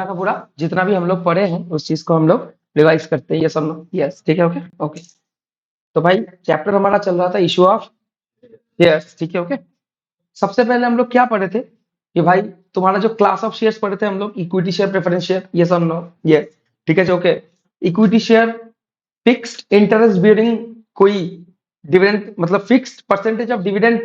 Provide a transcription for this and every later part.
का पूरा जितना भी हम लोग पढ़े हैं उस चीज को हम लोग रिवाइज करते हैं, ये सब यस ठीक है। ओके ओके, तो भाई चैप्टर हमारा चल रहा था इशू ऑफ शेयर्स, ठीक है। ओके, सबसे पहले हम लोग क्या पढ़े थे कि भाई तुम्हारा जो क्लास ऑफ शेयर्स पढ़े थे हम लोग, इक्विटी शेयर, प्रेफरेंस शेयर, ये सब नो ये ठीक है। Okay, equity share fixed interest bearing, कोई डिविडेंड मतलब फिक्स्ड परसेंटेज ऑफ डिविडेंड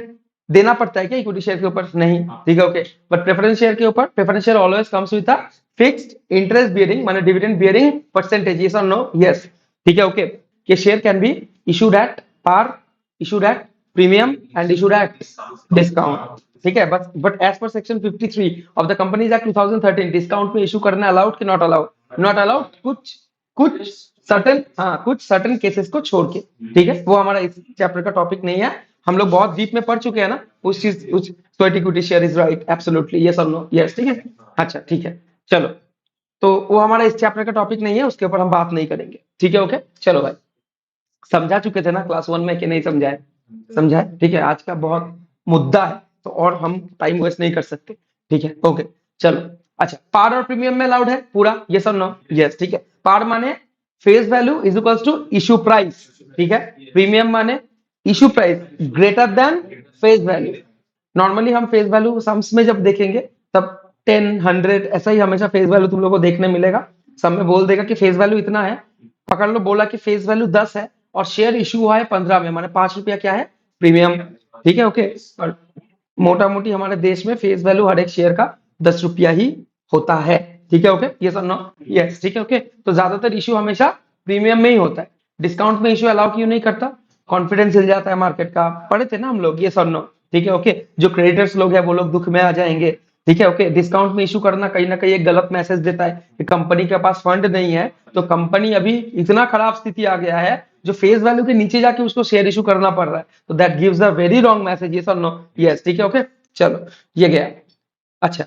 देना पड़ता है क्या इक्विटी शेयर के ऊपर? नहीं, ठीक है। ओके, बट प्रेफरेंस शेयर के ऊपर preference share always comes with a fixed interest bearing माने डिविडेंड बियरिंग परसेंटेज, यस और नो? यस, ठीक है। ओके, के share can be issued at par, issued at premium and issued at discount, ठीक है। But as per section 53 of the companies act 2013 discount में issue करना allowed कि not allowed? Not allowed, कुछ कुछ सर्टेन, हाँ कुछ सर्टेन केसेस को छोड़ के, ठीक है। वो हमारा इस चैप्टर का टॉपिक नहीं है, हम लोग बहुत डीप में पढ़ चुके हैं ना उस चीज, उस sweat equity share is right absolutely, yes और नो? यस, ठीक है। अच्छा ठीक है, चलो, तो वो हमारा इस चैप्टर का टॉपिक नहीं है, उसके ऊपर हम बात नहीं करेंगे, ठीक है। ओके, चलो भाई, समझा चुके थे ना क्लास 1 में कि नहीं समझाए? समझाए, ठीक है। आज का बहुत मुद्दा है तो और हम टाइम वेस्ट नहीं कर सकते, ठीक है। ओके, चलो, अच्छा, पार और प्रीमियम में अलाउड है पूरा, यस और नो? यस, ठीक है। पार माने face value is equals to issue price, ठीक है। प्रीमियम माने issue price greater than face value. Normally हम फेस वैल्यू सम्स में जब देखेंगे तब 10, 100 ऐसा ही हमेशा फेस वैल्यू तुम लोगों को देखने मिलेगा। सम में बोल देगा कि फेस वैल्यू इतना है, पकड़ लो, बोला कि फेस वैल्यू 10 है और शेयर इशू हुआ है 15 में, माने 5 रुपया क्या है? प्रीमियम, ठीक है। ओके, और मोटा मोटी हमारे देश में फेस वैल्यू हर एक शेयर का 10 रुपया ही होता है, ठीक है। ओके, ये सब नो? यस, ठीक है। ओके, तो ज्यादातर इशू हमेशा प्रीमियम में ही होता है, डिस्काउंट में इशू अलाउ क्यों नहीं करता? कॉन्फिडेंस हिल जाता है मार्केट का, पढ़े थे ना हम लोग, ये सब नो, ठीक है। ओके, जो क्रेडिटर्स लोग हैं वो लोग दुख में आ जाएंगे, ठीक है। ओके, डिस्काउंट में इशू करना कहीं ना कहीं एक गलत मैसेज देता है कि कंपनी के पास फंड नहीं है, तो कंपनी अभी इतना खराब स्थिति आ गया है जो फेस वैल्यू के नीचे जाके उसको शेयर इशू करना पड़ रहा है, तो that gives a very wrong message, yes और नो? यस, ठीक है। ओके, चलो, ये गया। अच्छा,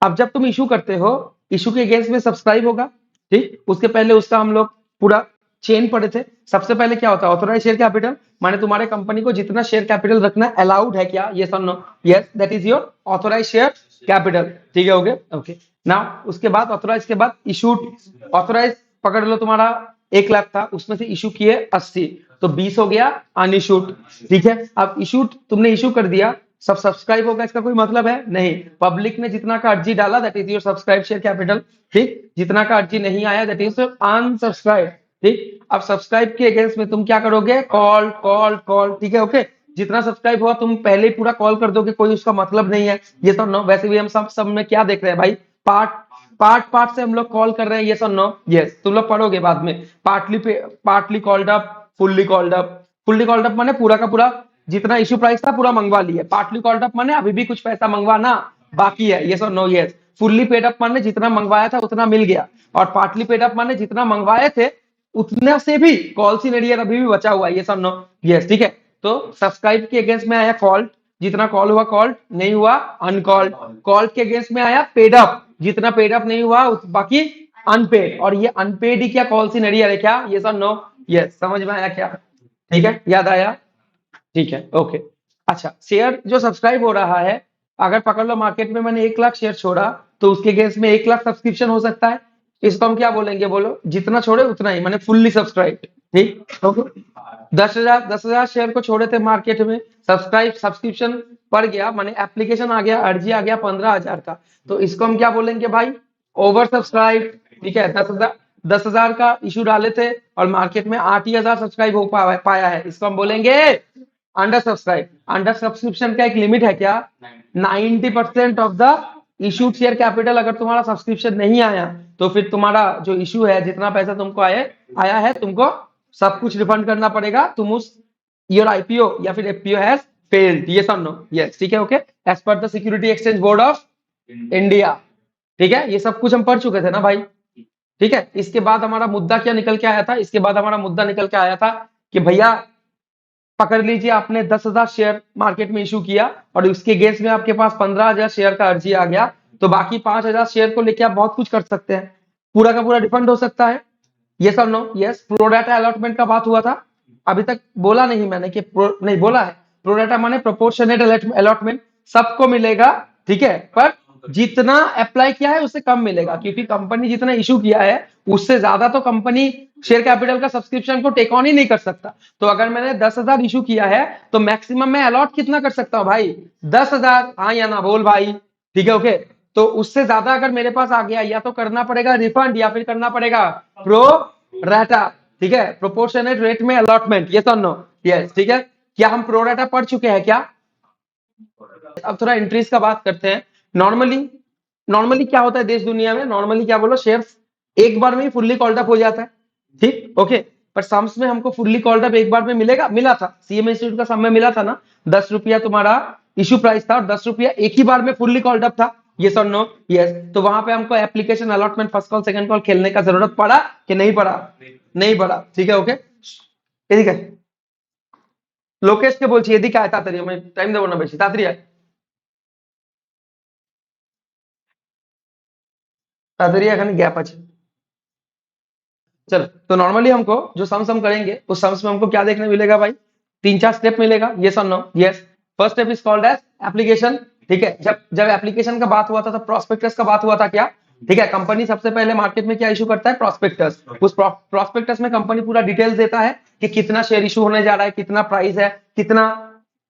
अब जब तुम इशू करते हो, इशू के अगेंस्ट में सब्सक्राइब होगा, ठीक। उसके पहले उसका हम लोग पूरा चेन पढ़े थे। सबसे पहले क्या होता है? ऑथोराइज शेयर कैपिटल, माने तुम्हारे कंपनी को जितना शेयर कैपिटल रखना अलाउड है क्या? यस और no? Yes, that is your authorise share capital, ठीक है। ओके ओके, नाउ उसके बाद ऑथोराइज के बाद इशूड, ऑथोराइज पकड़ लो, तुम्हारा 1 लाख था, उसमें से इशू किए 80, तो 20 हो गया अनइशूड, ठीक है। अब इशूड तुमने इशू कर दिया, सब सब्सक्राइब होगा इसका कोई मतलब है? नहीं। पब्लिक ने जितना का अर्जी डाला that is your subscribe share capital, ठीक। जितना का अर्जी नहीं आया दैट इज अनसब्सक्राइब, ठीक। अब सब्सक्राइब के अगेंस्ट में तुम क्या करोगे? कॉल कॉल कॉल, ठीक है। ओके, जितना सब्सक्राइब हुआ तुम पहले ही पूरा कॉल कर दोगे, कोई उसका मतलब नहीं है, ये तो नो। वैसे भी हम सब में क्या देख रहे हैं भाई? पार्ट पार्ट से हम लोग कॉल कर रहे हैं, ये सब नो? यस, तुम लोग पढ़ोगे बाद में, partly called up, fully called up. Fully called up माने पूरा का पूरा जितना इश्यू प्राइस था पूरा मंगवा लिया, पार्टली कॉल्ड अप माने अभी भी कुछ पैसा मंगवाना बाकी है, यस और no? Yes, fully paid up माने जितना मंगवाया था उतना मिल गया, और पार्टली पेड अप माने जितना मंगवाए थे उतने से भी कॉल इन एरियर अभी भी बचा हुआ है, यस और नो? यस, ठीक है। तो सब्सक्राइब के अगेंस्ट में आया कॉल्ड, जितना कॉल हुआ कॉल्ड, नहीं हुआ अनकॉल्ड। कॉल्ड के अगेंस्ट में आया पेड अप, जितना पेड अप नहीं हुआ बाकी अनपेड, और ये अनपेड ही क्या कॉल इन एरियर है क्या? यस और नो? यस, समझ में आया क्या? ठीक है, याद आया? ठीक है, ओके। अच्छा, शेयर जो सब्सक्राइब हो रहा है, अगर पकड़ लो मार्केट में मैंने 1 लाख शेयर छोड़ा, तो उसके अगेंस्ट में 1 लाख सब्सक्रिप्शन हो सकता है। इसको हम क्या बोलेंगे? बोलो, जितना छोड़े उतना ही, माने फुल्ली सब्सक्राइब, ठीक। ओके, 10,000 शेयर को छोड़े थे मार्केट में, सब्सक्रिप्शन पड़ गया, माने एप्लीकेशन आ गया, अर्जी आ गया 15,000 का, तो इसको हम क्या बोलेंगे भाई? ओवर सब्सक्राइब, ठीक है। 10,000 का इशू डाले थे और मार्केट में 8,000 सब्सक्राइब हो पाया है, इसको हम बोलेंगे अंडर सब्सक्राइब। अंडर सब्सक्रिप्शन का एक लिमिट है क्या? 90% of the issued share capital. अगर तुम्हारा सब्सक्रिप्शन नहीं आया तो फिर तुम्हारा जो इशू है, जितना पैसा तुमको आया है, तुमको सब कुछ रिफंड करना पड़ेगा। तुम उस योर आईपीओ या फिर एफपीओ हैज फेल्ड, यस और नो? यस, ठीक है। Okay, as per the security exchange board of India, ठीक है। ये सब कुछ हम पढ़ चुके थे ना भाई, ठीक है। इसके बाद हमारा मुद्दा क्या निकल के आया था? इसके बाद हमारा मुद्दा निकल के आया था कि भैया पकड़ लीजिए, आपने 10,000 शेयर मार्केट में इशू किया और उसके अगेंस्ट में आपके पास 15,000 शेयर का अर्जी आ गया, तो बाकी 5,000 शेयर को लेके आप बहुत कुछ कर सकते हैं, पूरा का पूरा रिफंड हो सकता है, यस और नो? यस, प्रोडाटा अलॉटमेंट का बात हुआ था, अभी तक बोला नहीं मैंने कि नहीं बोला है। प्रोडाटा माने प्रोपोर्शनेट अलॉटमेंट, सबको मिलेगा, ठीक है, पर जितना अप्लाई किया है उससे कम मिलेगा, क्योंकि कंपनी जितना इशू किया है उससे ज्यादा तो कंपनी शेयर कैपिटल का सब्सक्रिप्शन को टेक ऑन ही नहीं कर सकता। तो अगर मैंने 10,000 इशू किया है तो मैक्सिमम मैं अलॉट कितना कर सकता हूँ भाई? 10,000। हाँ या ना बोल भाई? ठीक है, ओके। तो उससे ज्यादा अगर मेरे पास आ गया, या तो करना पड़ेगा रिफंड या फिर करना पड़ेगा प्रो राटा, ठीक है, प्रोपोर्शनेट रेट में अलॉटमेंट। ये तो नो, यस, ठीक है। क्या हम प्रो राटा पढ़ चुके हैं क्या? अब थोड़ा इंट्रीज का बात करते हैं। नॉर्मली नॉर्मली क्या होता है देश दुनिया में? नॉर्मली क्या बोलो, शेयर्स एक बार में ही फुल्ली कॉल्ड अप हो जाता है, ठीक, ओके। पर सम्स में हमको फुल्ली कॉल्ड अप एक बार में मिला था, सीएम इंस्टीट्यूट का सम में मिला था ना। 10 रुपया तुम्हारा इशू प्राइस था और 10 रुपया एक ही बार में फुल्ली कॉल्ड अप था। ये और नो? यस। तो वहां पे हमको application allotment first call second call खेलने का जरूरत पड़ा कि नहीं पड़ा? नहीं पड़ा, ठीक है, ओके, ठीक है। लोकेश के बोल यदि क्या है तातरी मैं टाइम देव ना बेशी तातरी है, तातरी एखाने गैप আছে। चलो, तो नॉर्मली हमको जो सम करेंगे उस सम्स में हमको क्या देखने मिलेगा भाई? 3-4 स्टेप मिलेगा, ये no? Yes. First step is called as application, ठीक है। जब जब एप्लीकेशन का बात हुआ था तो प्रोस्पेक्टस का बात हुआ था क्या? ठीक है, कंपनी सबसे पहले मार्केट में क्या इशू करता है? प्रोस्पेक्टस। उस प्रोस्पेक्टस में कंपनी पूरा डिटेल्स देता है कि कितना शेयर इशू होने जा रहा है, कितना प्राइस है, कितना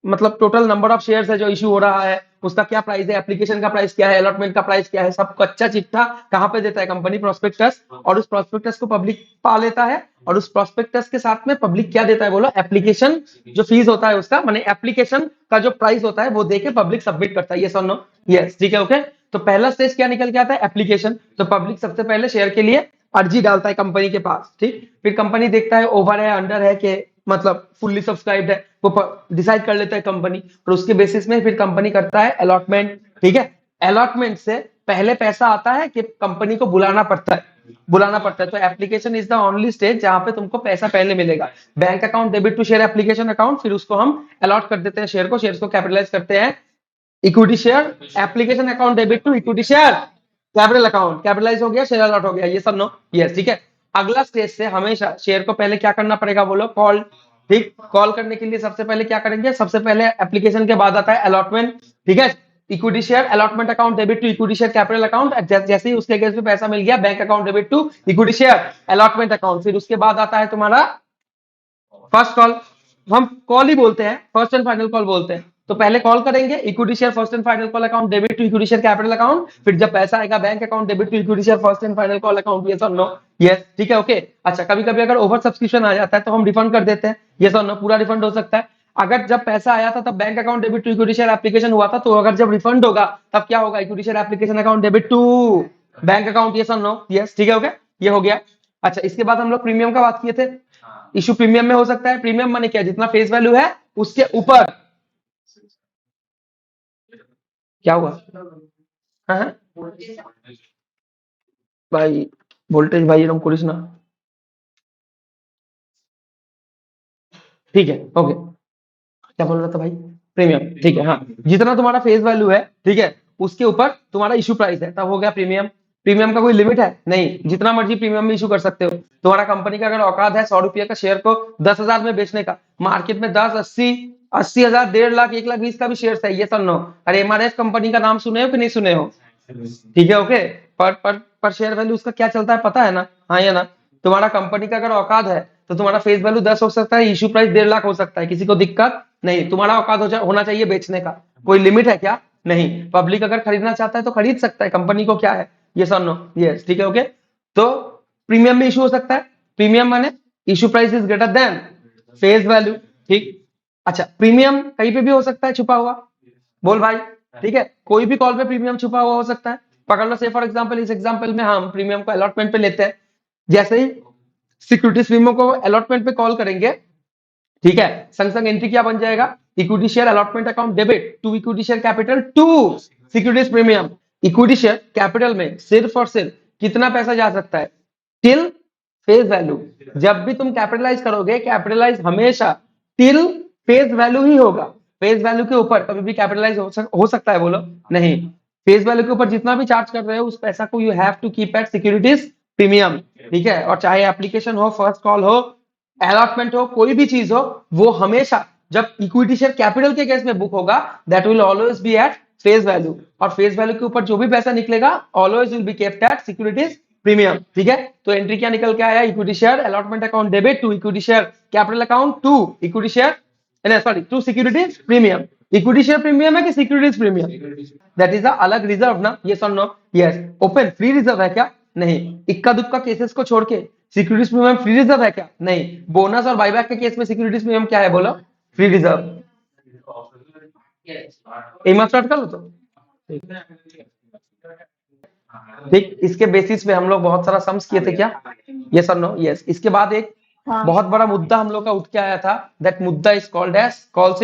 मतलब टोटल नंबर ऑफ शेयर्स है जो इशू हो रहा है, उसका क्या प्राइस है, एप्लीकेशन का प्राइस क्या है, अलॉटमेंट का प्राइस क्या है, सब कच्चा चिट्ठा कहाँ पे देता है कंपनी? प्रोस्पेक्टस। और उस प्रोस्पेक्टस को पब्लिक पा लेता है, और उस प्रोस्पेक्टस के साथ में पब्लिक क्या देता है बोलो? एप्लीकेशन जो फीस होता है उसका, माने एप्लीकेशन का जो प्राइस होता है वो देके पब्लिक सबमिट करता है। ये सुन लो, यस, ठीक है, ओके। तो पहला स्टेज क्या निकल के आता है? एप्लीकेशन। तो पब्लिक सबसे पहले शेयर के लिए अर्जी डालता है कंपनी के पास, ठीक। फिर कंपनी देखता है ओवर है, अंडर है, कि मतलब फुल्ली सब्सक्राइब्ड है, वो डिसाइड कर लेता है कंपनी, और उसके बेसिस में फिर कंपनी करता है अलॉटमेंट, ठीक है। अलॉटमेंट से पहले पैसा आता है कि कंपनी को बुलाना पड़ता है, तो application is the only stage जहां पे तुमको पैसा पहले मिलेगा। Bank account debit to share application account, फिर उसको हम अलॉट कर देते हैं शेयर को कैपिटलाइज करते हैं equity share application account debit to equity share capital account, capitalize हो गया, शेयर अलॉट हो गया। ये सब नो? यस, ठीक है। अगला स्टेज से हमेशा शेयर को पहले क्या करना पड़ेगा बोलो? कॉल, ठीक। कॉल करने के लिए सबसे पहले क्या करेंगे? सबसे पहले एप्लीकेशन के बाद आता है अलॉटमेंट, ठीक है। Equity share allotment account debit to equity share capital account, जैसे ही उसके अगेंस्ट में पैसा मिल गया, bank account debit to equity share allotment account. फिर उसके बाद आता है तुम्हारा फर्स्ट कॉल, हम कॉल ही बोलते हैं, फर्स्ट एंड फाइनल कॉल बोलते हैं। तो पहले कॉल करेंगे equity share first and final call account debit to equity share capital account, फिर जब पैसा आएगा bank account debit to equity share first and final call account. Yes और नो? यस, ठीक है, ओके। अच्छा, कभी कभी अगर ओवर सब्सक्रिप्शन आ जाता है तो हम रिफंड कर देते हैं। यस और नो? पूरा रिफंड हो सकता है। अगर जब पैसा आया था तब bank account debit to equity share application हुआ था, तो अगर जब रिफंड होगा तब क्या होगा? Equity share application account debit to bank account. Yes और नो? यस, ठीक है, ओके, ये हो गया। अच्छा, इसके बाद हम लोग प्रीमियम का बात किए थे। इशू प्रीमियम में हो सकता है। प्रीमियम माने क्या? जितना फेस वैल्यू है उसके ऊपर क्या हुआ? हाँ हाँ? भाई वोल्टेज भाई एकदम करिस ना, ठीक है, ओके। क्या बोल रहा था भाई? प्रीमियम, ठीक है, हाँ। जितना तुम्हारा फेस वैल्यू है, ठीक है, उसके ऊपर तुम्हारा इशू प्राइस है, तब हो गया प्रीमियम। प्रीमियम का कोई लिमिट है नहीं, जितना मर्जी प्रीमियम में इशू कर सकते हो। तुम्हारा कंपनी का अगर औकात है 100 रुपये का शेयर को 10,000 में बेचने का, मार्केट में 10, 80, 80,000, 1.5 लाख, 1,20,000 का भी शेयर है। ये सब नो? अरे एमआरएफ कंपनी का नाम सुने हो कि नहीं सुने हो? ठीक है, ओके। पर शेयर वैल्यू उसका क्या चलता है पता है ना? हाँ या ना? तुम्हारा कंपनी का अगर औकात है तो तुम्हारा फेस वैल्यू 10 हो सकता है, इशू प्राइस 1.5 लाख हो सकता है, किसी को दिक्कत नहीं। तुम्हारा औकात होना चाहिए बेचने का। कोई लिमिट है क्या? नहीं। पब्लिक अगर खरीदना चाहता है तो खरीद सकता है, कंपनी को क्या है? ये सब नो? यस, ठीक है, ओके। तो प्रीमियम में इशू हो सकता है। प्रीमियम माने issue price is greater than face value, ठीक। अच्छा, प्रीमियम कहीं पे भी हो सकता है छुपा हुआ, बोल भाई, ठीक है। कोई भी कॉल पे प्रीमियम छुपा हुआ हो सकता है। पकड़ लो, से फॉर एग्जांपल इस एग्जांपल में हम प्रीमियम को अलॉटमेंट पे लेते हैं। जैसे ही सिक्योरिटी स्वीमो को अलॉटमेंट पे कॉल करेंगे, ठीक है, संग संग एंट्री क्या बन जाएगा? Equity share allotment account debit to equity share capital to securities premium. Equity share capital में सिर्फ और सिर्फ कितना पैसा जा सकता है? Till face value. जब भी तुम कैपिटलाइज करोगे, कैपिटलाइज हमेशा टिल फेस वैल्यू ही होगा। फेस वैल्यू के ऊपर कभी भी कैपिटलाइज हो सकता है बोलो? नहीं। फेस वैल्यू के ऊपर जितना भी चार्ज कर रहे हो उस पैसा को you have to keep at securities premium, ठीक है। और चाहे एप्लीकेशन हो, फर्स्ट कॉल हो, अलॉटमेंट हो, कोई भी चीज हो, वो हमेशा जब इक्विटी शेयर कैपिटल के केस में बुक होगा, that will always be at face value, और फेस वैल्यू के ऊपर जो भी पैसा निकलेगा always will be kept at securities premium. ठीक है, तो एंट्री क्या निकल के आया, equity share allotment account debit to equity share capital account to equity share, sorry to securities premium. Equity share premium है कि सिक्योरिटीज प्रीमियम, दैट इज अ अलग रिजर्व ना, यस और no, yes. Open free reserve है क्या, नहीं। इक्का दुक्का केसेस को छोड़ के सिक्योरिटीज प्रीमियम फ्री रिजर्व है क्या, नहीं। बोनस और बायबैक के केस में सिक्योरिटीज प्रीमियम क्या है, बोलो, फ्री रिजर्व। स्टार्ट कर लो तो ठीक, इसके बेसिस पे हम लोग बहुत सारा सम्स किए थे क्या, यस और नो, यस। इसके बाद एक बहुत बड़ा मुद्दा हम लोग का उठ के आया था, दैट मुद्दा is called as calls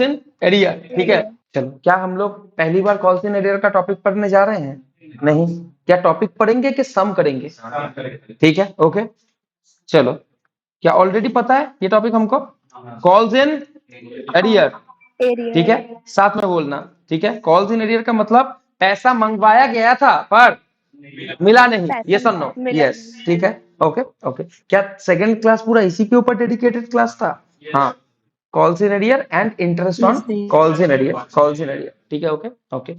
in arrear. ठीक है, चलो क्या हम लोग पहली बार कॉल्स इन एरियर का टॉपिक पढ़ने जा रहे हैं, नहीं। क्या टॉपिक पढ़ेंगे कि सम करेंगे, ठीक है, ओके। चलो, क्या ऑलरेडी पता है ये टॉपिक हमको, कॉल्स इन एरियर, ठीक है, साथ में बोलना, ठीक है। कॉल्स इन एरियर का मतलब पैसा मंगवाया गया था पर मिला नहीं, यस और नो, यस, ठीक है, ओके ओके। क्या सेकंड क्लास पूरा इसी के ऊपर डेडिकेटेड क्लास था, हाँ। Calls in arrear and interest on calls in arrear, calls in arrear, ठीक है, ओके ओके।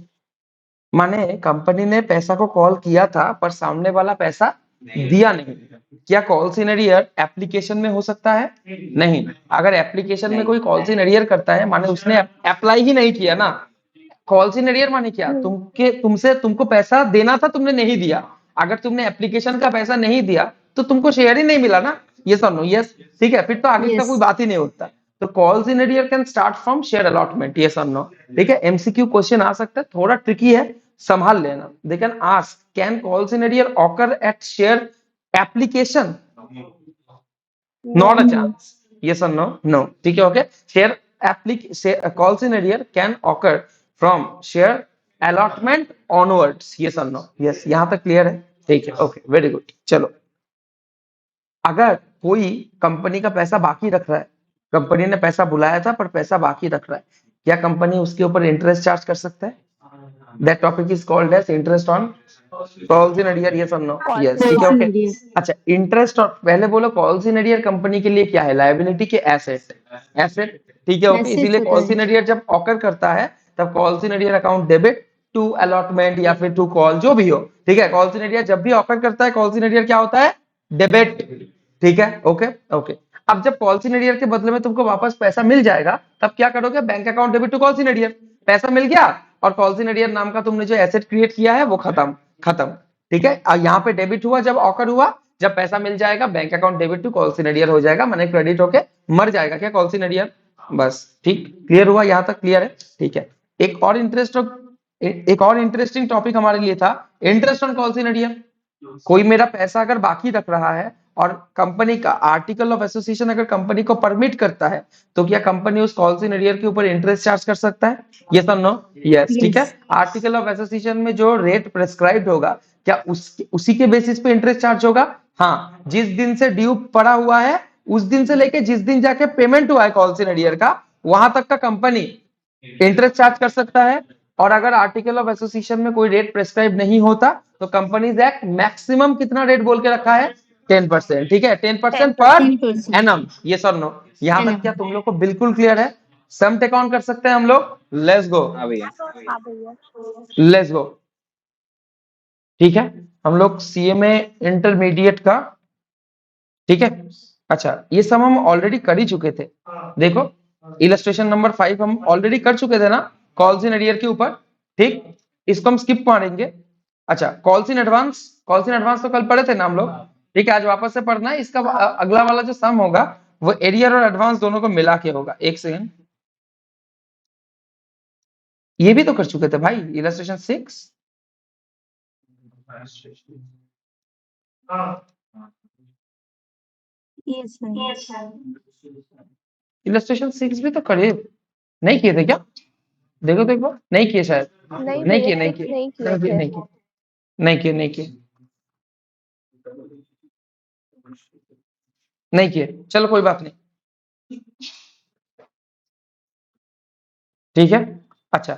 माने कंपनी ने पैसा को कॉल किया था पर सामने वाला पैसा दिया नहीं। क्या कॉल्स इन एरियर एप्लीकेशन में हो सकता है, नहीं। अगर एप्लीकेशन में कोई कॉल्स इन एरियर करता है माने उसने अप्लाई ही नहीं किया ना। कॉल्स इन एरियर माने क्या, तुमको पैसा देना था, तुमने नहीं दिया। अगर तुमने एप्लीकेशन का पैसा नहीं दिया तो तुमको शेयर ही नहीं मिला ना, यस और नो, यस, ठीक है, फिर तो आगे का कोई बात ही नहीं होता। तो calls in arrear can start from share allotment, yes और नो, ठीक है। एमसीक्यू क्वेश्चन आ सकता है, थोड़ा ट्रिकी है, संभाल लेना। They can ask, can calls in arrear occur eight share application, not a chance, yes or no, no, ठीक है, okay. Share calls in arrear can occur from share allotment onwards, yes or no, yes, यहां तक clear है, ठीक है, okay, very good. चलो, अगर कोई कंपनी का पैसा बाकी रख रहा है, कंपनी ने पैसा बुलाया था पर पैसा बाकी रख रहा है, क्या कंपनी उसके ऊपर इंटरेस्ट चार्ज कर सकता है, that topic is called as interest on calls in arrear, yes और नो, यस, ठीक है, ओके। अच्छा, इंटरेस्ट और पहले बोलो कॉल्स इन एरियर कंपनी के लिए क्या है, लायबिलिटी के एसेट, एसेट, ठीक है, ओके। इसीलिए कॉल्स इन एरियर जब ऑकर करता है तब calls in arrear account debit to allotment या फिर टू कॉल, जो भी हो, ठीक है। कॉल्स इन एरियर जब भी ऑकर करता है, कॉल्स इन एरियर क्या होता है, डेबिट, ठीक है, ओके ओके। अब जब कॉल्स इन एरियर के बदले में तुमको वापस पैसा मिल जाएगा तब क्या करोगे, bank account debit to calls in arrear, पैसा मिल गया और कॉल्स इन एरियर नाम का तुमने जो एसेट क्रिएट किया है वो खत्म, खत्म, ठीक है। और यहाँ पे डेबिट हुआ जब ऑकर हुआ, जब पैसा मिल जाएगा bank account debit to calls in arrear हो जाएगा, माने क्रेडिट होके मर जाएगा क्या कॉल्स इन एरियर, बस, ठीक, क्लियर हुआ, यहाँ तक क्लियर है, ठीक है। एक और इंटरेस्टिंग टॉपिक हमारे लिए था interest on calls in arrear. कोई मेरा पैसा अगर बाकी रख रहा है और कंपनी का आर्टिकल ऑफ एसोसिएशन अगर कंपनी को परमिट करता है तो क्या कंपनी उस कॉल्स इन एरियर के ऊपर इंटरेस्ट चार्ज कर सकता है, यस और नो, यस, ठीक है। आर्टिकल ऑफ एसोसिएशन में जो रेट प्रेस्क्राइब्ड होगा क्या उसी के बेसिस पे इंटरेस्ट चार्ज होगा, हाँ। जिस दिन से ड्यू पड़ा हुआ है उस दिन से लेके जिस दिन जाके पेमेंट हुआ है कॉल्स इन एरियर का, वहां तक का कंपनी इंटरेस्ट चार्ज कर सकता है। और अगर आर्टिकल ऑफ एसोसिएशन में कोई रेट प्रेस्क्राइब नहीं होता तो कंपनीज एक्ट मैक्सिमम कितना रेट बोल के रखा है, 10%, ठीक है, 10% पर एनम, यस और नो। यहां तक क्या तुम लोग को बिल्कुल क्लियर है, सम टेक ऑन कर सकते हैं हम लोग, लेट्स गो, लेट्स गो, ठीक है। हम लोग सीएमए इंटरमीडिएट का, ठीक है। अच्छा, ये सब हम ऑलरेडी कर ही चुके थे, देखो इलस्ट्रेशन नंबर 5 हम ऑलरेडी कर चुके थे ना, कॉल्स इन एरियर के ऊपर, ठीक। इसको हम स्किप मारेंगे। अच्छा, कॉल्स इन एडवांस तो कल पढ़े थे ना हम लोग, ठीक है। आज वापस से पढ़ना है इसका। अगला वाला जो सम होगा वो एरियर और एडवांस दोनों को मिला के होगा, एक सेकेंड, ये भी तो कर चुके थे भाई, इलस्ट्रेशन 6, इलस्ट्रेशन 6 भी तो करे, नहीं किए थे क्या, देखो तो एक बार, नहीं किए शायद, नहीं किए, नहीं किए, नहीं किए, नहीं किए, नहीं किए, नहीं किए, नहीं किए, चलो कोई बात नहीं, ठीक है। अच्छा,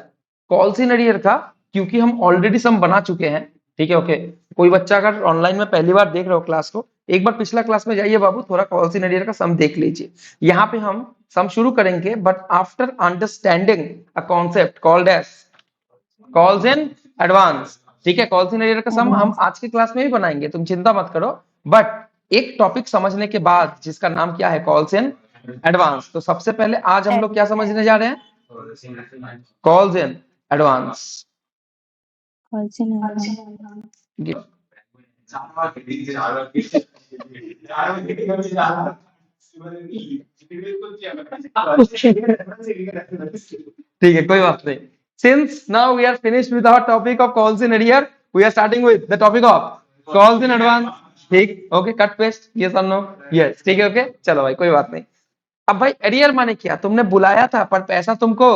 कॉल्स इन एरियर का क्योंकि हम ऑलरेडी सम बना चुके हैं ठीक है ओके। कोई बच्चा अगर ऑनलाइन में पहली बार देख रहे हो क्लास को, एक बार पिछला क्लास में जाइए बाबू, थोड़ा कॉल्स इन एरियर का सम देख लीजिए। यहाँ पे हम सम शुरू करेंगे, but after understanding a concept called as calls in advance. ठीक है, कॉल्स इन एरियर का सम हम आज की क्लास में भी बनाएंगे, तुम चिंता मत करो। बट एक टॉपिक समझने के बाद जिसका नाम क्या है, कॉल्स इन एडवांस। तो सबसे पहले आज हम लोग क्या समझने जा रहे हैं, कॉल्स इन एडवांस। ठीक है, कोई बात नहीं। Since now we are finished with our topic of calls in arrear, we are starting with the topic of calls in advance. ठीक, ओके, कट पेस्ट, यस और नो, यस, ठीक है, okay, चलो भाई, कोई बात नहीं। अब भाई एरियर माने क्या, तुमने बुलाया था पर पैसा तुमको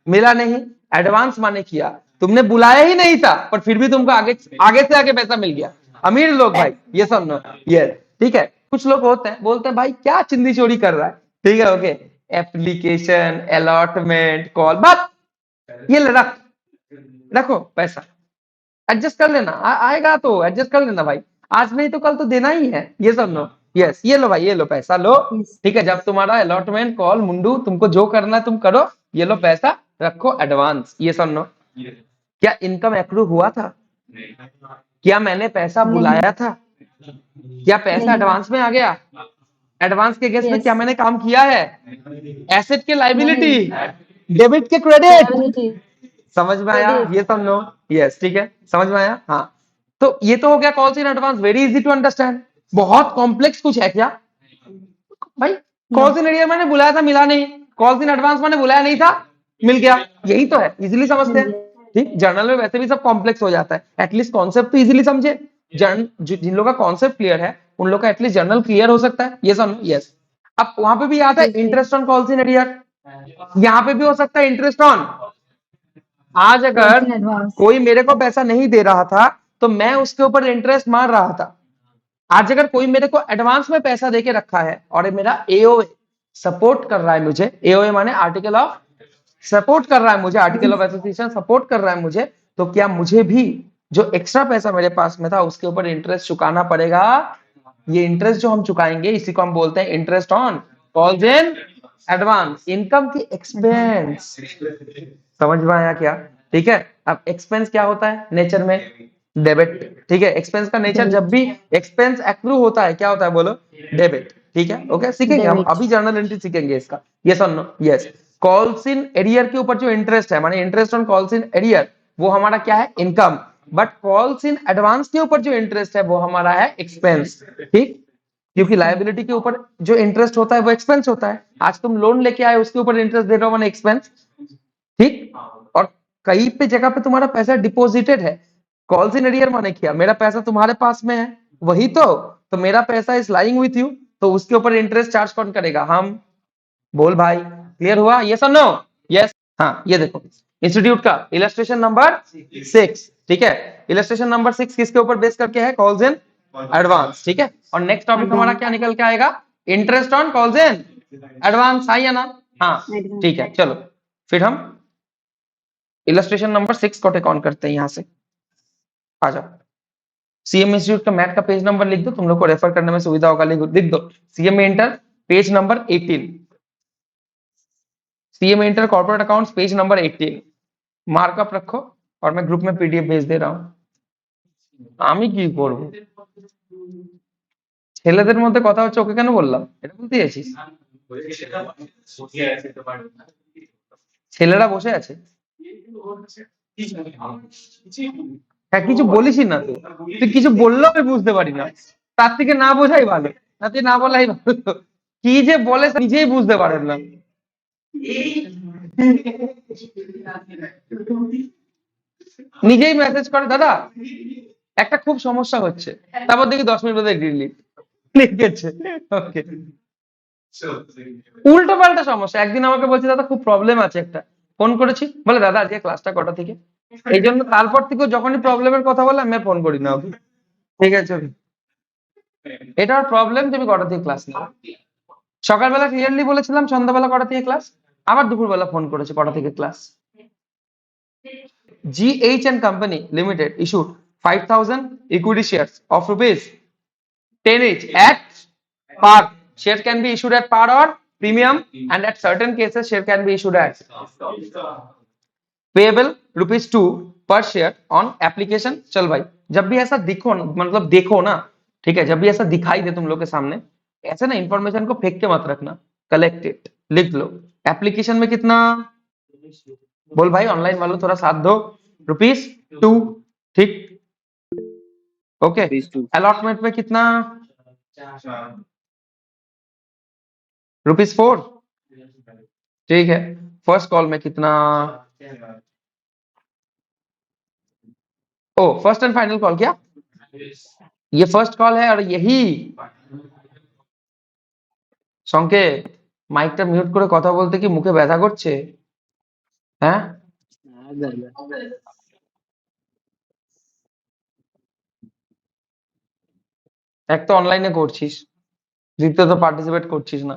मिला नहीं। एडवांस माने किया, तुमने बुलाया ही नहीं था पर फिर भी तुमको आगे आगे से आगे पैसा मिल गया। अमीर लोग भाई, ये सब नो, यस, ठीक है। कुछ लोग होते हैं, बोलते हैं भाई क्या चिंदी चोरी कर रहा है, ठीक है ओके। एप्लीकेशन, अलॉटमेंट, कॉल, बात ये ले रख, रखो पैसा, एडजस्ट कर लेना, आएगा तो एडजस्ट कर लेना भाई, आज नहीं तो कल तो देना ही है, ये सब नो, यस, ये लो भाई, ये लो पैसा लो, ठीक है। जब तुम्हारा अलॉटमेंट, कॉल, मुंडू, तुमको जो करना है तुम करो, ये लो पैसा, रखो एडवांस, ये सब नो। क्या इनकम एक्रू हुआ था, क्या मैंने पैसा बुलाया था, क्या पैसा एडवांस में आ गया, एडवांस के केस में क्या मैंने काम किया है, एसेट के लाइबिलिटी, डेबिट के क्रेडिट, समझ में आया, ये सब नो, यस, ठीक है, समझ में आया, हाँ। तो ये तो हो गया calls in advance, very easy to understand. बहुत कॉम्प्लेक्स कुछ है क्या भाई? कॉल्स इन एरियर मैंने बुलाया था, मिला नहीं, कॉल्स इन एडवांस मैंने बुलाया नहीं था, मिल गया, यही तो है, इजीली समझते हैं। ठीक, जर्नल में वैसे भी सब कॉम्प्लेक्स हो जाता है, एटलीस्ट कॉन्सेप्ट तो इजीली समझे। जिन लोगों का कॉन्सेप्ट क्लियर है उन लोग का एटलीस्ट जर्नल क्लियर हो सकता है, ये सब, यस। अब वहां पे भी आता है interest on calls in arrear, यहाँ पे भी हो सकता है इंटरेस्ट ऑन। आज अगर कोई मेरे को पैसा नहीं दे रहा था तो मैं उसके ऊपर इंटरेस्ट मार रहा था। आज अगर कोई मेरे को एडवांस में पैसा देके रखा है और मेरा एओए सपोर्ट कर रहा है मुझे, एओए माने आर्टिकल ऑफ सपोर्ट कर रहा है मुझे, आर्टिकल ऑफ एसोसिएशन सपोर्ट कर रहा है मुझे, तो क्या मुझे भी जो एक्स्ट्रा पैसा मेरे पास में था उसके ऊपर इंटरेस्ट चुकाना पड़ेगा? ये इंटरेस्ट जो हम चुकाएंगे इसी को हम बोलते हैं interest on calls in advance, income की एक्सपेंस। समझ में आया क्या? ठीक है। अब एक्सपेंस क्या होता है नेचर में? डेबिट। ठीक है, एक्सपेंस का नेचर जब भी एक्सपेंस एक्रू होता है क्या होता है बोलो? डेबिट। ठीक है, ओके, सीखेंगे हम अभी जर्नल एंट्री सीखेंगे इसका, यस और no? Yes. Calls in arrear के ऊपर जो इंटरेस्ट है माने interest on calls in arrear, वो हमारा क्या है? Income. But calls in advance के ऊपर जो इंटरेस्ट है वो हमारा है एक्सपेंस। ठीक, क्योंकि लायबिलिटी के ऊपर जो इंटरेस्ट होता है वो एक्सपेंस होता है। आज तुम लोन लेके आए उसके ऊपर इंटरेस्ट दे रहे हो माने एक्सपेंस। ठीक, और कई पे जगह पे तुम्हारा पैसा डिपॉजिटेड है, कॉल्स इन एरियर माने क्या? मेरा पैसा तुम्हारे पास में है, वही तो मेरा पैसा इज लाइंग विथ यू, तो उसके ऊपर इंटरेस्ट चार्ज कौन करेगा? हम। बोल भाई, क्लियर हुआ? यस और नो? यस। हाँ, ये देखो इंस्टीट्यूट का इलस्ट्रेशन नंबर 6। ठीक है, इलस्ट्रेशन नंबर 6 किसके ऊपर बेस करके है? Calls in advance. ठीक है, और नेक्स्ट टॉपिक हमारा क्या निकल के आएगा? Interest on calls in advance, है या ना? हाँ, ठीक है, चलो फिर हम इलस्ट्रेशन नंबर 6 को टेक ऑन करते हैं। यहां से आ जाओ, सीएम इंस्टीट्यूट का मैथ का पेज नंबर लिख दो, तुम लोग को रेफर करने में सुविधा होगा, लिख दो CM inter page number 18, CM inter corporate accounts page number 18 markup रखो, और मैं ग्रुप में पीडीएफ भेज दे रहा हूं। আমি কি করব? ছেলেদের মধ্যে কথা হচ্ছে, ওকে কেন বললাম? এটা বলতে চাইছিস? ছেলেরা বসে আছে, হ্যাঁ, কিছু বলিস না তুই, তুই কিছু বললেও আমি বুঝতে পারি না, তার থেকে না বোঝাই ভালো, না তুই না বলাই ভালো। কি যে বলে নিজেই বুঝতে পারেন না। নিজেই মেসেজ করে, দাদা একটা খুব সমস্যা হচ্ছে, তারপর দেখি 10 মিনিট বাদে ডিলিট লিখেছে। ওকে, উল্টো পাল্টা সমস্যা। একদিন আমাকে বলছে দাদা খুব প্রবলেম আছে একটা, ফোন করেছি, বলে দাদা আজকে ক্লাসটা কটা থেকে, এই জন্য তারপর থেকে যখনই প্রবলেমের কথা বলে আমি ফোন করি না ওকে। ঠিক আছে, এটার প্রবলেম তুমি কটা থেকে ক্লাস নাও। সকালবেলা ক্লিয়ারলি বলেছিলাম সন্ধ্যাবেলা কটা থেকে ক্লাস, আবার দুপুরবেলা ফোন করেছে কটা থেকে class. GH and Company Limited issued 5,000 equity shares of rupees 10 each at par. Share can be issued at par or premium, and at certain cases share can be issued at payable ₹2 पर share on application. चल भाई, जब भी ऐसा दिखो मतलब देखो ना, ठीक है, जब भी ऐसा दिखाई दे तुम लोग के सामने, ऐसे ना इंफॉर्मेशन को फेंक के मत रखना, कलेक्ट इट, लिख लो। एप्लीकेशन में कितना, बोल भाई ऑनलाइन वालों थोड़ा साथ दो, ₹2, ठीक, ओके। अलॉटमेंट में कितना, ₹4, ठीक है। फर्स्ट कॉल में कितना, ओ फर्स्ट एंड फाइनल कॉल, क्या ये फर्स्ट कॉल है? और यही সংকেত, মাইকটা মিউট করে কথা বলতে কি মুখে ব্যথা করছে? হ্যাঁ, এক তো অনলাইনে করছিস, দ্বিতীয়ত পার্টিসিপেট করছিস না,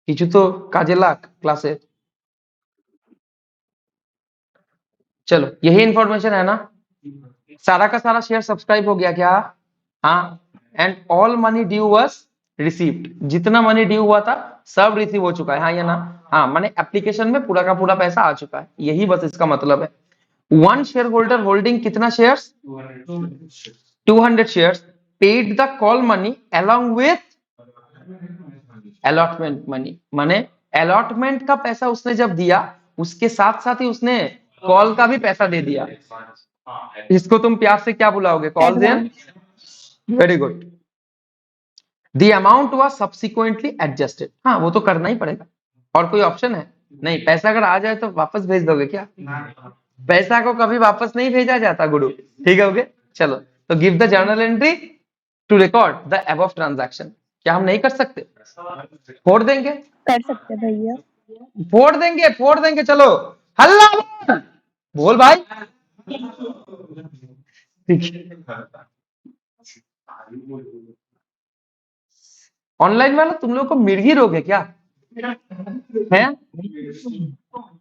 কিছু তো কাজে লাগ क्लासे। चलो यही इंफॉर्मेशन है ना, सारा का सारा शेयर सब्सक्राइब हो गया क्या? हाँ, and all money due was received, जितना मनी ड्यू हुआ था सब रिसीव हो चुका है, हाँ या ना? हाँ, माने एप्लीकेशन में पूरा का पूरा पैसा आ चुका है, यही बस इसका मतलब है। वन शेयर होल्डर होल्डिंग कितना shares, 200 shares, paid the call money along with allotment money, माने अलॉटमेंट का पैसा उसने जब दिया, उसके साथ साथ ही उसने कॉल का भी पैसा दे दिया। इसको तुम प्यार से क्या बुलाओगे? Call then, very good. The amount was subsequently adjusted, हाँ वो तो करना ही पड़ेगा, और कोई ऑप्शन है नहीं? पैसा अगर आ जाए तो वापस भेज दोगे क्या? पैसा को कभी वापस नहीं भेजा जाता गुरु, ठीक है, ओके। चलो, तो give the journal entry to record the above transaction. क्या हम नहीं कर सकते? फोड़ देंगे, कर सकते भैया, फोड़ देंगे, चलो हल्ला बोल, बोल भाई, ठीक है। ऑनलाइन वाला तुम लोग को मिर्गी रोग है क्या? है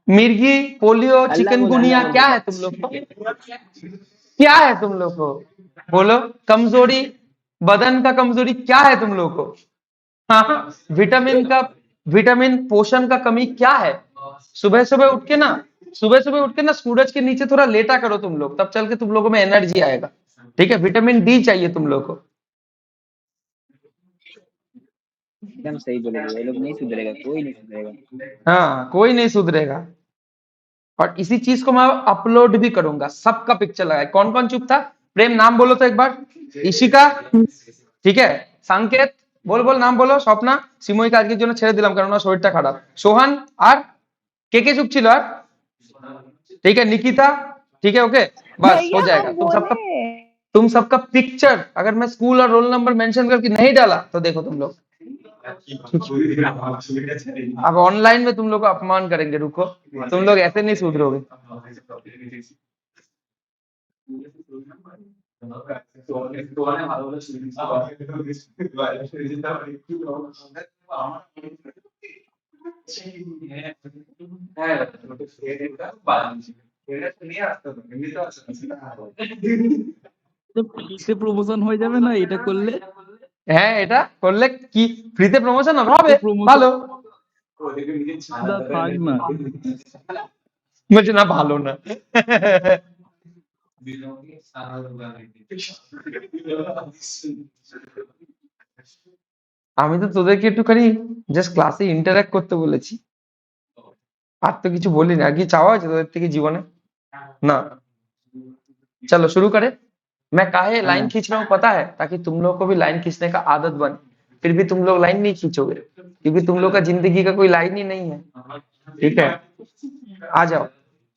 मिर्गी, पोलियो, चिकनगुनिया, क्या है तुम लोग को? क्या है तुम लोग को? बोलो, कमजोरी, बदन का कमजोरी क्या है तुम लोग को? हाँ, विटामिन पोषण का कमी क्या है? सुबह सुबह उठ के ना सूरज के नीचे थोड़ा लेटा करो तुम लोग, तब चल के तुम लोगों में एनर्जी आएगा, ठीक है। विटामिन डी चाहिए तुम लोग को। एकदम सही बोले, ये लोग नहीं सुधरेगा, कोई नहीं सुधरेगा। हाँ, कोई नहीं सुधरेगा। और इसी चीज को मैं अपलोड भी करूंगा, सबका पिक्चर लगाए। कौन कौन चुप था? प्रेम, नाम बोलो तो एक बार। इशिका, ठीक है। संकेत, बोल बोल नाम बोलो। স্বপ্না, সিময়িকে আজকের জন্য ছেড়ে দিলাম কারণ ওর শরীরটা খারাপ। সোহান, আর কে চুপ ছিল? আর ठीक है, निकिता, ठीक है, ओके, बस हो जाएगा। तुम सबका पिक्चर अगर मैं स्कूल और रोल नंबर मेंशन करके नहीं डाला तो देखो तुम लोग, अब ऑनलाइन में तुम लोग को अपमान करेंगे, रुको, तुम लोग ऐसे नहीं सुधरोगे। ফ্রিতে প্রমোশন হয়ে যাবে না এটা করলে? হ্যাঁ, এটা করলে কি ফ্রিতে প্রমোশন হবে? ভালো, থাক না, বলছে না ভালো না। আমি তো তোদেরকে একটুখানি জাস্ট ক্লাসে ইন্টারঅ্যাক্ট করতে বলেছি, আর তো কিছু বলিনি। আর কি চাওয়া আছে তোদের থেকে জীবনে? ना। चलो शुरू करें। मैं काहे लाइन खींच रहा हूँ पता है? ताकि तुम लोग को भी लाइन खींचने का आदत बने, फिर भी तुम लोग लाइन नहीं खींचोगे, क्योंकि तुम लोग का जिंदगी का कोई लाइन ही नहीं है, ठीक है। आ जाओ,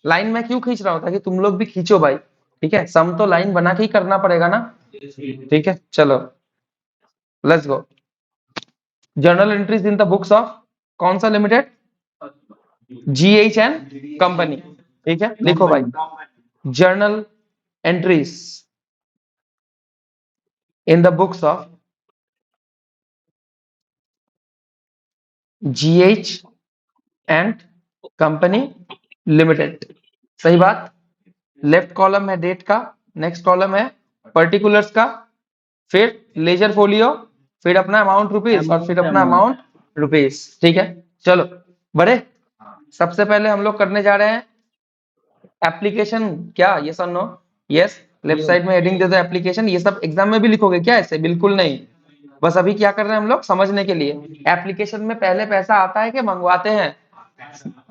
लाइन मैं क्यों खींच रहा हूँ? ताकि तुम लोग भी खींचो भाई, ठीक है। सम तो लाइन बना के ही करना पड़ेगा ना, ठीक है। चलो let's go. Journal entries in the books of कौन सा लिमिटेड? GH&M कंपनी, ठीक है। लिखो भाई, journal entries in the books of GH and company limited. सही बात। लेफ्ट कॉलम है डेट का, नेक्स्ट कॉलम है पर्टिकुलर्स का, फिर लेजर फोलियो, फिर अपना अमाउंट रुपीज और फिर अपना अमाउंट रुपीज। ठीक है, चलो बड़े सबसे पहले हम लोग करने जा रहे हैं एप्लीकेशन। क्या यस और नो? यस, लेफ्ट साइड में हेडिंग दे दो एप्लीकेशन। ये सब एग्जाम में भी लिखोगे क्या ऐसे? बिल्कुल नहीं, बस अभी क्या कर रहे हैं हम लोग समझने के लिए। एप्लीकेशन में पहले पैसा आता है कि मंगवाते हैं?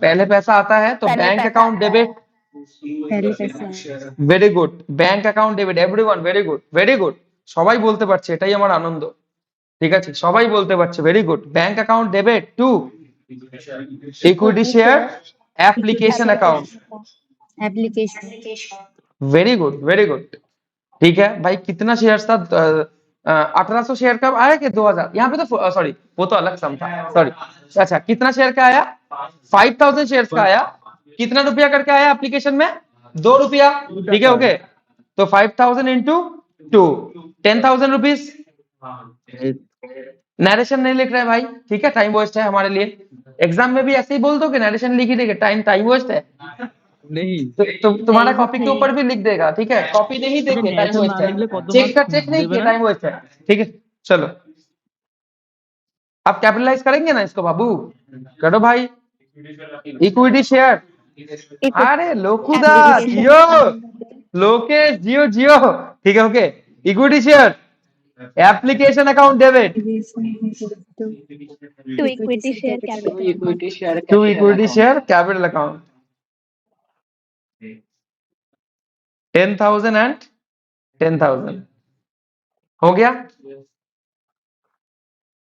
पहले पैसा आता है, तो बैंक अकाउंट डेबिट। पहले पैसा very good, bank account debit. Everyone very good, very good, সবাই বলতে পারছে, এটাই আমার আনন্দ। ঠিক আছে, সবাই বলতে পারছে, very good. Bank account debit to equity share application account. Application very good, very good. ठीक है भाई, कितना शेयर था? 1800 शेयर का आया कि 2000? यहाँ पे तो सॉरी, वो तो अलग सम था, सॉरी। अच्छा, कितना शेयर का आया? 5000 शेयर का आया। कितना रुपया करके आया एप्लीकेशन में? 2 रुपया। ठीक है, ओके। तो 5000 इंटू 2, 10,000 रुपीज। नरेशन नहीं लिख रहे भाई, ठीक है, टाइम वेस्ट है हमारे लिए। एग्जाम में भी ऐसे ही बोल दो कि नरेशन लिख ही देंगे, टाइम वेस्ट है। नहीं तो तुम्हारा नहीं, कॉपी के ऊपर भी लिख देगा, ठीक है, कॉपी नहीं देंगे, टाइम narration वेस्ट ना लिखले है। कत चेक बार चेक नहीं देবে किया, ना? टाइम वेस्ट है। ठीक है, चलो आप कैपिटलाइज करेंगे ना इसको बाबू? करो भाई, इक्विटी शेयर। अरे लोकुदा जियो, लोकेश जियो जियो। ठीक है, okay. Equity share application account debit to equity share capital equity share to equity share capital account 10,000 and 10,000 हो गया।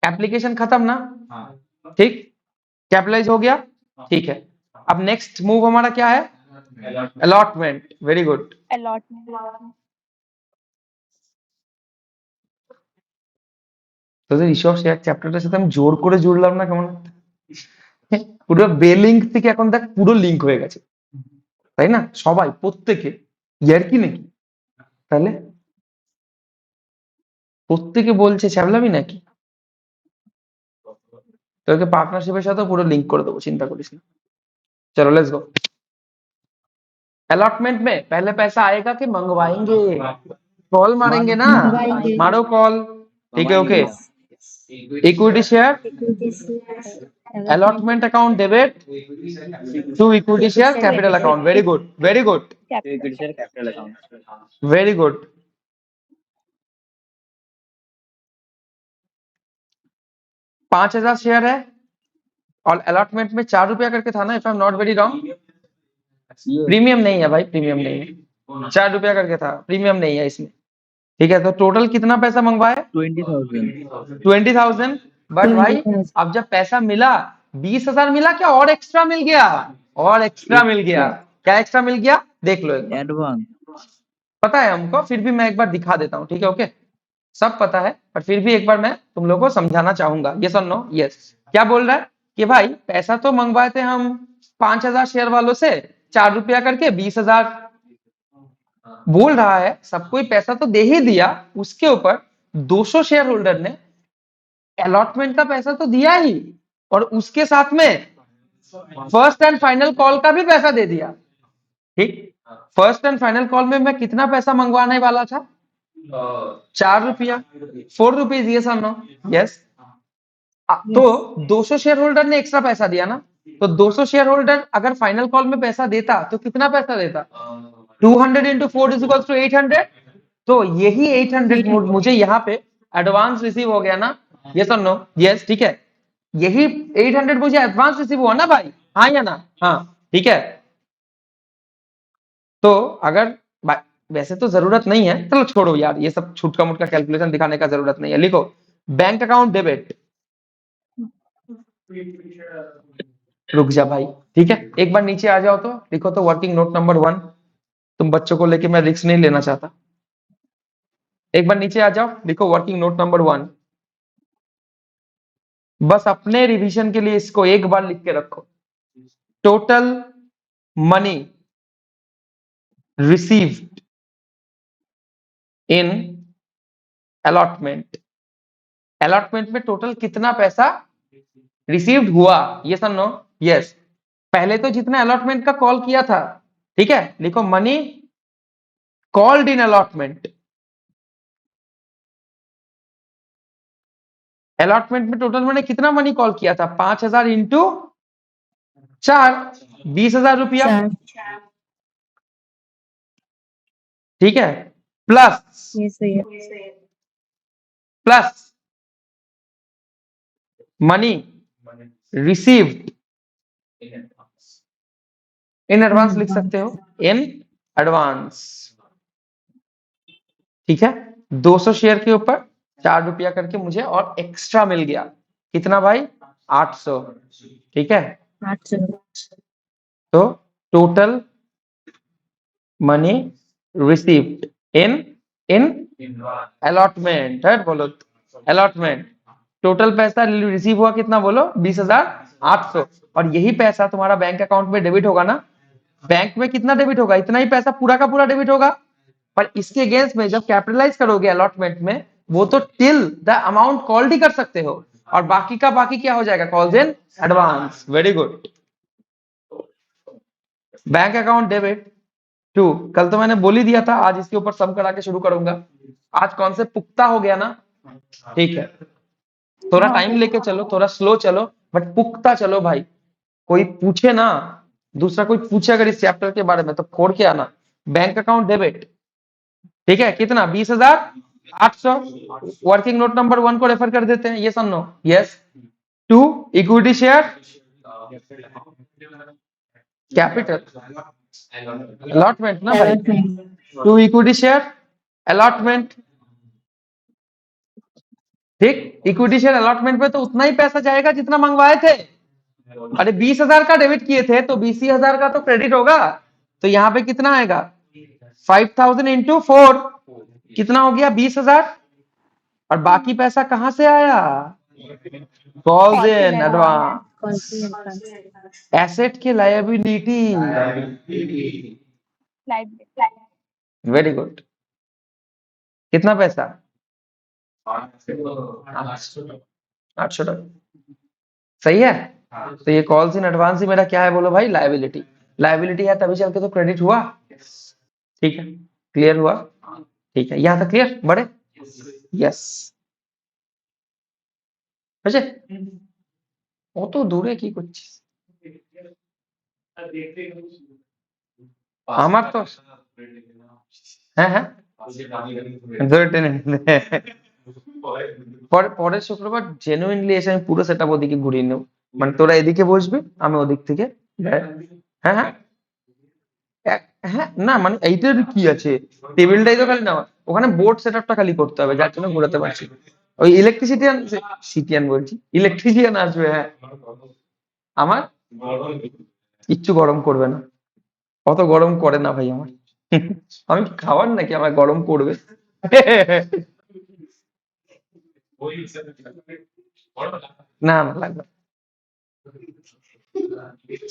एप्लीकेशन खत्म ना? ठीक, कैपिटलाइज हो गया। ठीक है, अब नेक्स्ट मूव हमारा क्या है? अलॉटमेंट। Very good. अलॉटमेंट তোদের ইসব শেয়ার চ্যাপ্টারটার সাথে আমি জোর করে জুড়লাম না, কেমন পুরো বেলিঙ্ক থেকে এখন দেখ পুরো লিঙ্ক হয়ে গেছে, তাই না? সবাই প্রত্যেকে ইয়ার কি নাকি? তাহলে প্রত্যেকে বলছে ছ্যাবলামি নাকি? তোকে পার্টনারশিপের সাথে পুরো লিঙ্ক করে দেবো, চিন্তা করিস না। चलो लेट्स गो। अलॉटमेंट में पहले पैसा आएगा कि मंगवाएंगे? कॉल मारेंगे ना, मंगवाएंगे। मारो कॉल। ठीक है, okay. Equity share equity share allotment account debit to equity share capital account. Very good, very good, equity share capital account. Very good. 5000 share है और अलॉटमेंट में 4 रुपया करके था ना, if I am not very wrong. Premium नहीं है भाई, प्रीमियम नहीं है, 4 रुपया करके था, प्रीमियम नहीं है इसमें। ठीक है, तो टोटल कितना पैसा मंगवाए? 20,000 20,000। बट भाई अब जब पैसा मिला 20,000 मिला क्या और एक्स्ट्रा मिल गया? और एक्स्ट्रा मिल गया। क्या एक्स्ट्रा मिल गया देख लो एक बार। एडवांस पता है हमको, फिर भी मैं एक बार दिखा देता हूँ, ठीक है, ओके। सब पता है, पर फिर भी एक बार मैं तुम लोगों को समझाना चाहूंगा। यस और नो? यस। क्या बोल रहा है कि भाई पैसा तो मंगवाए थे हम 5,000 शेयर वालों से, 4 रुपया करके 20,000। बोल रहा है सब कोई पैसा तो दे ही दिया, उसके ऊपर 200 शेयर होल्डर ने अलॉटमेंट का पैसा तो दिया ही, और उसके साथ में फर्स्ट एंड फाइनल कॉल का भी पैसा दे दिया। ठीक, फर्स्ट एंड फाइनल कॉल में मैं कितना पैसा मंगवाने वाला था? 4 रुपया, 4 रुपीज। ये नो? यस। तो 200 शेयर होल्डर ने एक्स्ट्रा पैसा दिया ना, तो 200 शेयर होल्डर अगर फाइनल कॉल में पैसा देता तो कितना पैसा देता? 200 इंटू 4 इज इक्वल टू 800। तो यही 800 मुझे यहाँ पे एडवांस रिसीव हो गया ना? यस और नो? यस, ठीक है, यही 800 मुझे एडवांस रिसीव हुआ ना भाई, हाँ या ना? हाँ, ठीक है। तो अगर वैसे तो जरूरत नहीं है, चलो छोड़ो यार, ये सब छुटका मुटका कैलकुलेशन दिखाने का जरूरत नहीं है। लिखो बैंक अकाउंट डेबिट। रुक जा भाई, ठीक है, एक बार नीचे आ जाओ तो लिखो तो वर्किंग नोट नंबर 1। तुम बच्चों को लेके मैं रिस्क नहीं लेना चाहता। एक बार नीचे आ जाओ, लिखो वर्किंग नोट नंबर 1। बस अपने रिवीजन के लिए इसको एक बार लिख के रखो। Total money received in allotment. Allotment में टोटल कितना पैसा रिसीव्ड हुआ? यस और नो? यस। पहले तो जितना अलॉटमेंट का कॉल किया था, ठीक है, लिखो money called in allotment. Allotment में टोटल मैंने कितना मनी कॉल किया था? 5,000 इंटू 4, 20,000 रुपया, 4 ठीक है, प्लस यस भैया plus money received in advance लिख सकते हो, इन एडवांस, ठीक है। 200 शेयर के ऊपर 4 रुपया करके मुझे और एक्स्ट्रा मिल गया, कितना भाई? 800, ठीक है। 800 तो टोटल मनी रिसीव्ड इन इन अलॉटमेंट है, बोलो अलॉटमेंट। टोटल पैसा रिसीव हुआ कितना, बोलो 20,800। और यही पैसा तुम्हारा बैंक अकाउंट में डेबिट होगा ना। बैंक में कितना डेबिट होगा? इतना ही पैसा पूरा का पूरा डेबिट होगा। पर इसके अगेंस्ट में जब कैपिटलाइज करोगे अलॉटमेंट में, वो तो टिल द अमाउंट कॉल्ड ही कर सकते हो, और बाकी का बाकी क्या हो जाएगा? Calls in advance. Very good. Bank account debit to, कल तो मैंने बोल ही दिया था, आज इसके ऊपर सम करा के शुरू करूंगा। आज कॉन्सेप्ट पुख्ता हो गया ना, ठीक है। थोड़ा टाइम लेके चलो, थोड़ा स्लो चलो, बट पुख्ता चलो भाई। कोई पूछे ना, दूसरा कोई पूछे अगर इस चैप्टर के बारे में, तो फोड़ के आना। बैंक अकाउंट डेबिट, ठीक है, कितना? 20,800। वर्किंग नोट नंबर 1 को रेफर कर देते हैं, ये no? Yes. To equity share capital allotment ना भाई, टू इक्विटी शेयर अलॉटमेंट, ठीक। इक्विटी शेयर अलॉटमेंट पे तो उतना ही पैसा जाएगा जितना मंगवाए थे। अरे 20,000 का डेबिट किए थे तो 20,000 का तो क्रेडिट होगा। तो यहाँ पे कितना आएगा? 5,000 इंटू 4, कितना हो गया? 20,000। और बाकी पैसा कहां से आया? कॉल्स इन एडवांस, एसेट के लायबिलिटी। Very good. कितना पैसा? 800। सही है। तो ये कॉल्स इन एडवांस ही मेरा क्या है, बोलो भाई? लायबिलिटी। लायबिलिटी है तभी चल के तो क्रेडिट हुआ, ठीक है। क्लियर हुआ? ठीक है, यहां तक क्लियर बड़े? यस। বুঝে অত দূরে কি করছিস? আমার তো হ্যাঁ হ্যাঁ ধরে টেনে নে। পরের শুক্রবার জেনুইনলি এসে আমি পুরো সেটআপ ওদিকে ঘুরিয়ে নেব। মানে তোরা এদিকে বসবি, আমি ওদিক থেকে। হ্যাঁ হ্যাঁ হ্যাঁ, না মানে এইটার কি আছে, টেবিলটাই তো খালি না, ওখানে বোর্ড সেটআপটা খালি করতে হবে, যার জন্য ঘোরাতে পারছি। ওই ইলেকট্রিসিটিয়ান, সিটিয়ান বলছি, ইলেকট্রিশিয়ান আসবে। হ্যাঁ, আমার কিচ্ছু গরম করবে না, অত গরম করে না ভাই আমার। আমি খাবার নাকি আমার গরম করবে? না না লাগবে না।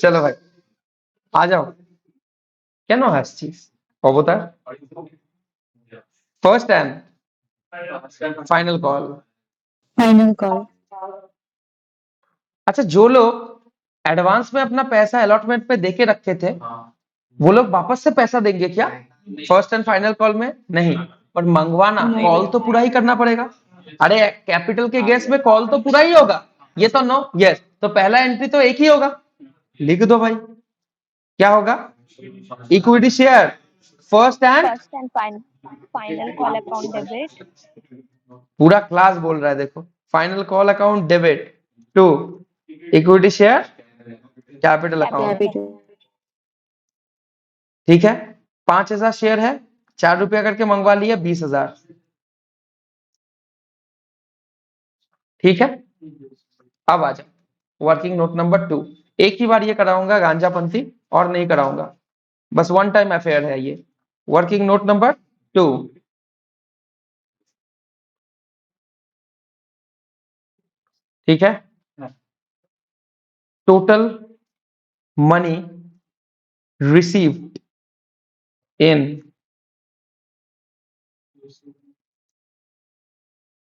চলো ভাই आ जाओ। কেন হাসছিস অবতার? First and final call. Final call अच्छा, जो लोग एडवांस में अपना पैसा अलॉटमेंट पे देके रखे थे, वो लोग वापस से पैसा देंगे क्या फर्स्ट एंड फाइनल कॉल में? नहीं, पर मंगवाना कॉल तो पूरा ही करना पड़ेगा। अरे कैपिटल के गेस में कॉल तो पूरा ही होगा, ये तो नो यस। तो पहला एंट्री तो एक ही होगा, लिख दो भाई। क्या होगा? Equity share first and final call account debit पूरा क्लास बोल रहा है, देखो। Final call account debit to equity share capital account, capital ठीक है। 5,000 शेयर है, 4 रुपया करके मंगवा लिया, 20,000, ठीक है। अब आ जाओ वर्किंग नोट नंबर 2। एक ही बार ये कराऊंगा गांजापंथी, और नहीं कराऊंगा, बस वन टाइम अफेयर है ये। वर्किंग नोट नंबर 2, ठीक है। Total money received in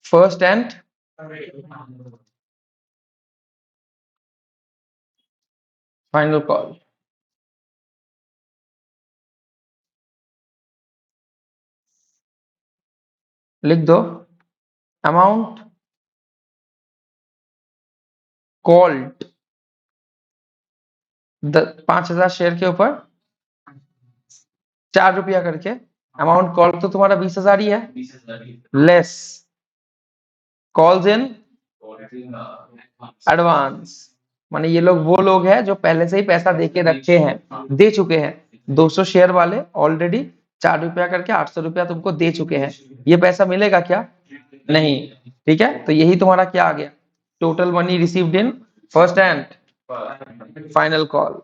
first and final call. लिख दो अमाउंट कॉल्ड 5,000 शेयर के ऊपर 4 रुपया करके, अमाउंट कॉल तो तुम्हारा 20,000 ही है, लेस कॉल्स इन एडवांस, माने ये लोग वो लोग हैं जो पहले से ही पैसा दे के रखे हैं, दे चुके हैं। 200 शेयर वाले ऑलरेडी 4 रुपया करके 800 रुपया तुमको दे चुके हैं। ये पैसा मिलेगा क्या? नहीं। ठीक है, तो यही तुम्हारा क्या आ गया? Total money received in first and final call.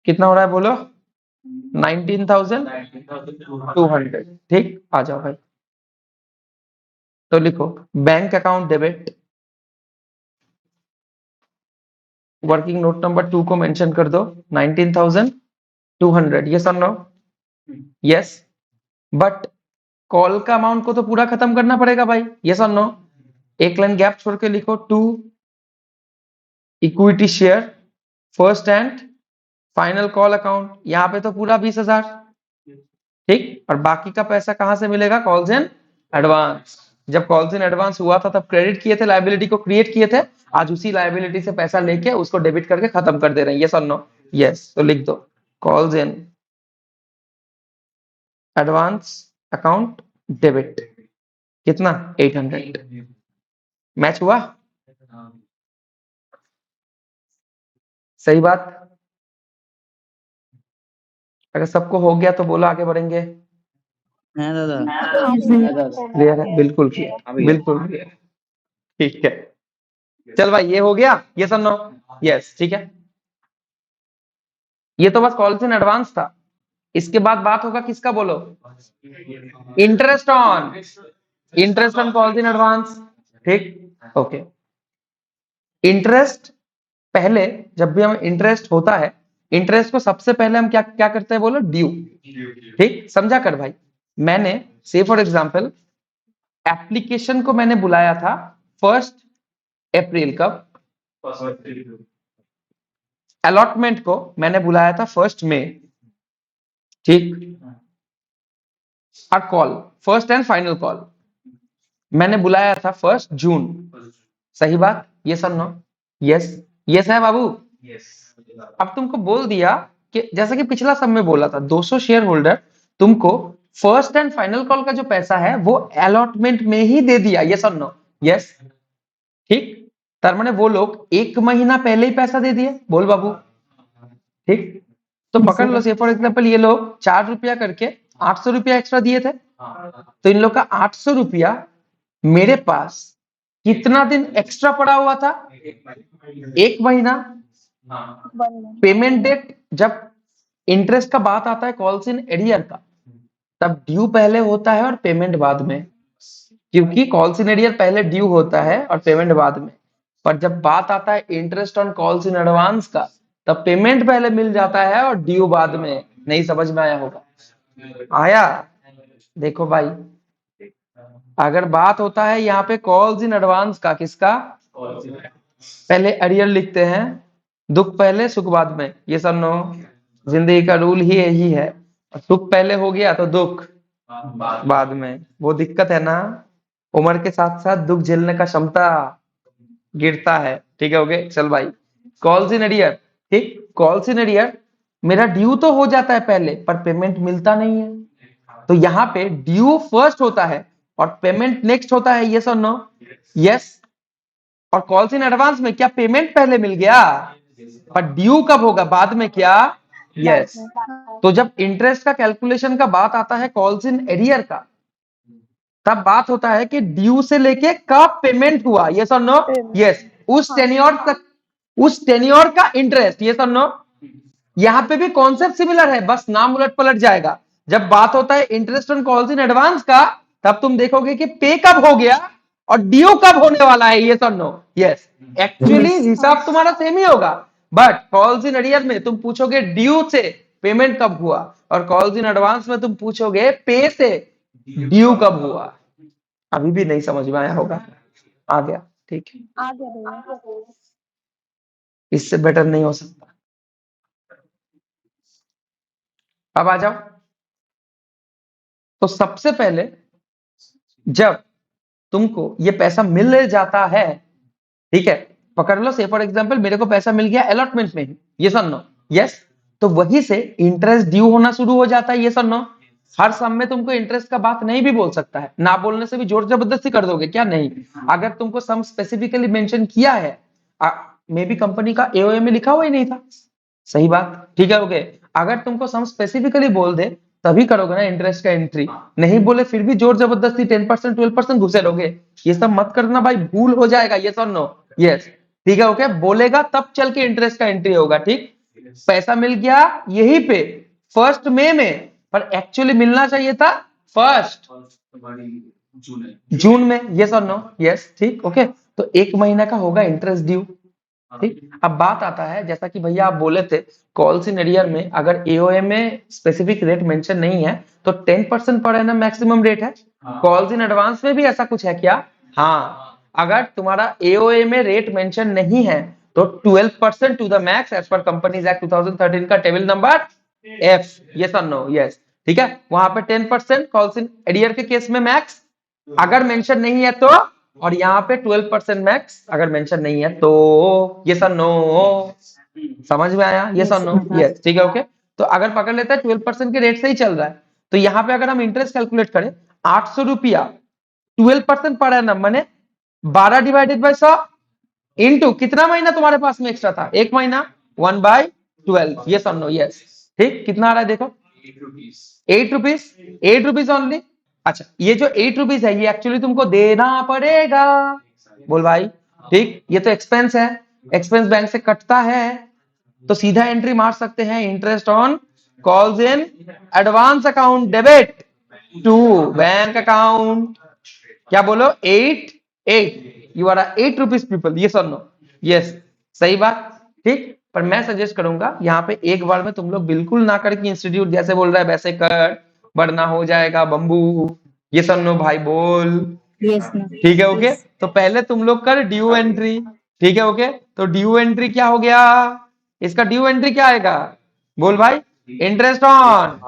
कितना हो रहा है बोलो? 19,200। ठीक, आ जाओ भाई। तो लिखो bank account debit, working note number 2 को मेंशन कर दो 19,200। यस और नो? यस, बट कॉल का अमाउंट को तो पूरा खत्म करना पड़ेगा भाई। यस और नो? एक लाइन गैप छोड़ के लिखो, to equity share first and final call account, यहाँ पे तो पूरा 20,000। ठीक, और बाकी का पैसा कहां से मिलेगा? Calls in advance. जब कॉल्स इन एडवांस हुआ था तब क्रेडिट किए थे, लायबिलिटी को क्रिएट किए थे, आज उसी लायबिलिटी से पैसा लेके उसको डेबिट करके खत्म कर दे रहे हैं। यस और नो? यस, तो लिख दो calls in advance account debit. कितना? 800। मैच हुआ? सही बात। अगर सबको हो गया तो बोलो आगे बढ़ेंगे। হ্যাঁ দাদা हाँ Yes, भैया, दादा हो क्लियर है? गया। बिल्कुल क्लियर, हाँ भैया। बिल्कुल क्लियर। ठीक है, चल भाई ये हो गया। यस और नो? यस, ठीक है। ये तो बस कॉल्स इन एडवांस था। इसके बाद बात होगा किसका बोलो? Interest on calls in advance. ठीक, ओके। इंटरेस्ट पहले, जब भी हम इंटरेस्ट होता है, इंटरेस्ट को सबसे पहले हम क्या क्या करते हैं बोलो? ड्यू। ठीक, समझा कर भाई। मैंने से फॉर एग्जांपल एप्लीकेशन को मैंने बुलाया था 1 अप्रैल, कब? अलॉटमेंट को मैंने बुलाया था 1 मई। ठीक, और call first and final call मैंने बुलाया था 1 जून। सही बात? ये सर नो? यस, यस है बाबू। अब तुमको बोल दिया कि जैसा कि पिछला सब में बोला था, 200 शेयर होल्डर तुमको फर्स्ट एंड फाइनल कॉल का जो पैसा है वो अलॉटमेंट में ही दे दिया। यस और नो? यस, ठीक। तर माने वो लोग 1 महीना पहले ही पैसा दे दिए। बोल बाबू। ठीक, तो Yes, पकड़ लो, sir. से फॉर एग्जाम्पल ये लोग 4 रुपया करके 800 रुपया एक्स्ट्रा दिए थे, तो इन लोग का 800 रुपया मेरे पास कितना दिन एक्स्ट्रा पड़ा हुआ था? 1 महीना। वन पेमेंट डेट, जब इंटरेस्ट का बात आता है कॉल्स इन एरियर का, तब ड्यू पहले होता है और पेमेंट बाद में, क्योंकि कॉल्स इन एरियर पहले ड्यू होता है और पेमेंट बाद में। पर जब बात आता है interest on calls in advance का, तब पेमेंट पहले मिल जाता है और ड्यू बाद में। नहीं समझ में आया होगा? आया? देखो भाई, अगर बात होता है यहाँ पे कॉल्स इन एडवांस का, किसका? पहले अरियर लिखते हैं, दुख पहले सुख बाद में। ये सब नो? जिंदगी का रूल ही यही है। सुख पहले हो गया तो दुख बाद में। वो दिक्कत है ना, उम्र के साथ साथ दुख झेलने का क्षमता गिरता है। ठीक है, ओके, चल भाई। कॉल्स इन एरियर, ठीक, कॉल्स इन एरियर मेरा ड्यू तो हो जाता है पहले, पर पेमेंट मिलता नहीं है। तो यहाँ पे ड्यू फर्स्ट होता है और पेमेंट नेक्स्ट होता है। यस और नो? यस। और कॉल्स इन एडवांस में क्या पेमेंट पहले मिल गया, पर ड्यू कब होगा? बाद में। क्या? यस। तो जब इंटरेस्ट का कैलकुलेशन का बात आता है कॉल्स इन एरियर का, तब बात होता है कि ड्यू से लेके कब पेमेंट हुआ। यस और नो? यस। उस टेन्योर तक, उस टेन्योर का इंटरेस्ट। यस और नो? यहाँ पे भी कॉन्सेप्ट सिमिलर है, बस नाम उलट पलट जाएगा। जब बात होता है interest on calls in advance का, तब तुम देखोगे कि पे कब हो गया और ड्यू कब होने वाला है। यस और नो? यस। Actually Yes. हिसाब तुम्हारा सेम ही होगा, बट कॉल्स इन एरियर में तुम पूछोगे ड्यू से पेमेंट कब हुआ, और कॉल्स इन एडवांस में तुम पूछोगे पे से ड्यू कब हुआ। अभी भी नहीं समझ में आया होगा? आ गया? ठीक है, आ गया भैया। इससे बेटर नहीं हो सकता। अब आ जाओ। तो सबसे पहले जब तुमको ये पैसा मिल जाता है, ठीक है, पकड़ लो, से फॉर एग्जांपल मेरे को पैसा मिल गया अलॉटमेंट में, ये सर नो, यस, तो वही से इंटरेस्ट ड्यू होना शुरू हो जाता है, ये सर नो। हर सम में तुमको इंटरेस्ट का बात नहीं भी बोल सकता है, ना बोलने से भी जोर जबरदस्ती कर दोगे क्या? नहीं, अगर तुमको सम स्पेसिफिकली मेंशन किया है, मे बी कंपनी का एओए में लिखा हुआ ही नहीं था, सही बात, ठीक है, ओके, अगर तुमको सम स्पेसिफिकली बोल दे तभी करोगे ना इंटरेस्ट का एंट्री, नहीं बोले फिर भी जोर जबरदस्ती 10% 12% घुसे रहोगे, ये सब मत करना भाई, भूल हो जाएगा, ये सर नो, यस, ठीक है, ओके, बोलेगा तब चल के इंटरेस्ट का एंट्री होगा, ठीक, पैसा मिल गया यही पे 1 मई में, पर एक्चुअली मिलना चाहिए था 1 जून में, ये सर नो, यस, ठीक, ओके, तो 1 महीना का होगा इंटरेस्ट ड्यू, ठीक। अब बात आता है, जैसा कि भैया आप बोले थे, कॉल्स इन एरियर में अगर एओए में स्पेसिफिक रेट मेंशन नहीं है तो 10% पर एनम मैक्सिमम रेट है, कॉल्स इन एडवांस में भी ऐसा कुछ है क्या? हाँ, अगर तुम्हारा एओए में रेट मेंशन नहीं है तो 12% to the max as per companies act 2013 का टेबल नंबर एफ, यस और नो, यस, ठीक है, वहां पे 10% कॉल्स इन एरियर के केस में मैक्स अगर मेंशन नहीं है तो, और यहाँ पे 12% मैक्स अगर मेंशन नहीं है तो, ये सर नो, समझ में आया, ये सर नो, यस, ठीक है, ओके, तो अगर पकड़ लेते हैं 12% के रेट से ही चल रहा है, तो यहाँ पे अगर हम इंटरेस्ट कैलकुलेट करें 800 रुपया 12% पर एनम माने 12 डिवाइडेड बाय 100 इनटू कितना महीना तुम्हारे पास में एक्स्ट्रा था? 1 महीना, 1/12, ये सर नो, यस, ठीक, कितना आ रहा है देखो, 8 रुपीज, 8 रुपीज ओनली। अच्छा, ये जो 8 रुपीज है ये एक्चुअली तुमको देना पड़ेगा, बोल भाई, ठीक, ये तो एक्सपेंस है, एक्सपेंस बैंक से कटता है, तो सीधा एंट्री मार सकते हैं, interest on calls in advance account debit to bank account, क्या बोलो, 8 यू आर 8 रुपीज पीपल, ये सुन लो, यस, सही बात, ठीक, पर मैं सजेस्ट करूंगा यहाँ पे एक बार में तुम लोग बिल्कुल ना करके इंस्टीट्यूट जैसे बोल रहा है वैसे कर, वरना हो जाएगा बम्बू, ये सुन लो भाई, बोल, Yes, no. ठीक है, ओके, तो पहले तुम लोग कर ड्यू एंट्री, ठीक है, ओके, तो ड्यू एंट्री क्या हो गया, इसका ड्यू एंट्री क्या आएगा, बोल भाई, interest on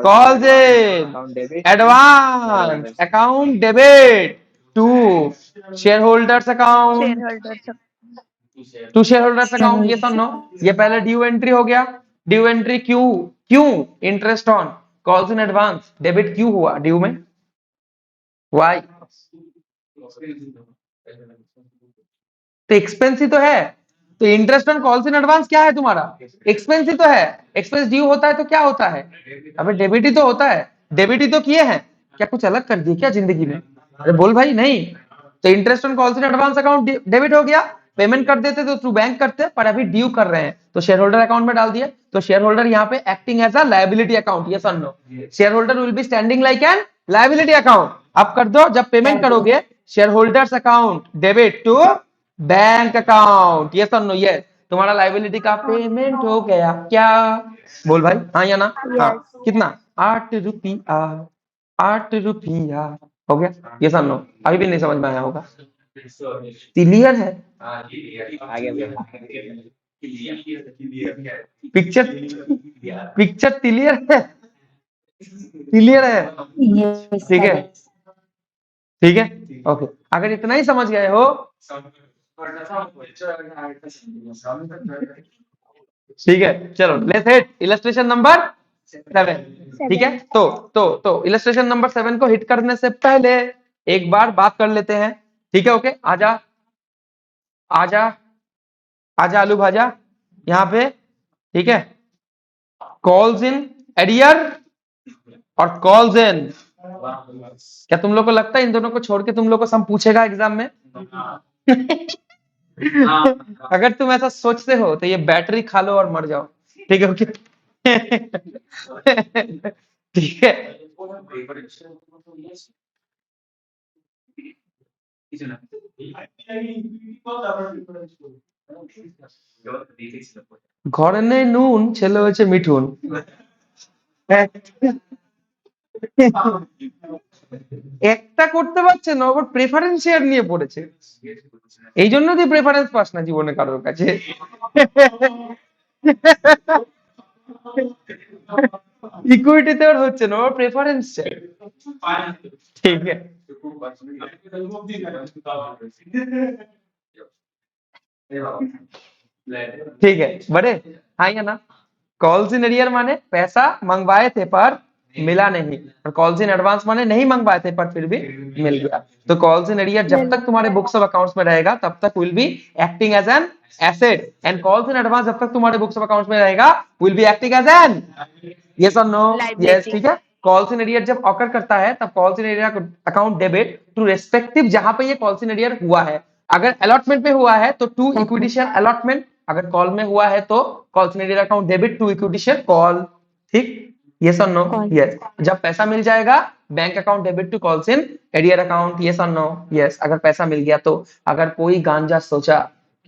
calls in account debit advance account debit to share holders account, shareholders to share holders account, ये सुनो, ये पहले ड्यू एंट्री हो गया, ड्यू एंट्री क्यों, क्यों interest on calls in advance debit क्यों हुआ ड्यू में, वाई, तो एक्सपेंस ही तो है, तो interest on calls in advance क्या है तुम्हारा, एक्सपेंस ही तो है, एक्सपेंस ड्यू होता है तो क्या होता है, अबे डेबिट ही तो होता है, डेबिट ही तो किए हैं, क्या कुछ अलग कर दिए क्या जिंदगी में, अरे बोल भाई, नहीं, तो interest on calls in advance account debit हो गया, पेमेंट कर देते तो थ्रू बैंक करते, पर अभी ड्यू कर रहे हैं तो शेयर होल्डर अकाउंट में डाल दिया, तो शेयर होल्डर यहाँ पे acting as a liability account, yes और no, share holder will be standing like an liability account, अब कर दो, जब पेमेंट करोगे share holders account debit to bank account, yes और नो, यस, तुम्हारा लायबिलिटी का पेमेंट हो गया क्या, बोल भाई, हाँ या ना, हाँ, कितना, 8 रुपया, 8 रुपया हो गया, यस और नो, अभी भी नहीं समझ में आया होगा, क्लियर है, आगे भैया पिक्चर, पिक्चर क्लियर है, क्लियर है, Yes, ठीक है, sir. ठीक है, ओके, अगर इतना ही समझ गए हो, ठीक है, चलो लेट्स हिट इलस्ट्रेशन नंबर 7, ठीक है, तो इलस्ट्रेशन नंबर 7 को हिट करने से पहले एक बार बात कर लेते हैं, ठीक है, ओके, आजा आजा आजा आलू भाजा यहाँ पे, ठीक है, कॉल्स इन एरियर और कॉल्स इन, क्या तुम लोग को लगता है इन दोनों को छोड़ के तुम लोग को सम पूछेगा एग्जाम में? अगर तुम ऐसा सोचते हो तो ये बैटरी खा लो और मर जाओ, ठीक है, ओके, ठीक है, ঘরে নেই নুন, ছেলে হয়েছে মিঠুন, একটা করতে পারছে না, আবার প্রেফারেন্সিয়াল নিয়ে পড়েছে, এই জন্য তুই প্রেফারেন্স পাস না জীবনে কারোর কাছে, ইকুইটিতে ওর হচ্ছে না, ওর প্রেফারেন্স চাই। ঠিক है ठीक है बड़े, हाँ या ना। कॉल्स इन एरियर माने पैसा मंगवाए थे पर मिला नहीं, और कॉल्स इन एडवांस माने नहीं मंगवाए थे पर फिर भी मिल गया। तो कॉल्स इन एरियर जब तक तुम्हारे बुक्स ऑफ अकाउंट्स में रहेगा तब तक will be acting as an asset, and calls in advance जब तक तुम्हारे बुक्स ऑफ अकाउंट्स में रहेगा will be acting as an yes और नो। यस ठीक है। कॉल्स इन एरियर जब ऑकर करता है तब calls in arrear account debit to respective जहां पे ये कॉल्स इन एरियर हुआ है। अगर अलॉटमेंट पे हुआ है तो टू इक्विटी शेयर अलॉटमेंट, अगर कॉल में हुआ है तो calls in arrear account debit to equity share call. ठीक, यस और नो। Call. यस, जब पैसा मिल जाएगा bank account debit to calls in arrear account. Yes और नो। यस, अगर पैसा मिल गया तो। अगर कोई गांजा सोचा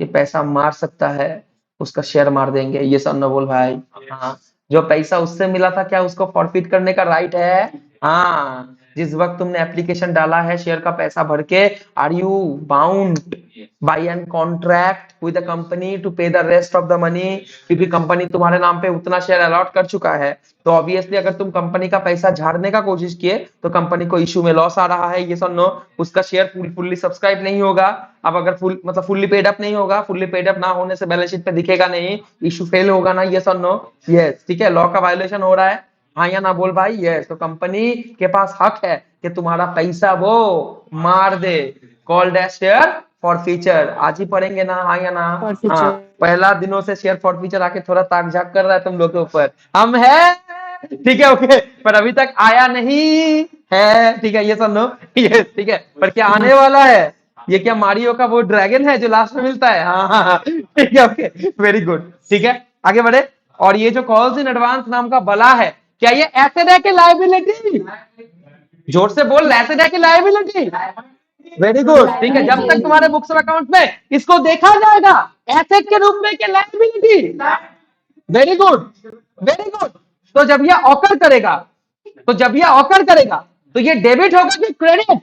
कि पैसा मार सकता है, उसका शेयर मार देंगे। यस और नो बोल भाई। हाँ, जो पैसा उससे मिला था क्या उसको फॉरफिट करने का राइट है? हाँ, जिस वक्त तुमने एप्लीकेशन डाला है शेयर का पैसा भर के, are you bound by an contract with the company to pay the rest of the money? क्योंकि कंपनी तुम्हारे नाम पे उतना शेयर अलॉट कर चुका है, तो ऑब्वियसली अगर तुम कंपनी का पैसा झाड़ने का कोशिश किए तो कंपनी को इशू में लॉस आ रहा है। ये सुनो, उसका शेयर फुल्ली सब्सक्राइब नहीं होगा। अब अगर फुल्ली पेड अप नहीं होगा, फुल्ली पेड अप ना होने से बैलेंस शीट पे दिखेगा नहीं, इशू फेल होगा ना। यस और नो? यस ठीक है, लॉ का वायोलेशन हो रहा है, हाँ या ना बोल भाई। यस, तो कंपनी के पास हक है कि तुम्हारा पैसा वो मार दे। Call dash share for future, आज ही पढ़ेंगे ना, हाँ या ना? Forfeiture. हाँ, पहला दिनों से शेयर फॉर फ्यूचर आके थोड़ा ताक झाक कर रहा है तुम लोग के ऊपर। हम है ठीक है, ओके, पर अभी तक आया नहीं है। ठीक है, ये सब नो। ये ठीक है, पर क्या आने वाला है? ये क्या मारियो का वो ड्रैगन है जो लास्ट में मिलता है? हाँ हाँ हाँ, ठीक है, ओके, वेरी गुड। ठीक है, आगे बढ़े। और ये जो कॉल्स इन एडवांस नाम का बला है, क्या ये एसेट है कि लायबिलिटी? जोर से बोल, एसेट है कि लायबिलिटी? Very good. ठीक है, जब तक तुम्हारे बुक्स ऑफ अकाउंट में इसको देखा जाएगा एसेट के रूप में कि liability. Very good, very good. तो जब ये ऑकर करेगा, तो जब ये ऑकर करेगा तो ये डेबिट होगा कि क्रेडिट?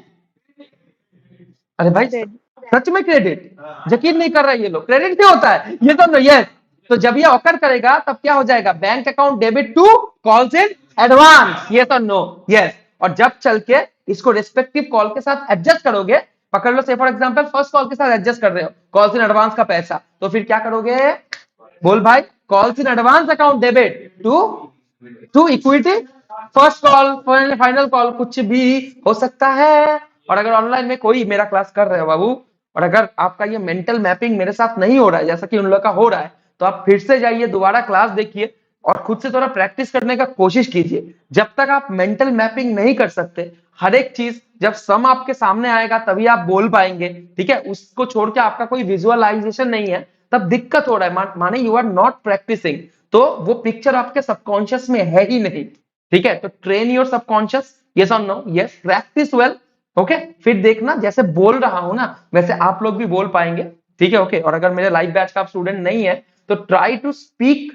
अरे भाई सच में क्रेडिट, यकीन नहीं कर रहा है ये लोग। क्रेडिट क्यों होता है ये तो नहीं है। तो जब ये ऑकर करेगा तब क्या हो जाएगा? Bank account debit to calls in advance. ये तो नो। यस, और जब चल के इसको रिस्पेक्टिव कॉल के साथ एडजस्ट करोगे, पकड़ लो, से फॉर एग्जांपल फर्स्ट कॉल के साथ एडजस्ट कर रहे हो कॉल्स इन एडवांस का पैसा, तो फिर क्या करोगे? बोल भाई, calls in advance account debit to equity first call, final call, कुछ भी हो सकता है। और अगर ऑनलाइन में कोई मेरा क्लास कर रहे हो बाबू, और अगर आपका ये मेंटल मैपिंग मेरे साथ नहीं हो रहा है जैसा कि उन लोग का हो रहा है, तो आप फिर से जाइए, दोबारा क्लास देखिए और खुद से थोड़ा प्रैक्टिस करने का कोशिश कीजिए। जब तक आप मेंटल मैपिंग नहीं कर सकते, हर एक चीज जब सम आपके सामने आएगा तभी आप बोल पाएंगे। ठीक है, उसको छोड़ के आपका कोई विजुअलाइजेशन नहीं है, तब दिक्कत हो रहा है, माने यू आर नॉट प्रैक्टिसिंग, तो वो पिक्चर आपके सबकॉन्शियस में है ही नहीं। ठीक है, तो ट्रेन योर सबकॉन्शियस। यस और no? Yes, practice well. Okay, फिर देखना जैसे बोल रहा हूं ना वैसे आप लोग भी बोल पाएंगे। ठीक है, ओके। और अगर मेरे लाइव बैच का आप स्टूडेंट नहीं है तो try to speak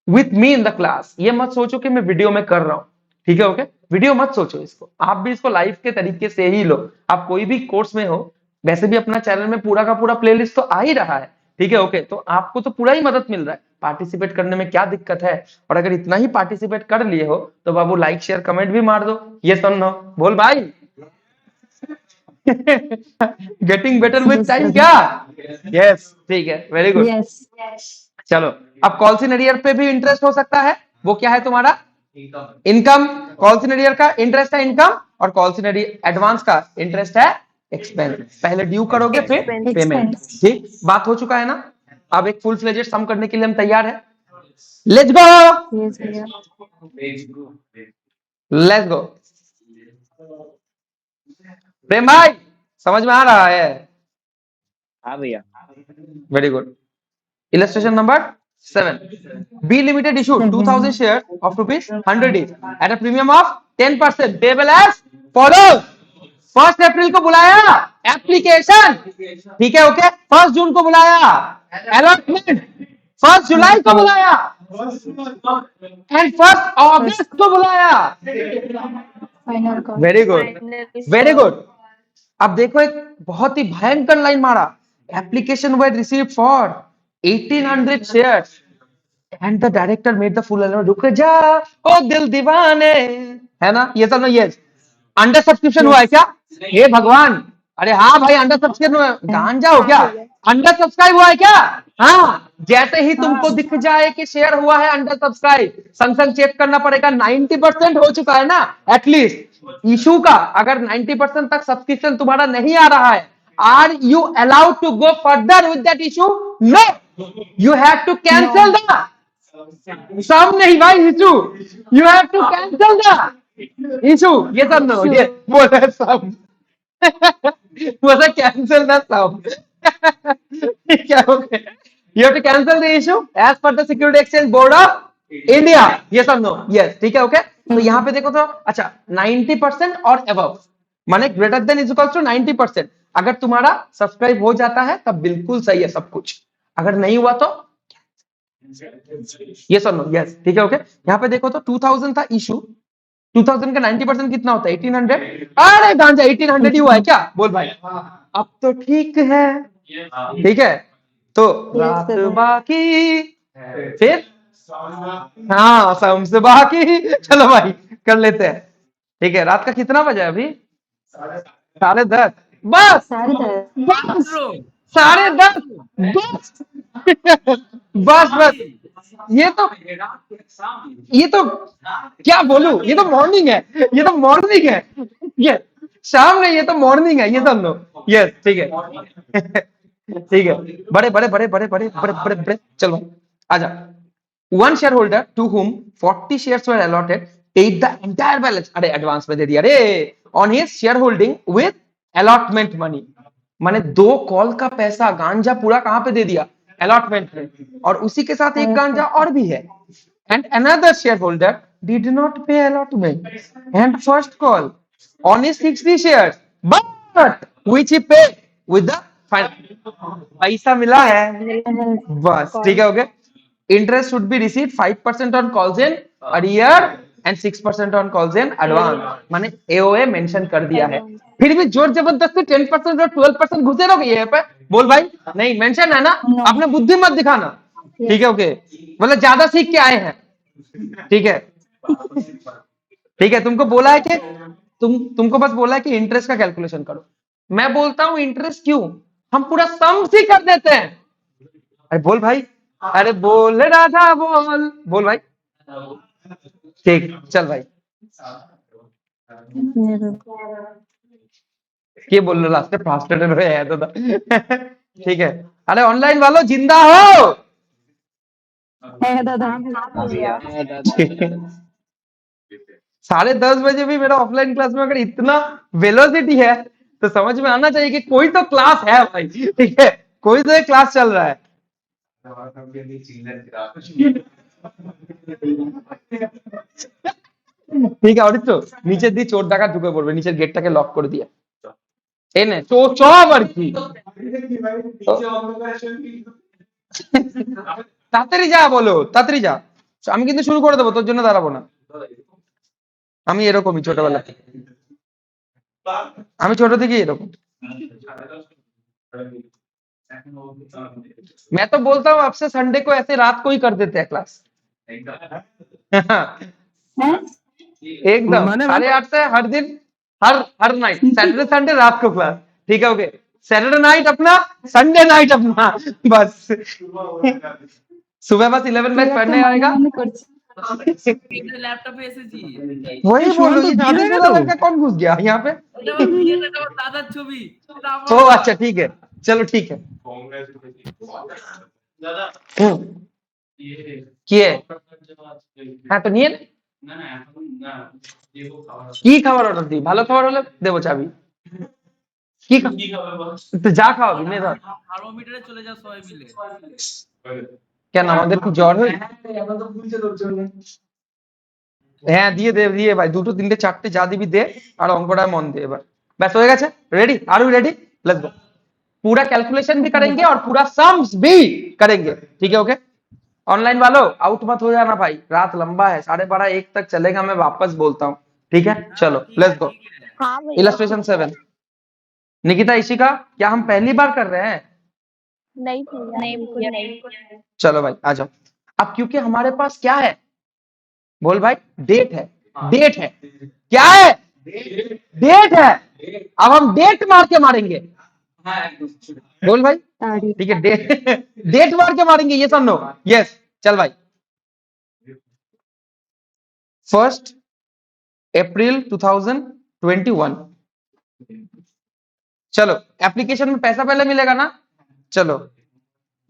with me in the class. ये मत सोचो कि मैं वीडियो में कर रहा हूं। ठीक है, ओके, वीडियो मत सोचो इसको, आप भी इसको लाइव के तरीके से ही लो। आप कोई भी कोर्स में हो, वैसे भी अपना चैनल में पूरा का पूरा प्लेलिस्ट तो आ ही रहा है। ठीक है, ओके, तो आपको तो पूरा ही मदद मिल रहा है, पार्टिसिपेट करने में क्या दिक्कत है? और अगर इतना ही पार्टिसिपेट कर लिए हो तो बाबू लाइक शेयर कमेंट भी मार दो। ये सुन लो, बोल भाई। गेटिंग बेटर विथ टाइम क्या? यस, ठीक है, वेरी गुड। Yes. चलो, अब कॉल्स इन एरियर पे भी इंटरेस्ट हो सकता है, वो क्या है तुम्हारा? इनकम। कॉल्स इन एरियर का इंटरेस्ट है इनकम, और कॉल्स इन एडवांस का इंटरेस्ट है एक्सपेंस। पहले ड्यू करोगे फिर पेमेंट। Expense. ठीक, बात हो चुका है ना? अब एक फुल फ्लेजेड सम करने के लिए हम तैयार है। लेट्स गो, Yes, भैया. Let's go. प्रेम भाई, समझ में आ रहा है? हाँ भैया। Very good. Illustration number 7. B Limited issued 2000 shares of rupees 100 each at a premium of 10%, payable as follows. 1 अप्रैल को बुलाया एप्लीकेशन, ठीक है, ओके। 1 जून को बुलाया अलॉटमेंट, 1 जुलाई को बुलाया एंड 1 अगस्त को बुलाया। Final call. Very good, very good. अब देखो, एक बहुत ही भयंकर लाइन मारा। Application were received for 1800 shares and the director made the full रुक जा ओ दिल दीवाने, है ना ये सब ना। यस, अंडर सब्सक्रिप्शन हुआ है क्या? हे भगवान, अरे हाँ भाई अंडर सब्सक्रिप्शन हुआ है। गांजा हो क्या? अंडर सब्सक्राइब हुआ है क्या? हाँ, जैसे ही तुमको दिख जाए कि शेयर हुआ है अंडर सब्सक्राइब, संग संग चेक करना पड़ेगा 90% हो चुका है ना एटलीस्ट इशू का। अगर 90% तक सब्सक्रिप्शन तुम्हारा नहीं आ रहा है, are you allowed to go further with that issue? No, you have to cancel the sum, नहीं भाई issue, you have to cancel the issue. ये सब नो, ये बोला सम बोला कैंसल द सम क्या हो गया? You have to cancel the issue as per the Security Exchange Board of India. Yes or no? Yes, ठीक है ओके। तो यहाँ पे देखो तो अच्छा 90% और above माने greater than is equal to 90%। अगर तुम्हारा सब्सक्राइब हो जाता है तब बिल्कुल सही है सब कुछ, अगर नहीं हुआ तो यस और नो? यस, ठीक है ओके। यहाँ पे देखो तो 2000 था इशू, 2000 का 90% कितना होता है? 1800। अरे गांजा 1800 ही हुआ है क्या? बोल भाई, अब तो ठीक है, ठीक है। तो रात बाकी फिर हाँ समझ बाकी, चलो भाई कर लेते हैं, ठीक है। रात का कितना बजा है अभी? 10:30। बस 10:30। बस 10:30 बस बस ये तो क्या बोलूं, ये तो मॉर्निंग है, ये तो मॉर्निंग है, ये शाम में, ये तो मॉर्निंग है, ये सब लो। यस ठीक है ठीक है। बड़े बड़े बड़े बड़े बड़े बड़े बड़े बड़े चलो आजा। One shareholder to whom 40 shares were allotted paid the entire balance, अरे एडवांस में दे दिया रे, on his shareholding with allotment money। माने 2 कॉल का पैसा गांजा पूरा कहां पे दे दिया? अलॉटमेंट में, और उसी के साथ एक गांजा और भी है। And another shareholder did not pay allotment and first call on his 60 shares, but which he paid with the पैसा मिला है बस, ठीक है okay. Interest should be receive 5% on calls in arrear and 6% on calls in advance. माने AOA mention कर दिया है, फिर भी जोर जबरदस्ती 10% और 12% घुसे रहोगे ये पे? बोल भाई, नहीं मेंशन है ना, आपने बुद्धि मत दिखाना, ठीक है ओके। मतलब ज्यादा सीख के आए हैं, ठीक है ठीक है। तुमको बोला है कि तुमको बस बोला है कि इंटरेस्ट का कैलकुलेशन करो। मैं बोलता हूं इंटरेस्ट क्यों, हम पूरा सम ही कर देते हैं। अरे बोल भाई, अरे बोल रहा था बोल भाई, ठीक चल भाई। ये बोल रहा लास्ट फ्रस्ट्रेटेड है तो ठीक है। अरे ऑनलाइन वालों जिंदा हो? है दादा। 10:30 बजे भी मेरा ऑफलाइन क्लास में अगर इतना वेलोसिटी है तो समझ में आना चाहिए कि कोई तो क्लास है भाई, ठीक है, कोई तो एक क्लास चल रहा है। ঠিক আছে অরিত্র, নিচের দিয়ে চোর ডাকাত ঢুকে পড়বে, নিচের গেটটাকে লক করে দিয়ে এনে চ আবার কি তাড়াতাড়ি যা, বলো তাড়াতাড়ি যা, আমি কিন্তু শুরু করে দেবো, তোর জন্য দাঁড়াবো না। আমি এরকমই ছোটবেলা থেকে, আমি ছোট থেকেই এরকম। मैं तो बोलता हूँ आपसे संडे को ऐसे रात को ही कर देते हैं क्लास एकदम 8:30 से हर दिन, हर नाइट, सैटरडे संडे रात को क्लास, ठीक है ओके। सैटरडे नाइट अपना, संडे नाइट अपना, बस सुबह बस 11 बैच पढ़ने आएगा। लैपटॉप এসেছি वही बोलो, ये झाड़ू लड़का कौन घुस गया यहाँ पे? দাদার ছবি ओ अच्छा ठीक है, चलो ठीक है। किए হ্যাঁ তো নিয়ে কি খাবার অর্ডার দিই? ভালো খাবার হলে দেবো চাবি। কি তো যা খাওয়াবি নে ধর। থার্মোমিটারে চলে যাও সবাই মিলে। কেন আমাদের কি জ্বর হয়েছে? হ্যাঁ দিয়ে দে, দিয়ে ভাই 2, 3, 4 যা দিবি দে, আর অঙ্কটা মন দে এবার। बस हो गया, ready? Are you ready? Let's go. पूरा कैलकुलेशन भी करेंगे और पूरा सम्स भी करेंगे, ठीक है ओके। ऑनलाइन वालों आउट मत हो जाना भाई, रात लंबा है, 12:30 1 तक चलेगा, मैं वापस बोलता हूँ, ठीक है चलो let's go. Illustration 7। Nikita Ishika, क्या हम पहली बार कर रहे हैं? नहीं भैया नहीं। चलो भाई आ जाओ। अब क्योंकि हमारे पास क्या है, बोल भाई, डेट है, डेट है, क्या है, डेट है। अब हम डेट मार के मारेंगे, बोल भाई, तारीख। ठीक है, डेट डेट मार के मारेंगे, ये नो, यस। चल भाई, 1 अप्रैल 2021। चलो, एप्लीकेशन में पैसा पहले मिलेगा ना, चलो।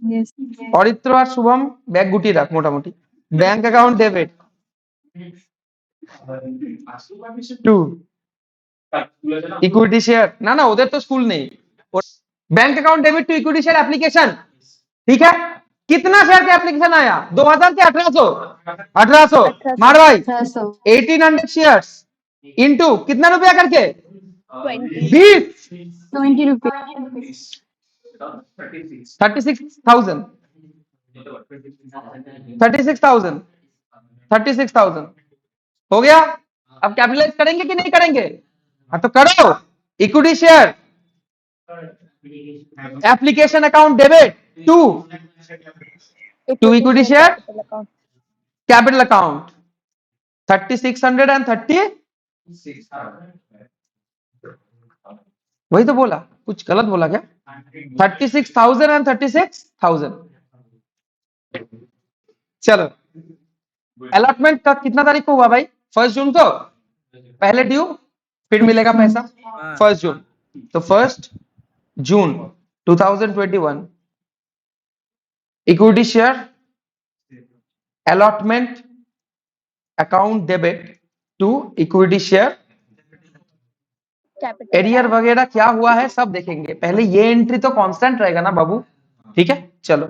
यस। অরিত্র আর শুভম ব্যাগ গুটিয়ে রাখ মোটামুটি, bank account debit 2 equity share, ना ना उधर तो स्कूल नहीं, bank account debit to equity share application, ठीक है। कितना शेयर का एप्लीकेशन आया, 2000 के 1800, 1800 मार भाई, 1800 1800 शेयर्स इनटू कितना रुपया करके, 20 20 20 रुपीज 36,000 36,000 36,000 हो गया। अब कैपिटलाइज करेंगे कि नहीं करेंगे, हाँ तो करो। Equity share application account debit to equity share capital account 3630, वही तो बोला, कुछ गलत बोला क्या, 36,000 and 36,000। चलो, अलॉटमेंट का कितना तारीख को हुआ भाई, 1 जून को, पहले ड्यू फिर मिलेगा पैसा 1 जून, तो 1 जून 2021 equity share allotment account debit to equity share, arrear वगैरह क्या हुआ है सब देखेंगे, पहले ये एंट्री तो कांस्टेंट रहेगा ना बाबू, ठीक है। चलो,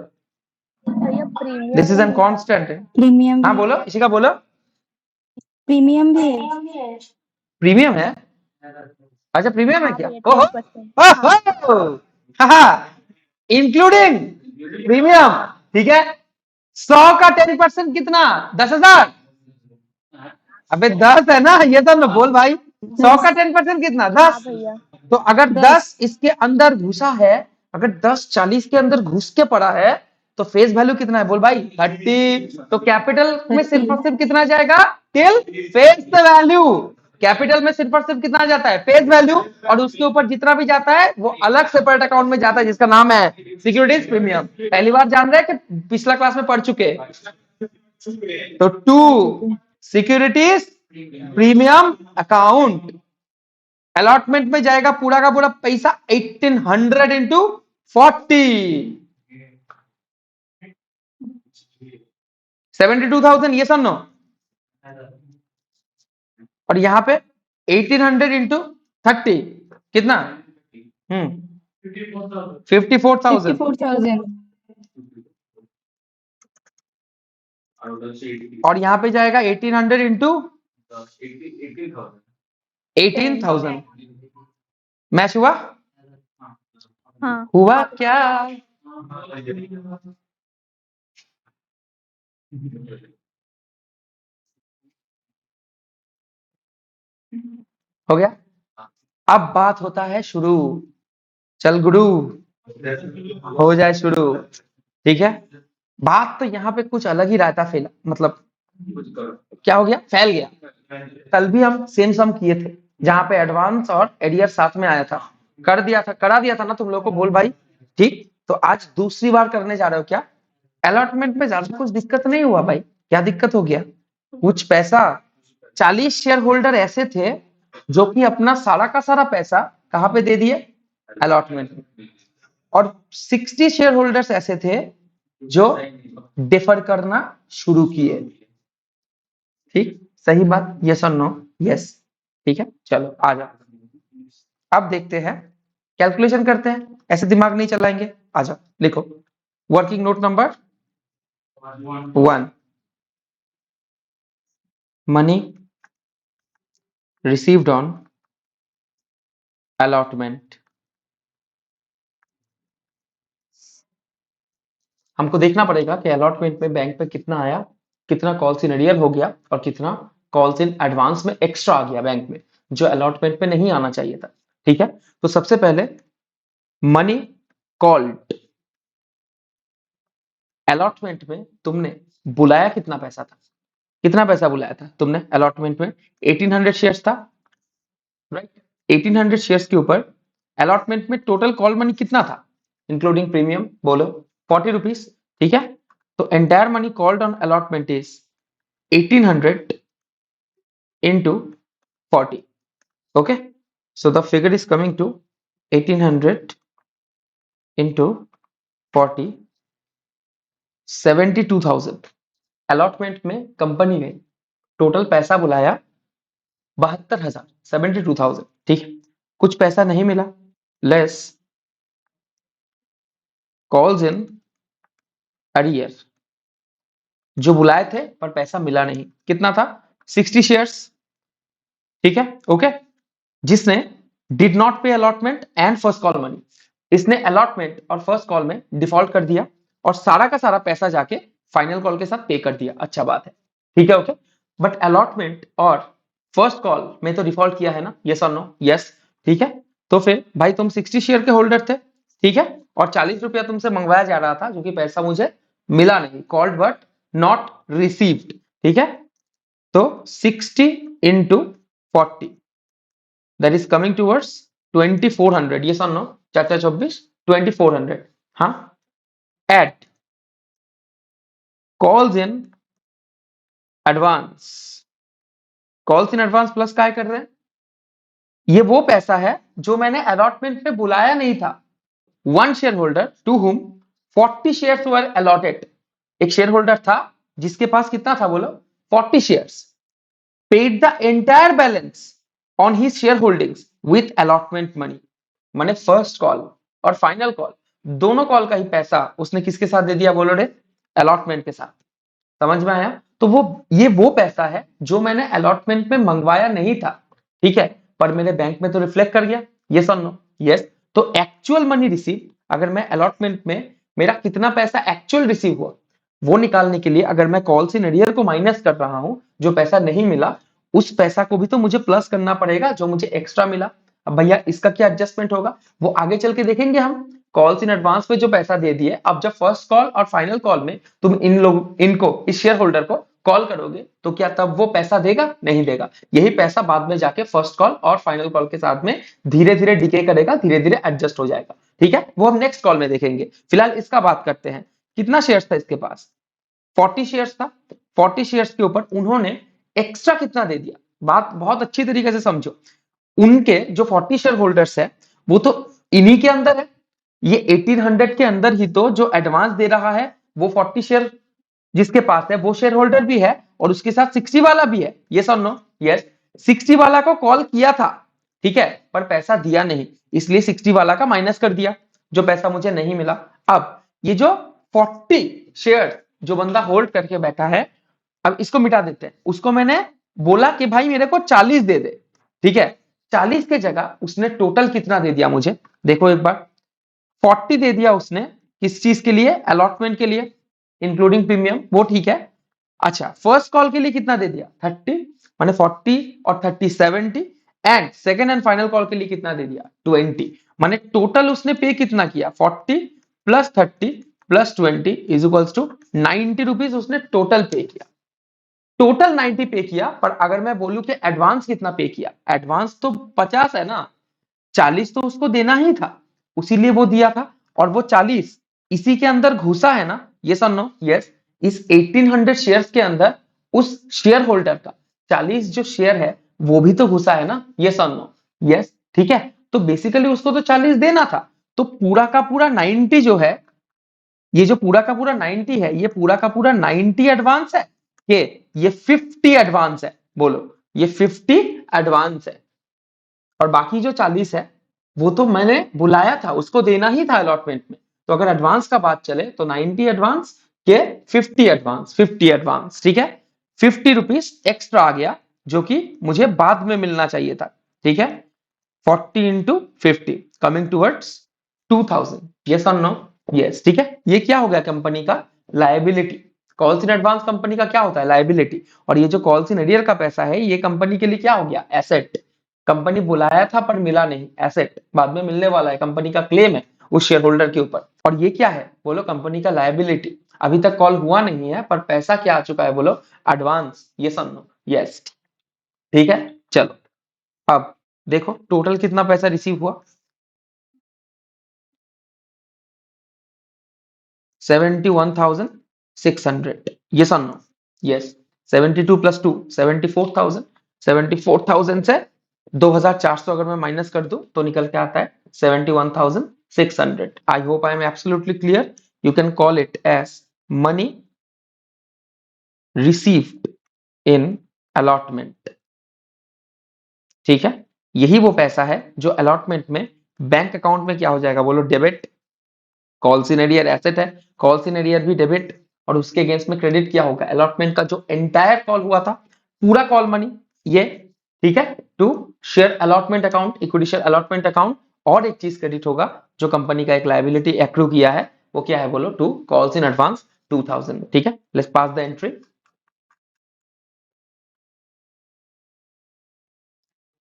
दिस इज एन कांस्टेंट है, प्रीमियम। हाँ बोलो, इसी का बोलो, प्रीमियम भी है। प्रीमियम है, अच्छा प्रीमियम है क्या, ओहो, इंक्लूडिंग प्रीमियम, ठीक है। 100 का 10% कितना, 10,000, अबे 10 है ना, ये तो ना बोल भाई, 100 का 10% कितना, 10। तो अगर 10 इसके अंदर घुसा है, अगर 10 40 के अंदर घुस के पड़ा है, तो फेस वैल्यू कितना है, बोल भाई 30। तो कैपिटल में सिर्फ और सिर्फ कितना जाएगा, टिल फेस वैल्यू, कैपिटल में सिर्फ और सिर्फ कितना जाता है, फेस वैल्यू, और उसके ऊपर जितना भी जाता है वो अलग सेपरेट अकाउंट में जाता है, जिसका नाम है सिक्योरिटीज प्रीमियम। पहली बार जान रहे हैं कि पिछला क्लास में पढ़ चुके, तो 2 सिक्योरिटीज प्रीमियम अकाउंट, अलॉटमेंट में जाएगा पूरा का पूरा पैसा 1800 इंटू 40, 72,000, ये सब नो, और यहां पे 1800 इंटू 30 कितना, 54,000, 54,000 और यहां पे जाएगा 1800 इंटू 18,000। मैच हुआ, हाँ। हुआ क्या, हो गया। अब बात होता है शुरू, चल गुरु हो जाए शुरू, ठीक है। बात तो यहाँ पे कुछ अलग ही रहता, फेल मतलब क्या हो गया, फैल गया। कल भी हम सेम सम किए थे, जहां पे एडवांस और एडियर साथ में आया था, कर दिया था, करा दिया था ना तुम लोग को, बोल भाई, ठीक। तो आज दूसरी बार करने जा रहे हो क्या, अलॉटमेंट में ज्यादा कुछ दिक्कत नहीं हुआ भाई, क्या दिक्कत हो गया, कुछ पैसा 40 शेयर होल्डर ऐसे थे जो कि अपना सारा का सारा पैसा कहां पे दे दिए, अलॉटमेंट में, और 60 शेयर होल्डर्स ऐसे थे जो डिफर करना शुरू किए, ठीक, सही बात, यस और नो, यस, ठीक है। चलो आ जाओ, अब देखते हैं, कैलकुलेशन करते हैं, ऐसे दिमाग नहीं चलाएंगे, आ जाओ लिखो, working note number 1, money received on allotment. हमको देखना पड़ेगा कि अलॉटमेंट में बैंक पे कितना आया, कितना कॉल्स इन एरियर हो गया, और कितना कॉल्स इन एडवांस में एक्स्ट्रा आ गया बैंक में, जो अलॉटमेंट पे नहीं आना चाहिए था, ठीक है। तो सबसे पहले मनी कॉल्ड, अलॉटमेंट में तुमने बुलाया कितना पैसा था? कितना पैसा बुलाया था तुमने अलॉटमेंट में? 1800 शेयर्स था, राइट? 1800 शेयर्स के ऊपर अलॉटमेंट में टोटल कॉल मनी कितना था इंक्लूडिंग प्रीमियम? बोलो। 40 रुपीज, ठीक है? तो entire money called on allotment is 1800 into 40. Okay, so the figure is coming to 1800 into 40, 72,000. Allotment में कंपनी ने टोटल पैसा बुलाया 72,000, 72,000, ठीक है? कुछ पैसा नहीं मिला, लेस कॉल्स इन अरियर, जो बुलाए थे पर पैसा मिला नहीं, कितना था? 60 शेयर्स, ठीक है? ओके, जिसने डिड नॉट पे allotment and first call money, इसने अलॉटमेंट और फर्स्ट कॉल में डिफॉल्ट कर दिया और सारा का सारा पैसा जाके फाइनल कॉल के साथ पे कर दिया। अच्छा बात है, ठीक है? ओके, बट अलॉटमेंट और फर्स्ट कॉल में तो डिफॉल्ट किया है ना? यस और नो? यस, ठीक है? तो फिर भाई तुम 60 शेयर के होल्डर थे, ठीक है? और 40 रुपया तुमसे मंगवाया जा रहा था जो कि पैसा मुझे मिला नहीं, कॉल्ड बट नॉट रिसीव्ड, ठीक है? तो 60 into 40, that is coming towards 2400, yes or no? 4 4 24, 2400, हाँ? Add calls in advance, calls in advance plus काय कर रहे हैं? ये वो पैसा है जो मैंने अलॉटमेंट पे बुलाया नहीं था। One share holder to whom 40 shares were allotted, एक शेयर होल्डर था जिसके पास कितना था बोलो? 40 shares, paid the entire balance on his shareholdings with allotment money. माने फर्स्ट कॉल और फाइनल कॉल, दोनों कॉल का ही पैसा उसने किसके साथ दे दिया बोलो रे? अलॉटमेंट के साथ। समझ में आया? तो ये वो पैसा है जो मैंने अलॉटमेंट में मंगवाया नहीं था, ठीक है? पर मेरे बैंक में तो रिफ्लेक्ट कर गया, यस और नो? यस। तो एक्चुअल मनी रिसीव, अगर मैं अलॉटमेंट में मेरा कितना पैसा एक्चुअल रिसीव हुआ वो निकालने के लिए अगर मैं कॉल्स इन अरियर को माइनस कर रहा हूं, जो पैसा नहीं मिला उस पैसा को भी तो मुझे प्लस करना पड़ेगा जो मुझे एक्स्ट्रा मिला। अब भैया इसका क्या एडजस्टमेंट होगा वो आगे चल के देखेंगे हम। कॉल्स इन एडवांस पे जो पैसा दे दिए, अब जब फर्स्ट कॉल और फाइनल कॉल में तुम इनको इस शेयर होल्डर को कॉल करोगे तो क्या तब वो पैसा देगा? नहीं देगा। यही पैसा बाद में जाके फर्स्ट कॉल और फाइनल कॉल के साथ में धीरे धीरे डिके करेगा, धीरे धीरे एडजस्ट हो जाएगा, ठीक है? वो हम नेक्स्ट कॉल में देखेंगे। फिलहाल इसका बात करते हैं। कितना शेयर्स था इसके पास? 40 शेयर्स था। 40 शेयर्स के ऊपर उन्होंने एक्स्ट्रा कितना दे दिया? बात बहुत अच्छी तरीके से समझो। उनके जो 40 शेयर होल्डर्स है वो तो इन्हीं के अंदर है, ये 1800 के अंदर ही तो जो एडवांस दे रहा है वो 40 शेयर जिसके पास है वो शेयर होल्डर भी है और उसके साथ 60 वाला भी है, यस और नो? यस। 60 वाला को कॉल किया था, ठीक है, पर पैसा दिया नहीं, इसलिए 60 वाला का माइनस कर दिया जो पैसा मुझे नहीं मिला। अब ये जो 40 शेयर जो बंदा होल्ड करके बैठा है, अब इसको मिटा देते हैं। उसको मैंने बोला कि भाई मेरे को 40 दे दे, ठीक है? 40 के जगह उसने टोटल कितना दे दिया मुझे? देखो एक बार, 40 दे दिया उसने, किस चीज के लिए? अलॉटमेंट के लिए, इंक्लूडिंग प्रीमियम, वो ठीक है। अच्छा, फर्स्ट कॉल के लिए कितना दे दिया? 30, माने 40 और 30 70, and second and final call के लिए कितना दे दिया? 20, माने टोटल उसने पे कितना किया? 40 plus 30 plus 20 is equals to 90 rupees उसने टोटल पे किया। टोटल 90 पे किया, पर अगर मैं बोलूं कि एडवांस कितना पे किया? एडवांस तो 50 है ना, 40 तो उसको देना ही था, उसीलिए वो दिया था। और वो 40 इसी के अंदर घुसा है ना, यस और नो? यस। इस 1800 शेयर्स के अंदर उस शेयर होल्डर का 40 जो शेयर है वो भी तो घुसा है ना, यस और नो? यस, ठीक है। तो बेसिकली उसको तो 40 देना था, तो पूरा का पूरा 90 जो है, ये जो पूरा का पूरा 90 है, ये पूरा का पूरा 90 एडवांस है, ये 50 एडवांस है। बोलो, ये 50 एडवांस है और बाकी जो 40 है वो तो मैंने बुलाया था, उसको देना ही था अलॉटमेंट में। तो अगर एडवांस का बात चले तो 90 एडवांस के 50 एडवांस, 50 एडवांस, ठीक है? 50 रुपीज एक्स्ट्रा आ गया जो कि मुझे बाद में मिलना चाहिए था, ठीक है? 40 into 50 कमिंग टूवर्ड्स 2000, यस और नो? यस, ठीक है। ये क्या हो गया? कंपनी का liability. Calls in advance company का क्या होता है? लायबिलिटी। और ये जो कॉल्स इन अरियर का पैसा है ये कंपनी के लिए क्या हो गया? एसेट। कंपनी बुलाया था पर मिला नहीं, एसेट बाद में मिलने वाला है, कंपनी का क्लेम है। उस शेयर होल्डर के ऊपर। और ये क्या है बोलो, कंपनी का लायबिलिटी। अभी तक कॉल हुआ नहीं है पर पैसा क्या आ चुका है बोलो, एडवांस। ये नो, यस ठीक है। चलो अब देखो टोटल कितना पैसा रिसीव हुआ, 71,600। ये नो, यस 72 + 2 74,000। 74,000 से 2,400 अगर मैं माइनस कर दूं तो निकल के आता है 71,600। I hope I am absolutely clear. You can call it as money received in allotment. ठीक है, यही वो पैसा है जो अलॉटमेंट में बैंक अकाउंट में क्या हो जाएगा बोलो, debit. Calls in arrear asset है, कॉल्स इन एरियर भी डेबिट, और उसके अगेंस्ट में क्रेडिट क्या होगा, अलॉटमेंट का जो एंटायर कॉल हुआ था, पूरा कॉल मनी ये। ठीक है, to share allotment account, equity share allotment account. और एक चीज क्रेडिट होगा जो कंपनी का एक लायबिलिटी एक्रू किया है, वो क्या है बोलो, टू कॉल्स इन एडवांस 2000। ठीक है, let's pass the entry.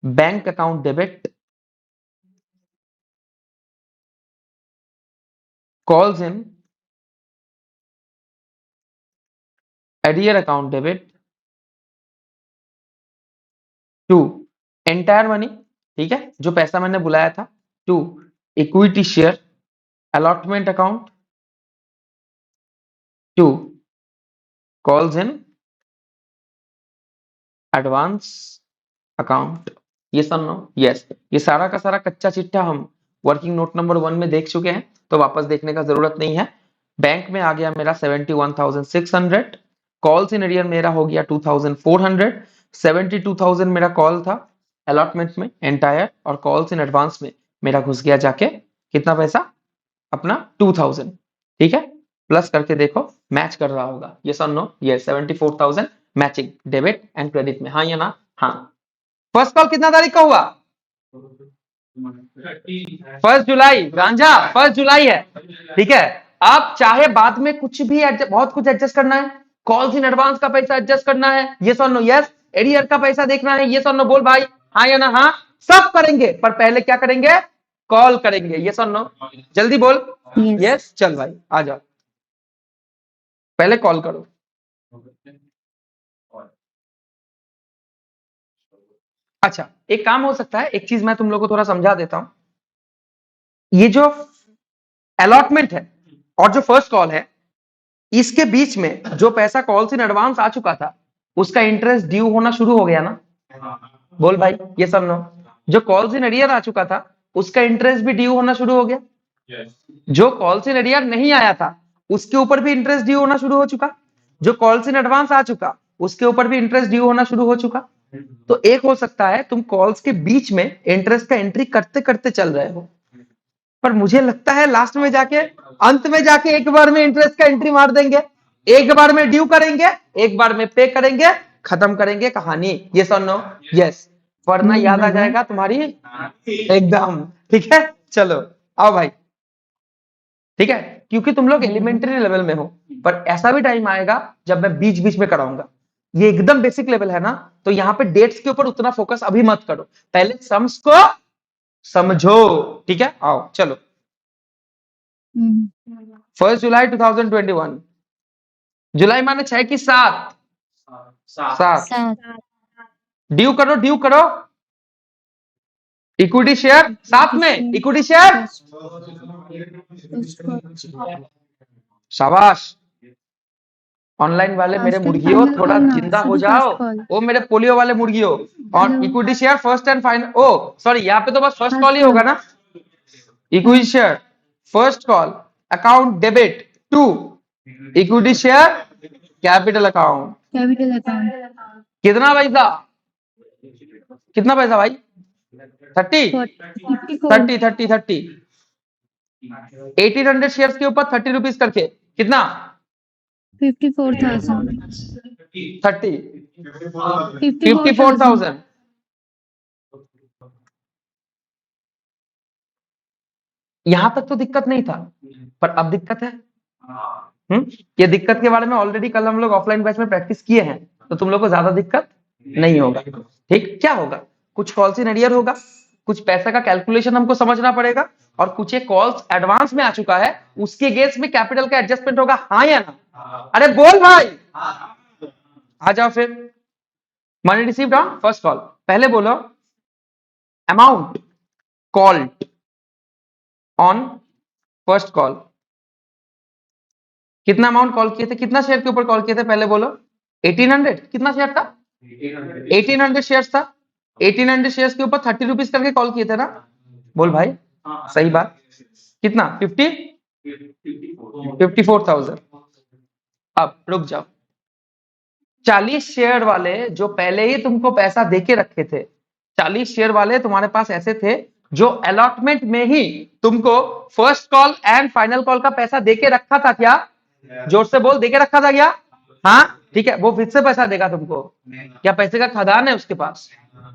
Bank account debit, calls in arrear account debit to entire money। ठीक है, जो पैसा मैंने बुलाया था, to equity share allotment account, to calls in advance account. ये नो, यस। ये सारा का सारा कच्चा चिट्ठा हम वर्किंग नोट नंबर 1 में देख चुके हैं, तो वापस देखने का जरूरत नहीं है। बैंक में आ गया मेरा 71,600, कॉल्स इन एरियर मेरा हो गया 2,400, 72,000 मेरा कॉल था अलॉटमेंट में एंटायर, और कॉल्स इन एडवांस में मेरा घुस गया जाके कितना पैसा, अपना 2,000। ठीक है, प्लस करके देखो मैच कर रहा होगा, ये नो, ये 74,000 मैचिंग डेबिट एंड क्रेडिट में, हाँ या ना, हाँ। फर्स्ट कॉल कितना तारीख का हुआ, 1 जुलाई। रांझा 1 जुलाई है। ठीक है, आप चाहे बाद में कुछ भी बहुत कुछ एडजस्ट करना है, कॉल्स इन एडवांस का पैसा एडजस्ट करना है, ये नो, यस। एरियर का पैसा देखना है, ये नो, बोल भाई, हाँ या ना, हाँ। सब करेंगे पर पहले क्या करेंगे, कॉल करेंगे, ये नो, जल्दी बोल, यस। चल भाई आ जाओ, पहले कॉल करो। अच्छा, एक काम हो सकता है, एक चीज मैं तुम लोग को थोड़ा समझा देता हूं। ये जो अलॉटमेंट है और जो फर्स्ट कॉल है, इसके बीच में जो पैसा कॉल्स इन एडवांस आ चुका था, उसका इंटरेस्ट ड्यू होना शुरू हो गया ना, बोल भाई, ये सब नो। जो कॉल्स इन एरियर आ चुका था, उसका इंटरेस्ट भी ड्यू होना शुरू हो गया। जो कॉल्स इन एरियर नहीं आया था, उसके ऊपर भी इंटरेस्ट ड्यू होना शुरू हो चुका। जो कॉल्स इन एडवांस आ चुका, उसके ऊपर भी इंटरेस्ट ड्यू होना शुरू हो चुका। तो एक हो सकता है तुम कॉल्स के बीच में इंटरेस्ट का एंट्री करते करते चल रहे हो, पर मुझे लगता है लास्ट में जाके, अंत में जाके एक बार में इंटरेस्ट का एंट्री मार देंगे, एक बार में ड्यू करेंगे, एक बार में पे करेंगे, खत्म करेंगे कहानी, ये नो, यस। वरना याद आ जाएगा तुम्हारी एकदम। ठीक है, चलो आओ भाई। ठीक है, क्योंकि तुम लोग एलिमेंट्री लेवल में हो, पर ऐसा भी टाइम आएगा जब मैं बीच बीच में कराऊंगा। ये एकदम बेसिक लेवल है ना, तो यहाँ पे डेट्स के ऊपर उतना फोकस अभी मत करो, पहले सम्स को समझो। ठीक है, आओ चलो। 1 जुलाई 2021, जुलाई माने 6 की 7, 7। ड्यू करो, ड्यू करो। इक्विटी शेयर साथ में, इक्विटी शेयर, शाबाश। ऑनलाइन वाले मेरे मुर्गियों थोड़ा जिंदा हो जाओ, ओ मेरे पोलियो वाले मुर्गियों। और equity share first and final, oh sorry, यहाँ पे तो बस फर्स्ट कॉल ही होगा ना। Equity share first call account debit to equity share capital account. कितना पैसा, कितना पैसा भाई, 30 1800 शेयर्स के ऊपर 30 रुपीज करके, कितना 54,000। यहां तक तो दिक्कत नहीं था, पर अब दिक्कत है। ये दिक्कत के बारे में ऑलरेडी कल हम लोग ऑफलाइन बैच में प्रैक्टिस किए हैं, तो तुम लोग को ज्यादा दिक्कत नहीं होगा। ठीक, क्या होगा, कुछ कॉल्स इन एरियर होगा, कुछ पैसा का कैलकुलेशन हमको समझना पड़ेगा और कुछ एक कॉल्स एडवांस में आ चुका है, उसके गेस में कैपिटल का एडजस्टमेंट होगा, हाँ या ना? अरे बोल भाई, आ जाओ फिर। Money received on first call, पहले बोलो amount called on first call. कितना अमाउंट कॉल किए थे, कितना शेयर के ऊपर कॉल किए थे, पहले बोलो। 1800, कितना शेयर था? 1800 शेयर्स था। 1800 शेयर्स के ऊपर 30 रुपीज करके कॉल किए थे ना? बोल भाई, सही बात। कितना? 54,000। अब रुक जाओ, 40 शेयर वाले जो पहले ही तुमको पैसा देके रखे थे, 40 शेयर वाले तुम्हारे पास ऐसे थे जो अलॉटमेंट में ही तुमको first call and final call का पैसा देके रखा था क्या? जोर से बोल, देके रखा था क्या? हाँ ठीक है, वो फिर से पैसा देगा तुमको? क्या पैसे का खदान है उसके पास?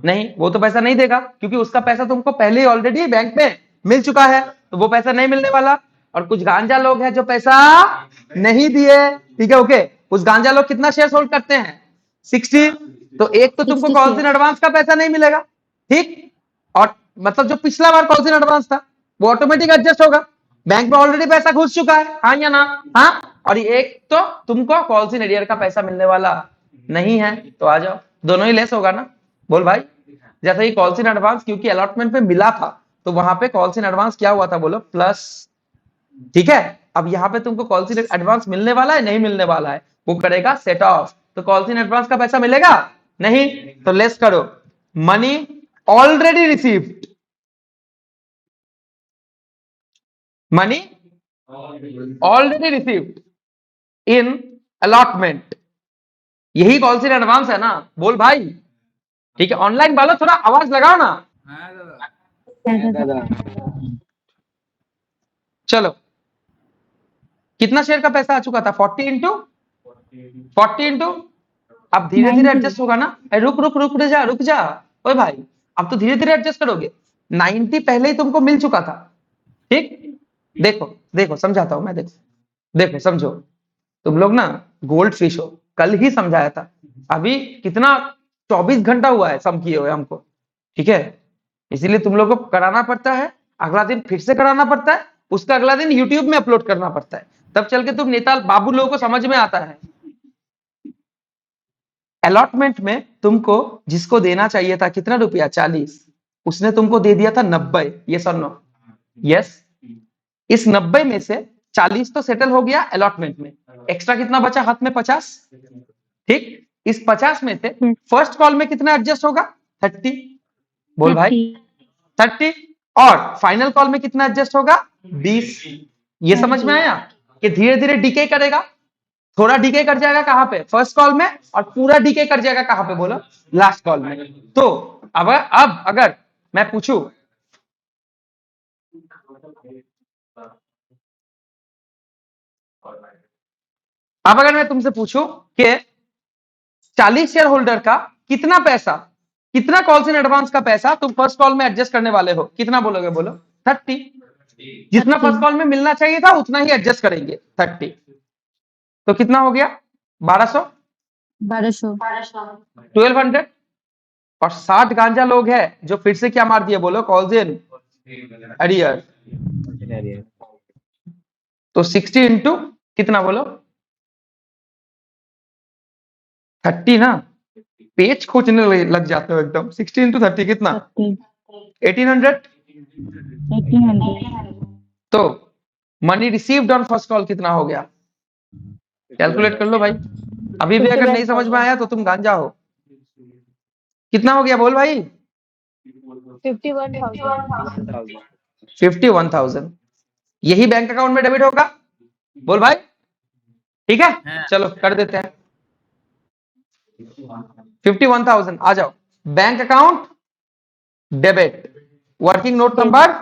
नहीं, वो तो पैसा नहीं देगा क्योंकि उसका पैसा तुमको पहले ही ऑलरेडी बैंक में मिल चुका है, तो वो पैसा नहीं मिलने वाला। और कुछ गांजा लोग हैं जो पैसा नहीं दिए, ठीक है ओके। उस गांजा लोग कितना शेयर होल्ड करते हैं? 60। तो एक तो तुमको 60 कॉल्स इन एडवांस का पैसा नहीं मिलेगा, ठीक। और मतलब जो पिछला बार कॉल्स इन एडवांस था वो ऑटोमेटिक एडजस्ट होगा, बैंक में ऑलरेडी पैसा घुस चुका है, हाँ या ना? हाँ। और एक तो तुमको कॉल्स इन एरियर का पैसा मिलने वाला नहीं है, तो आ जाओ, दोनों ही लेस होगा ना? बोल भाई, जैसे ही कॉल्स इन एडवांस क्योंकि अलॉटमेंट में मिला था तो वहां पे कॉल्स इन एडवांस क्या हुआ था? बोलो प्लस, ठीक है। अब यहाँ पे तुमको कॉल्स इन एडवांस मिलने वाला है, नहीं मिलने वाला है, वो करेगा सेट ऑफ। तो कॉल्स इन एडवांस का पैसा मिलेगा नहीं, तो लेस करो money already received, money already received in allotment, यही कॉल्स इन एडवांस है ना? बोल भाई, ठीक है। ऑनलाइन वालों थोड़ा आवाज लगाओ ना। हाँ दादा। दादा चलो, कितना शेयर का पैसा आ चुका था? 40 इंटू 40 इंटू, अब धीरे धीरे 90 एडजस्ट होगा ना? रुक जा ओए भाई, अब तो धीरे धीरे एडजस्ट करोगे। 90 पहले ही तुमको मिल चुका था, ठीक। देखो देखो समझाता हूं मैं, देखो समझो, तुम लोग ना गोल्ड फिश हो, कल ही समझाया था, अभी कितना 24 घंटा हुआ है सम किए हुए हमको, ठीक है। इसीलिए तुम लोग को कराना पड़ता है, अगला दिन फिर से कराना पड़ता है, उसका अगला दिन यूट्यूब में अपलोड करना पड़ता है, तब चल के तुम नेता बाबू लोगों को समझ में आता है। अलॉटमेंट में तुमको जिसको देना चाहिए था कितना रुपया? 40, उसने तुमको दे दिया था 90, यस और नो? यस। इस 90 में से 40 तो सेटल हो गया अलॉटमेंट में, एक्स्ट्रा कितना बचा हाथ में? 50, ठीक। इस 50 में से फर्स्ट कॉल में कितना एडजस्ट होगा? 30। बोल भाई, 30। और फाइनल कॉल में कितना एडजस्ट होगा? 20। ये समझ में आया कि धीरे धीरे डीके करेगा, थोड़ा डीके कर जाएगा कहां पे? फर्स्ट कॉल में, और पूरा डीके कर जाएगा कहां पे? बोलो लास्ट कॉल में। तो अब अगर मैं पूछूं, अब अगर मैं तुमसे पूछूं कि 40 शेयर होल्डर का कितना पैसा, कितना कॉल्स इन एडवांस का पैसा तुम फर्स्ट कॉल में एडजस्ट करने वाले हो, कितना बोलोगे? बोलो 30। जितना फर्स्ट कॉल में मिलना चाहिए था उतना ही एडजस्ट करेंगे, 30। तो कितना हो गया? 1200, 1200। और 60 गांजा लोग हैं जो फिर से क्या मार दिए? बोलो कॉल्स इन एरियर। तो 60 इंटू कितना? बोलो 30 ना, पेज खोजने लग जाते हो एकदम। 60 इंटू 30 कितना? 1800। तो money received on first call कितना हो गया? कैलकुलेट कर लो भाई। अभी भी अगर नहीं समझ में आया तो तुम गांजा हो। कितना हो गया? बोल भाई। 51,000। 51,000 यही बैंक अकाउंट में डेबिट होगा? बोल भाई, ठीक है। हाँ। चलो कर देते हैं 51,000। आ जाओ, bank account debit, working note number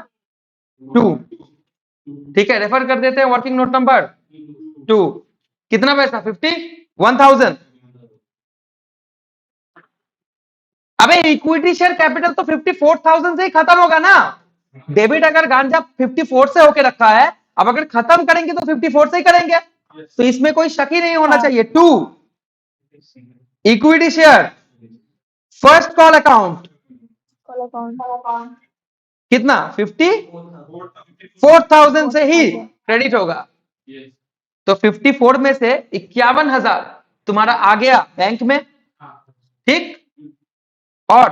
2, ठीक है। रेफर कर देते हैं वर्किंग नोट नंबर 2। कितना पैसा? 51,000। अबे इक्विटी शेयर कैपिटल तो 54,000 से ही खत्म होगा ना। डेबिट अगर गांजा 54 से होके रखा है, अब अगर खत्म करेंगे तो 54 से ही करेंगे, तो इसमें कोई शक ही नहीं होना चाहिए। 2 equity share first call account कितना 54,000 से ही क्रेडिट होगा। तो 54 में से 51,000 तुम्हारा आ गया बैंक में, ठीक। और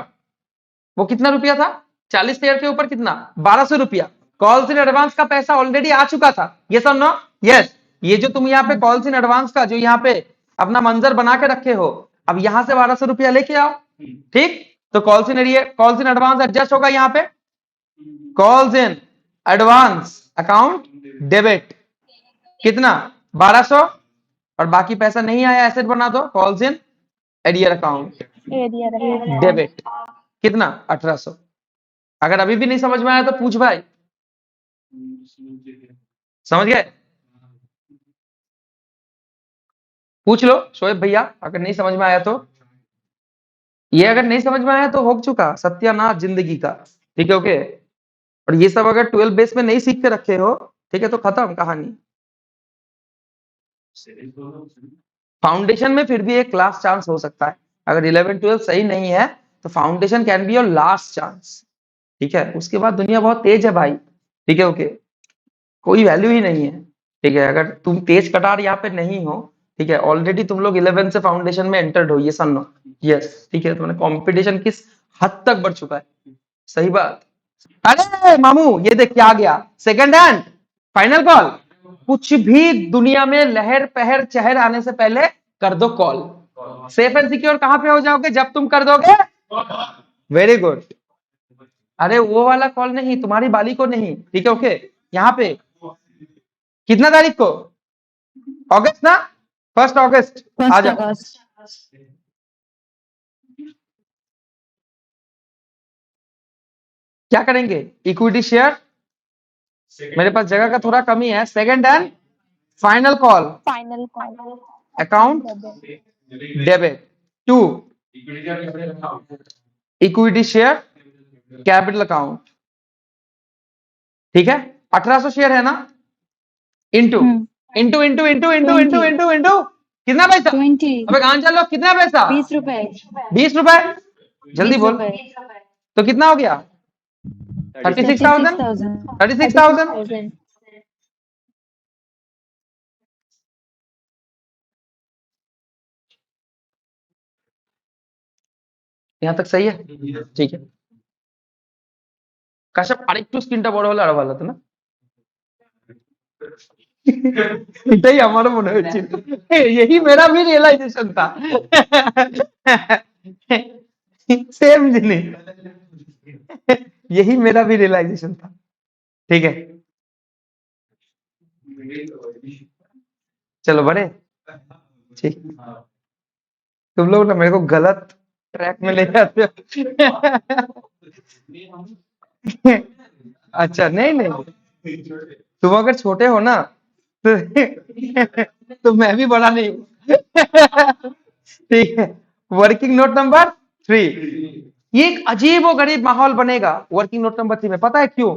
वो कितना रुपया था, 40 शेयर के ऊपर कितना 1200 रुपया कॉल्स इन एडवांस का पैसा ऑलरेडी आ चुका था। यस और नो? यस। ये जो तुम यहाँ पे कॉल्स इन एडवांस का जो यहाँ पे अपना मंजर बना के रखे हो, अब यहां से 1200 रुपया लेके आओ, ठीक। तो कॉल्स इन एडवांस एडजस्ट होगा यहाँ पे, calls in advance account debit कितना 1200, और बाकी पैसा नहीं आया एसेट बना दो, calls in arrear account debit कितना 1800। अगर अभी भी नहीं समझ में आया तो पूछ भाई, समझ गए? पूछ लो शोएब भैया, अगर नहीं समझ में आया तो। ये अगर नहीं समझ में आया तो हो चुका सत्यानाश जिंदगी का, ठीक है, ओके। और ये सब अगर 12 बेस में नहीं सीख के रखे हो, ठीक है, तो खत्म कहानी। फाउंडेशन में फिर भी एक लास्ट चांस हो सकता है, अगर 11-12 सही नहीं है तो foundation can be your last chance, ठीक है। उसके बाद दुनिया बहुत तेज है भाई, ठीक है, ओके, कोई वैल्यू ही नहीं है, ठीक है। अगर तुम तेज कटार यहाँ पे नहीं हो, ठीक है, ऑलरेडी तुम लोग 11 से फाउंडेशन में एंटर्ड हो, ये सुनो, यस, ठीक है। तुम्हारा कंपटीशन किस हद तक बढ़ चुका है, सही बात। अरे मामू ये देख क्या आ गया, सेकंड हैंड फाइनल कॉल। कुछ भी दुनिया में लहर पहर चहर आने से पहले कर दो कॉल। सेफ एंड सिक्योर कहां पे हो जाओगे जब तुम कर दोगे, वेरी गुड। अरे वो वाला कॉल नहीं, तुम्हारी बाली को नहीं, ठीक है, ओके। यहाँ पे कितना तारीख को, अगस्त ना, 1 अगस्त आ जाओ। क्या करेंगे, इक्विटी शेयर, मेरे पास जगह का थोड़ा कमी है, second and final call account debit to equity share capital account, ठीक है। 1800 शेयर है ना, into into into into into into into into कितना पैसा, 20 अबे कहां चलो, कितना पैसा, 20 रुपए 20 रुपए, जल्दी 20 बोल। रुपए। तो कितना हो गया 36,000 36,000। यहाँ तक सही है, ठीक है। কাশ্যপ আরেকটু স্ক্রিনটা বড় হলে আরো ভালো হতো না, এটাই আমারও মনে হচ্ছিল, यही मेरा भी रियलाइजेशन था, सेम जिनिस, यही मेरा भी रियलाइजेशन था, ठीक है। चलो बड़े, ठीक। तुम लोग ना मेरे को गलत ट्रैक में ले जाते हो। अच्छा नहीं नहीं, तुम अगर छोटे हो ना तो मैं भी बड़ा नहीं हूँ, ठीक है। वर्किंग नोट नंबर 3, ये एक अजीब और गरीब माहौल बनेगा वर्किंग नोट नंबर 3 में, पता है क्यों?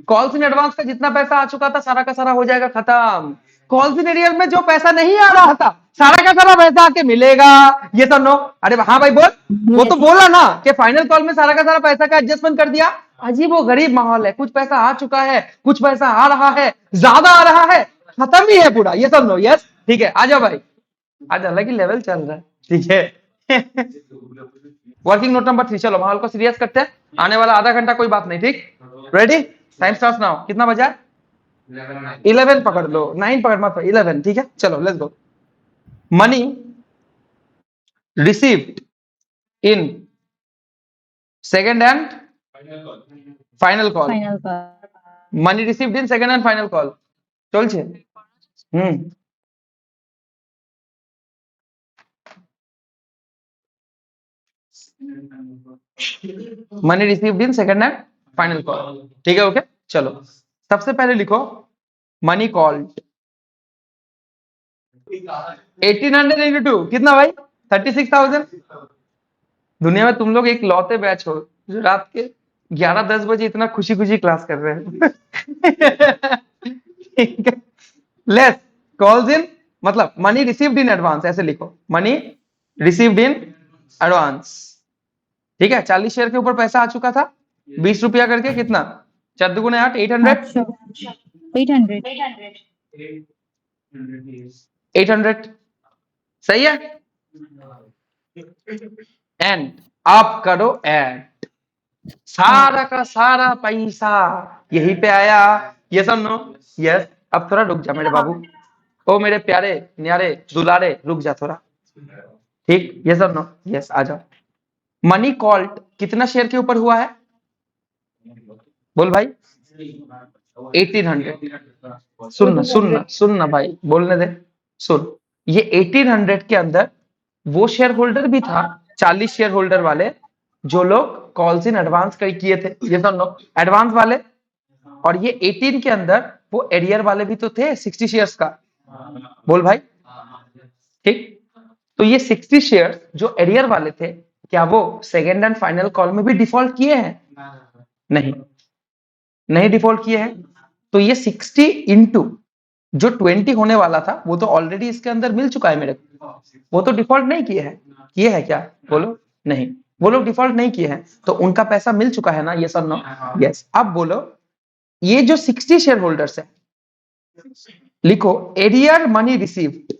कॉल्स इन एडवांस का जितना पैसा आ चुका था सारा का सारा हो जाएगा खत्म। कॉल्स इन एरियर में जो पैसा नहीं आ रहा था सारा का सारा पैसा आके मिलेगा, ये तो नो। अरे हाँ भाई बोल, वो तो बोला ना कि फाइनल कॉल में सारा का सारा पैसा का एडजस्टमेंट कर दिया। अजीब वो गरीब माहौल है, कुछ पैसा आ चुका है, कुछ पैसा आ रहा है, ज्यादा आ रहा है, खत्म ही है पूरा, ये सब नो। यस ठीक है, आ जाओ भाई, आज अलग ही लेवल चल रहा है, ठीक है। वर्किंग नोट नंबर 3, चलो माहौल को सीरियस करते हैं, आने वाला आधा घंटा कोई बात नहीं, ठीक। Ready, time start now. कितना बजा? 11 पकड़ लो, 9 पकड़ मत, 11, ठीक है। चलो let's go. Money received in second and final call, money received in second and final call চলছে। Money received in second and final call, ठीक है, ओके। चलो सबसे पहले लिखो मनी कॉल्ड 1882, कितना भाई? 36,000। दुनिया में तुम लोग एक लौते बैच हो जो रात के 11-10 बजे इतना खुशी खुशी क्लास कर रहे हैं। लेस कॉल्स इन, मतलब मनी रिसीव्ड इन एडवांस, ऐसे लिखो मनी रिसीव्ड इन एडवांस, ठीक है। 40 शेयर के ऊपर पैसा आ चुका था, 20 रुपया करके, कितना 4 दुगुने 8, 800, 800 800 सही है। एंड आप करो ऐड, सारा का सारा पैसा यहीं पे आया। यस और नो? यस। अब थोड़ा रुक जा मेरे बाबू, ओ मेरे प्यारे न्यारे दुलारे, रुक जा थोड़ा, ठीक। यस और नो? यस, आ जाओ। मनी कॉल्ट कितना शेयर के ऊपर हुआ है? बोल भाई। 1800। सुनना भाई, बोलने दे। सुन, ये 1800 के अंदर वो शेयर होल्डर भी था, 40 शेयर होल्डर वाले, जो लोग कॉल्स इन एडवांस किए थे। ये तो नो एडवांस वाले। और ये 18 के अंदर वो एरियर वाले भी तो थे 60 शेयर्स का। बोल भाई, ठीक। तो ये 60 शेयर्स जो एरियर वाले थे, क्या वो सेकेंड एंड फाइनल कॉल में भी डिफॉल्ट किए हैं? नहीं डिफॉल्ट किए हैं। तो ये 60 इंटू जो 20 होने वाला था, वो तो ऑलरेडी इसके अंदर मिल चुका है मेरे को। वो तो डिफॉल्ट नहीं किए हैं। किए हैं क्या? बोलो। नहीं, वो लोग डिफॉल्ट नहीं किए हैं, तो उनका पैसा मिल चुका है ना? यस और नो? यस। अब बोलो, ये जो 60 शेयर होल्डर्स है, लिखो arrear money received.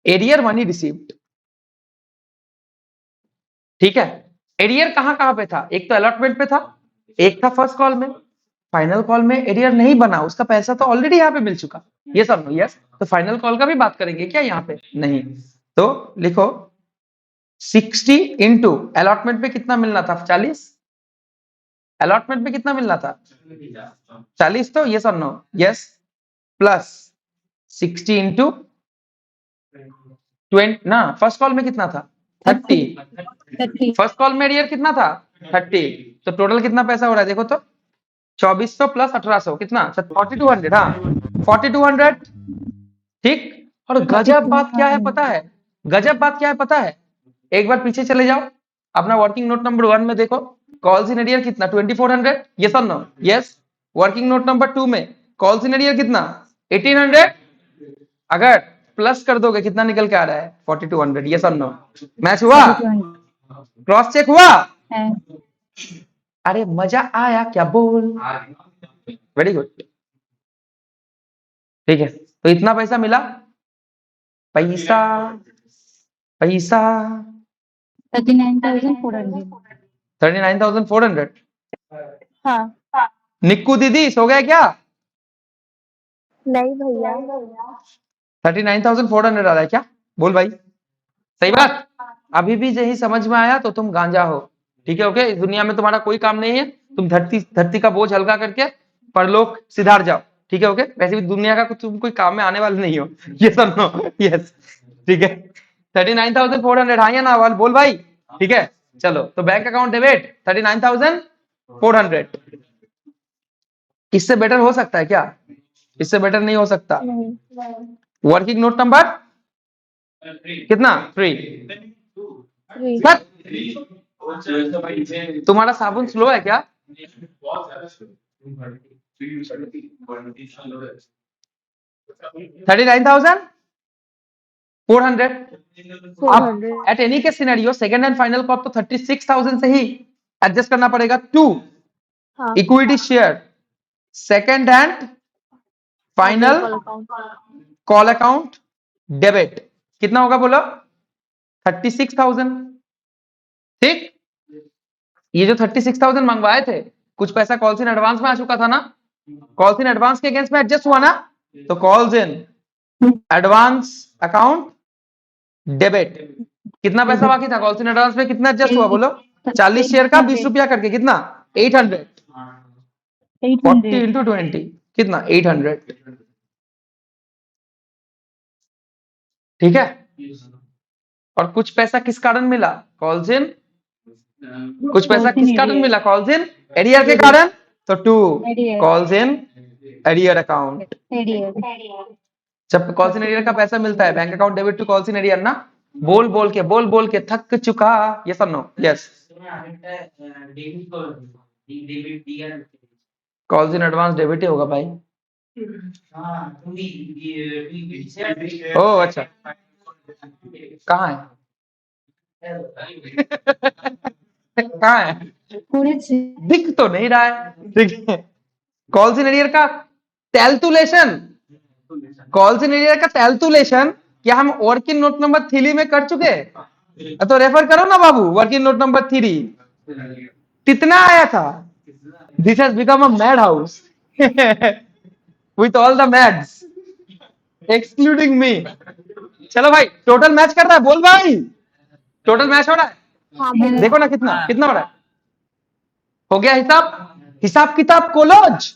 Arrear money received, ठीक है। एरियर कहां कहां पे था? एक तो अलॉटमेंट पे था, एक था फर्स्ट कॉल में। फाइनल कॉल में एरियर नहीं बना, उसका पैसा तो ऑलरेडी यहाँ पे मिल चुका। ये सब नो? यस। तो फाइनल कॉल का भी बात करेंगे क्या यहाँ पे? नहीं। तो लिखो 60 इंटू अलॉटमेंट पे कितना मिलना था? 40। अलॉटमेंट पे कितना मिलना था? 40। तो यस और नो? यस। प्लस 60 इंटू 20 ना, फर्स्ट कॉल में कितना था? 30। 30 फर्स्ट कॉल में एरियर कितना था? 30। तो टोटल कितना पैसा हो रहा है देखो तो, 2400 प्लस 1800 कितना? 4200। हाँ, 4200, ठीक। और गजब बात क्या है पता है? गजब बात क्या है पता है? एक बार पीछे चले जाओ, अपना वर्किंग नोट नंबर 1 में देखो, कॉल्स इन एरियर कितना? 2400। यस और no? Yes. Working note number 2 में कॉल्स इन एरियर कितना? 1800। अगर प्लस कर दोगे कितना निकल के आ रहा है? 4200। यस और नो? मैच हुआ? क्रॉस चेक हुआ? है। अरे मजा आया क्या? बोल। वेरी गुड, ठीक है। तो इतना पैसा मिला, पैसा पैसा 39,400। 39,400। हाँ। निक्कू दीदी सो गए क्या? नहीं भैया। 39,400 आ रहा है क्या? बोल भाई, सही बात। अभी भी यही समझ में आया तो तुम गांजा हो, ठीक है। ओके, इस दुनिया में तुम्हारा कोई काम नहीं है, तुम धरती का बोझ हल्का करके परलोक सिधार जाओ, ठीक है। ओके, वैसे भी दुनिया का तुम कोई काम में आने वाले नहीं हो। ये सुनो, यस, ठीक है। 39,400, हाँ या ना? वाल बोल भाई, ठीक है। चलो, तो बैंक अकाउंट डेबिट 39,400। इससे बेटर हो सकता है क्या? इससे बेटर नहीं हो सकता। वर्किंग नोट नंबर कितना? 3। तुम्हारा साबुन स्लो है क्या? 39,400। अब एट एनी के scenario second and final call तो 36,000 से ही एडजस्ट करना पड़ेगा। 2 equity share second and final call account debit कितना होगा बोलो? 36,000, ठीक। ये जो 36,000 मंगवाए थे, कुछ पैसा कॉल्स इन एडवांस में आ चुका था ना? कॉल्स इन एडवांस के अगेंस्ट में एडजस्ट हुआ ना? तो calls in advance account debit कितना पैसा बाकी था? कॉल्स इन एडवांस में कितना एडजस्ट हुआ बोलो? 40 शेयर का 20 रुपया करके कितना? 800। 40 इंटू 20 कितना? 800, ठीक है। और कुछ पैसा किस कारण मिला? Calls in. कुछ पैसा किस कारण मिला? कॉल्स इन एरियर के कारण। तो 2 कॉल्स इन एरियर अकाउंट। जब कॉल्स इन एरियर का पैसा मिलता है, bank account debit to calls in arrear ना। बोल बोल के थक चुका। यस और no? Yes. Calls in advance debit ही होगा भाई। ओ अच्छा, कहाँ है? कहाँ है? पूरे से दिख तो नहीं रहा है, ठीक है। कॉल्स इन एरियर का कैलकुलेशन, कॉल्स इन एरियर का कैलकुलेशन क्या हम वर्किंग नोट नंबर 3 में कर चुके हैं? तो रेफर करो ना बाबू, वर्किंग नोट नंबर 3 कितना आया था? This has become a mad house with all the mads excluding me. चलो भाई, टोटल मैच कर रहा है, बोल भाई, टोटल मैच हो रहा है? हाँ भैया देखो ना कितना कितना हो रहा है। हो गया हिसाब, हिसाब किताब कोलोज,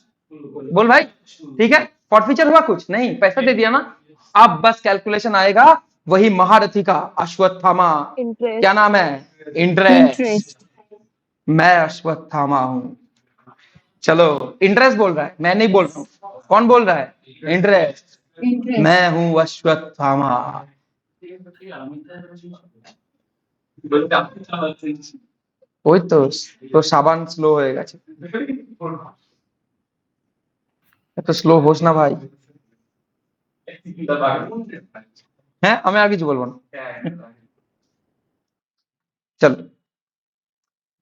बोल भाई। ठीक है, फॉरफीचर हुआ कुछ नहीं, पैसा दे दिया ना। अब बस कैलकुलेशन आएगा, वही महारथी का अश्वत्थामा, इंटरेस्ट क्या नाम है? इंटरेस्ट। इंटरेस्ट मैं अश्वत्थामा हूं। चलो, इंटरेस्ट बोल रहा है, मैं नहीं बोल रहा हूं। कौन बोल रहा है? इंटरेस्ट। इंटरेस्ट मैं हूं अश्वत्थामा। ওই তো, তোর সাবান স্লো হয়ে গেছে, এত স্লো হোস না ভাই। হ্যাঁ, আমি আর কিছু বলবো না। चलो,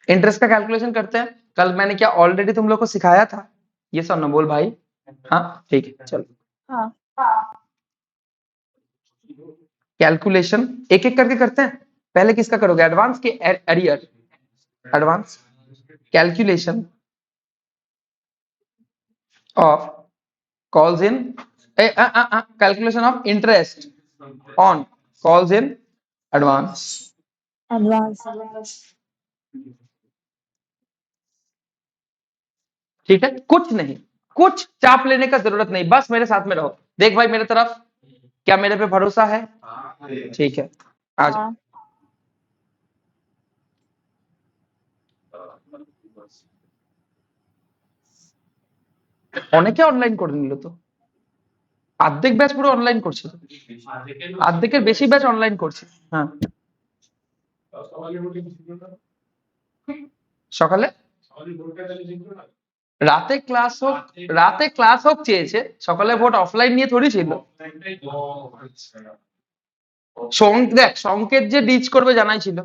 इंटरेस्ट का कैलकुलेशन करते हैं। कल मैंने क्या ऑलरेडी तुम लोग को सिखाया था? ये सब ना बोल भाई। हाँ ठीक है, चलो हाँ कैलकुलेशन एक एक करके करते हैं। पहले किसका करोगे? एडवांस के arrear? Advance calculation of calls in calculation of interest on calls in advance। Advance ठीक है, कुछ नहीं, कुछ चाप लेने का जरूरत नहीं, बस मेरे साथ में रहो। देख भाई मेरे तरफ, क्या मेरे पे भरोसा है? ठीक है, आज हाँ অনেকে অনলাইন করে নিল তো, অর্ধেক ব্যাচ পুরো অনলাইন করছে তো, অর্ধেকের বেশি ব্যাচ অনলাইন করছে। হ্যাঁ, সকালে রাতে ক্লাস হোক চেয়েছে, সকালে ভোট অফলাইন নিয়ে থোড়ি ছিল। দেখ সংকেত যে ডিচ করবে জানাই ছিল,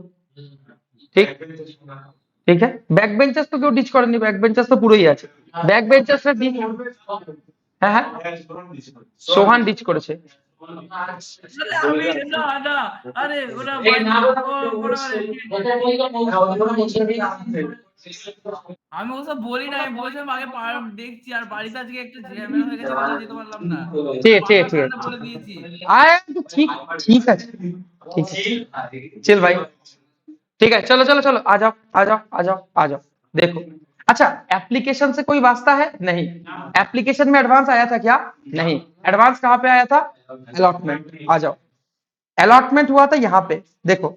ঠিক ঠিক है। ব্যাক বেঞ্চার্স তো কেউ ডিচ করেনি, ব্যাক বেঞ্চার্স তো পুরোই আছে। ব্যাক বেঞ্চার্সরা ডিচ, হ্যাঁ হ্যাঁ, সোহান ডিচ করেছে। আমি না না, আরে ওরা আমি ওসব বলি না, আমি বলছিলাম আগে দেখছি, আর বাড়িতে আজকে একটা ঝামেলা হয়ে গেছে বলে যেতে পারলাম না। ঠিক ঠিক ঠিক বলে দিয়েছি। আয় ঠিক ঠিক আছে, ঠিক আছে, चल भाई ठीक है। चलो चलो चलो, आ जाओ आ जाओ आ जाओ आ जाओ। देखो, अच्छा एप्लीकेशन से कोई वास्ता है? नहीं। एप्लीकेशन में एडवांस आया था क्या? नहीं। एडवांस कहां पे आया था? अलॉटमेंट। आ जाओ, अलॉटमेंट हुआ था यहाँ पे, देखो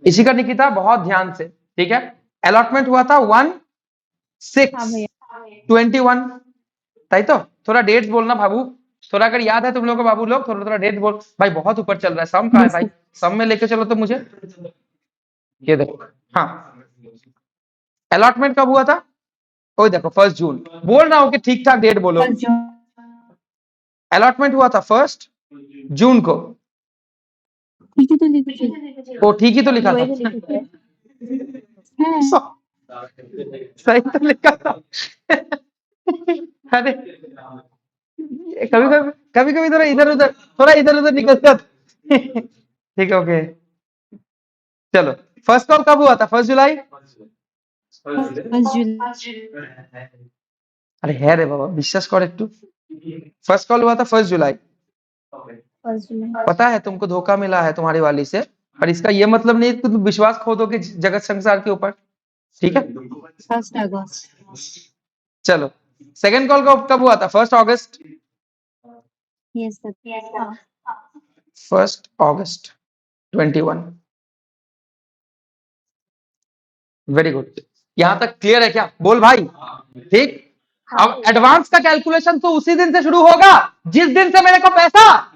इसी का निकिता बहुत ध्यान से, ठीक है। अलॉटमेंट हुआ था 1/6/21। ताई तो थोड़ा डेट्स बोलना बाबू, थोड़ा अगर याद है तुम लोगों को बाबू लोग, थोड़ा थोड़ा डेट बोल भाई। बहुत ऊपर चल रहा है, सम कहाँ है भाई? सम में लेके चलो तो मुझे, ये देखो। हाँ, अलॉटमेंट कब हुआ था? ओ देखो 1 जून। बोल रहा हूँ कि ठीक ठाक डेट बोलो। अलॉटमेंट हुआ था 1 जून को। ठीक है तो लिखो, ओ ठीक ही तो लिखा था, हाँ सही तो लिखा था। अरे कभी कभी कभी थोड़ा इधर उधर निकल जाता। ठीक है, ओके चलो। फर्स्ट कॉल कब हुआ था? 1 जुलाई। अरे है रे बाबा, विश्वास कर একটু। फर्स्ट कॉल हुआ था 1 जुलाई। पता है तुमको धोखा मिला है तुम्हारी वाली से, पर इसका ये मतलब नहीं कि तुम विश्वास खो दोगे जगत संसार के ऊपर, ठीक है। 1 अगस्त। चलो, सेकंड कॉल कब हुआ था? 1 अगस्त। Yes sir. 1 अगस्त 21। वेरी गुड, यहां तक क्लियर है क्या? बोल भाई, ठीक। अब एडवांस का कैलकुलेशन तो उसी दिन से शुरू होगा जिस दिन से मेरे को पैसा,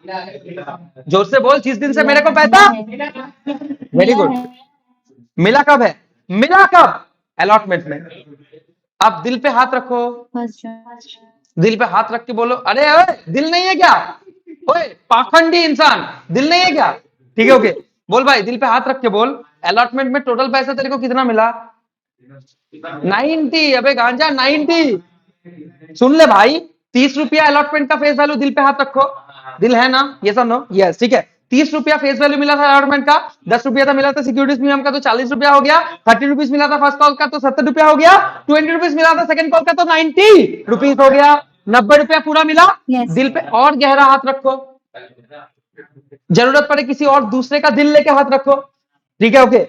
जोर से बोल, जिस दिन से मेरे को पैसा। वेरी गुड, मिला कब है? मिला कब? अलॉटमेंट में। अब दिल पे हाथ रखो, दिल पे हाथ रख के बोलो, अरे ओए दिल नहीं है क्या? ओए पाखंडी इंसान, दिल नहीं है क्या? ठीक है, ओके। बोल भाई, दिल पे हाथ रख के बोल, अलॉटमेंट में टोटल पैसा तेरे को कितना मिला? 90। अबे गांजा 90। सुन ले भाई, 30 रुपया अलॉटमेंट का फेस वैल्यू, दिल पे हाथ रखो, दिल है ना? ये सब नो, यस ठीक है। 30 रुपया फेस वैल्यू मिला था अलॉटमेंट का, 10 रुपया था मिला था सिक्योरिटीज प्रीमियम का, तो 40 रुपया हो गया। 30 रुपीज मिला था फर्स्ट कॉल का, तो 70 रुपया हो गया। 20 रुपीज मिला था सेकंड कॉल का, तो 90 रुपीज हो गया। 90 रुपया पूरा मिला। Yes. दिल पे और गहरा हाथ रखो, जरूरत पड़े किसी और दूसरे का दिल लेके हाथ रखो, ठीक है? Okay,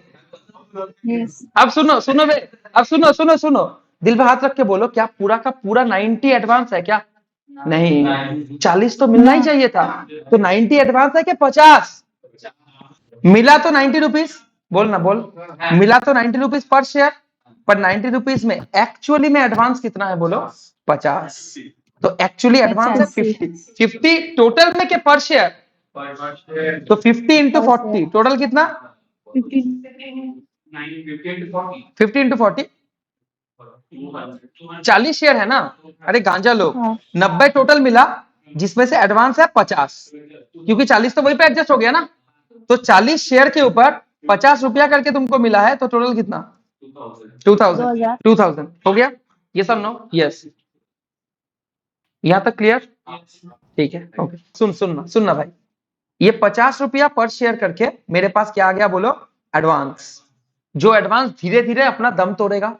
Yes. अब सुनो सुनो बे, अब सुनो सुनो सुनो, दिल पे हाथ रख के बोलो, क्या पूरा का पूरा 90 एडवांस है क्या? नहीं, 40 तो मिलना ही चाहिए था। तो 90 एडवांस है क्या 50? मिला तो 90 रुपीज, बोल ना बोल, मिला तो 90 रुपीज पर शेयर, पर 90 रुपीज में एक्चुअली में एडवांस कितना है बोलो? 50। तो एक्चुअली एडवांस है 50। 50 टोटल में के पर शेयर? तो 50 इंटू 40 टोटल कितना? 50 इंटू 40 40 शेयर है ना? अरे गांजा लोग, हाँ। 90 टोटल मिला, जिसमें से एडवांस है 50, क्योंकि 40 तो वही पे एडजस्ट हो गया ना। तो 40 शेयर के ऊपर 50 रुपया करके तुमको मिला है, तो टोटल कितना? 2000। 2000 हो गया। ये सब नो, यस, यहां तक क्लियर? ठीक है, ओके। सुनना भाई, ये 50 रुपया पर शेयर करके मेरे पास क्या आ गया बोलो? एडवांस। जो एडवांस धीरे धीरे अपना दम तोड़ेगा।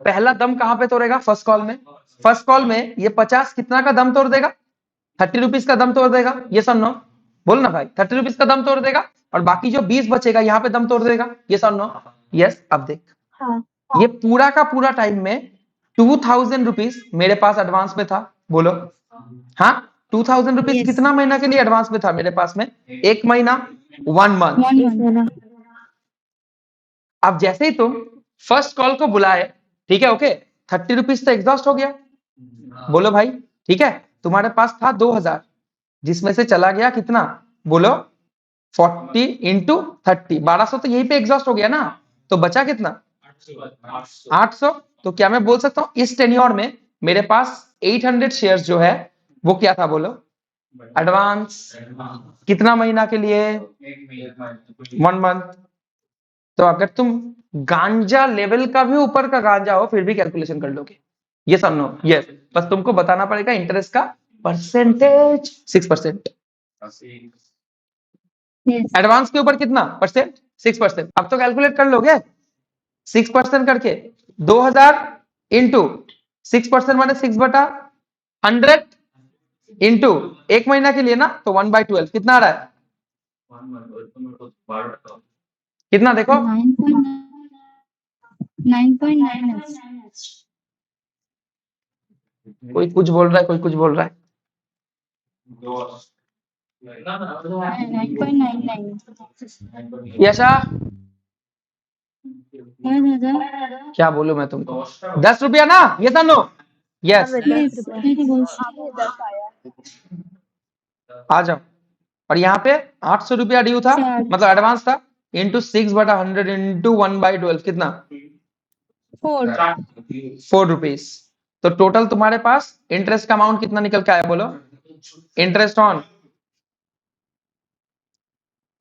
पहला दम कहां पे तोड़ेगा? फर्स्ट कॉल में। फर्स्ट कॉल में ये 50 कितना का दम तोड़ देगा? 30 रुपीज का दम तोड़ देगा। ये सब नो, बोल ना भाई, 30 रुपीज का दम तोड़ देगा, और बाकी जो 20 बचेगा यहाँ पे दम तोड़ देगा। ये सब नो, यस। अब देख, हाँ। ये पूरा का पूरा टाइम में 2000 रुपीज मेरे पास एडवांस में था, बोलो। हाँ, 2000 रुपीज Yes. कितना महीना के लिए एडवांस में था मेरे पास में? 1 महीना, 1 मंथ। 1 month. अब जैसे ही तुम फर्स्ट कॉल को बुलाए, ठीक है, ओके, 30 रुपीज तो एग्जॉस्ट हो गया, बोलो भाई, ठीक है। तुम्हारे पास था 2000, जिसमें से चला गया कितना बोलो? 40 इंटू 30, 1200 तो यहीं पे एग्जॉस्ट हो गया ना। तो बचा कितना? 800। तो क्या मैं बोल सकता हूं इस टेन्योर में मेरे पास 800 शेयर्स जो है वो क्या था बोलो? एडवांस। कितना महीना के लिए? 1 मंथ। तो अगर तुम गांजा लेवल का भी ऊपर का गांजा हो, फिर भी कैलकुलेशन कर लोगे। ये समझो, यस। बस तुमको बताना पड़ेगा इंटरेस्ट का परसेंटेज 6%। Yes. एडवांस के ऊपर कितना परसेंट? 6%। अब तो कैलकुलेट कर लोगे, 6% करके 2000 इंटू 6% माने 6/100 इंटू 1 महीना के लिए ना, तो 1/12 कितना आ रहा है? कितना देखो? 9.9. कोई कुछ बोल रहा है, कोई कुछ बोल रहा है। 9.99. यशा, 1000. क्या बोलूं मैं तुमको? 10 रुपया ना? ये नो, यस। Yes. आ जाओ। और यहाँ पे 800 रुपया ड्यू था, चार। मतलब एडवांस था, इंटू 6/100 इंटू 1/12 कितना? 4. 4 रुपीज। तो टोटल तुम्हारे पास इंटरेस्ट का अमाउंट कितना निकल के आया बोलो? Interest on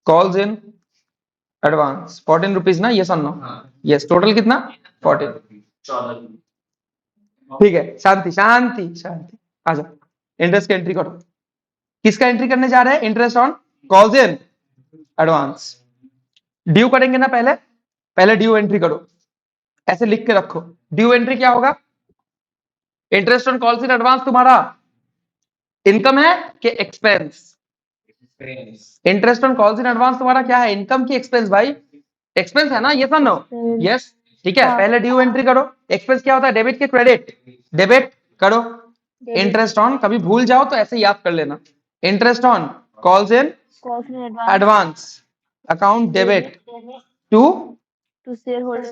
calls in advance 14 rupees ना? ये नो, यस। टोटल कितना? 14। ठीक है, शांति शांति शांति, आ जाओ। इंटरेस्ट की एंट्री करो। किसका एंट्री करने जा रहे हैं? Interest on calls in advance. Due करेंगे ना, पहले ड्यू एंट्री करो, ऐसे लिख के रखो। ड्यू एंट्री क्या होगा? Interest on calls in advance तुम्हारा इनकम है कि expense? Interest on calls in advance तुम्हारा क्या है? इनकम की एक्सपेंस? भाई एक्सपेंस है ना? ये नो, यस ठीक है। पहले ड्यू एंट्री करो। एक्सपेंस क्या होता है? डेबिट के क्रेडिट? डेबिट करो। इंटरेस्ट ऑन, कभी भूल जाओ तो ऐसे याद कर लेना। Interest on calls in advance account debit to shareholders.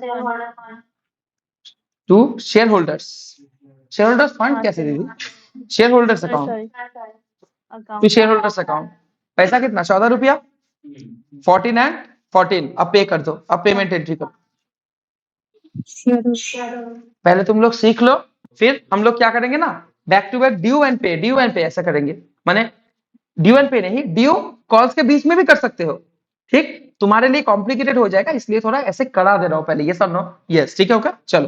Shareholders fund कैसे दीदी? Share holders account to share holders account. पैसा कितना? 14 रुपया। 14 एंड 14 अब पे कर दो। अब पेमेंट एंट्री करो। पहले तुम लोग सीख लो, फिर हम लोग क्या करेंगे ना, back to back due and pay ऐसा करेंगे। माने ड्यू एंड पे नहीं, ड्यू कॉल्स के बीच में भी कर सकते हो, ठीक, तुम्हारे लिए कॉम्प्लिकेटेड हो जाएगा, इसलिए थोड़ा ऐसे करा दे रहा हूं पहले, यस और नो, यस, ठीक है होगा। चलो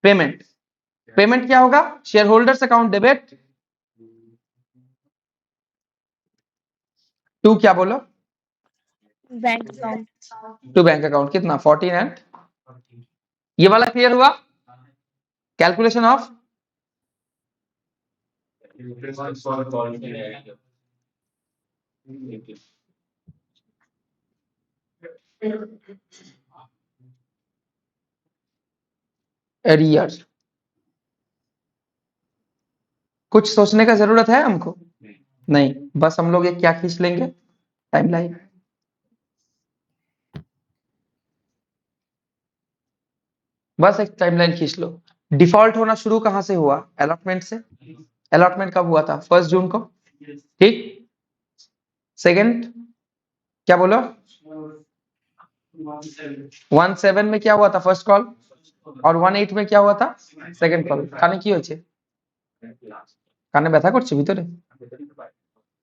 पेमेंट, पेमेंट क्या होगा, share holders account debit to, क्या बोलो, bank account to bank account, कितना 14 एंड ये वाला क्लियर हुआ। कैलकुलेशन ऑफ एरियर, कुछ सोचने का जरूरत है हमको, नहीं, बस हम लोग ये क्या खींच लेंगे, टाइमलाइन, बस एक टाइमलाइन खींच लो। डिफॉल्ट होना शुरू कहां से हुआ, अलॉटमेंट से, अलॉटमेंट कब हुआ था, 1 जून को, ठीक। सेकंड क्या बोलो, 17 में क्या हुआ था, फर्स्ट कॉल, और 18 में क्या हुआ था, सेकंड कॉल। কানে কি হয়েছে, কানে ব্যথা করছে ভিতরে,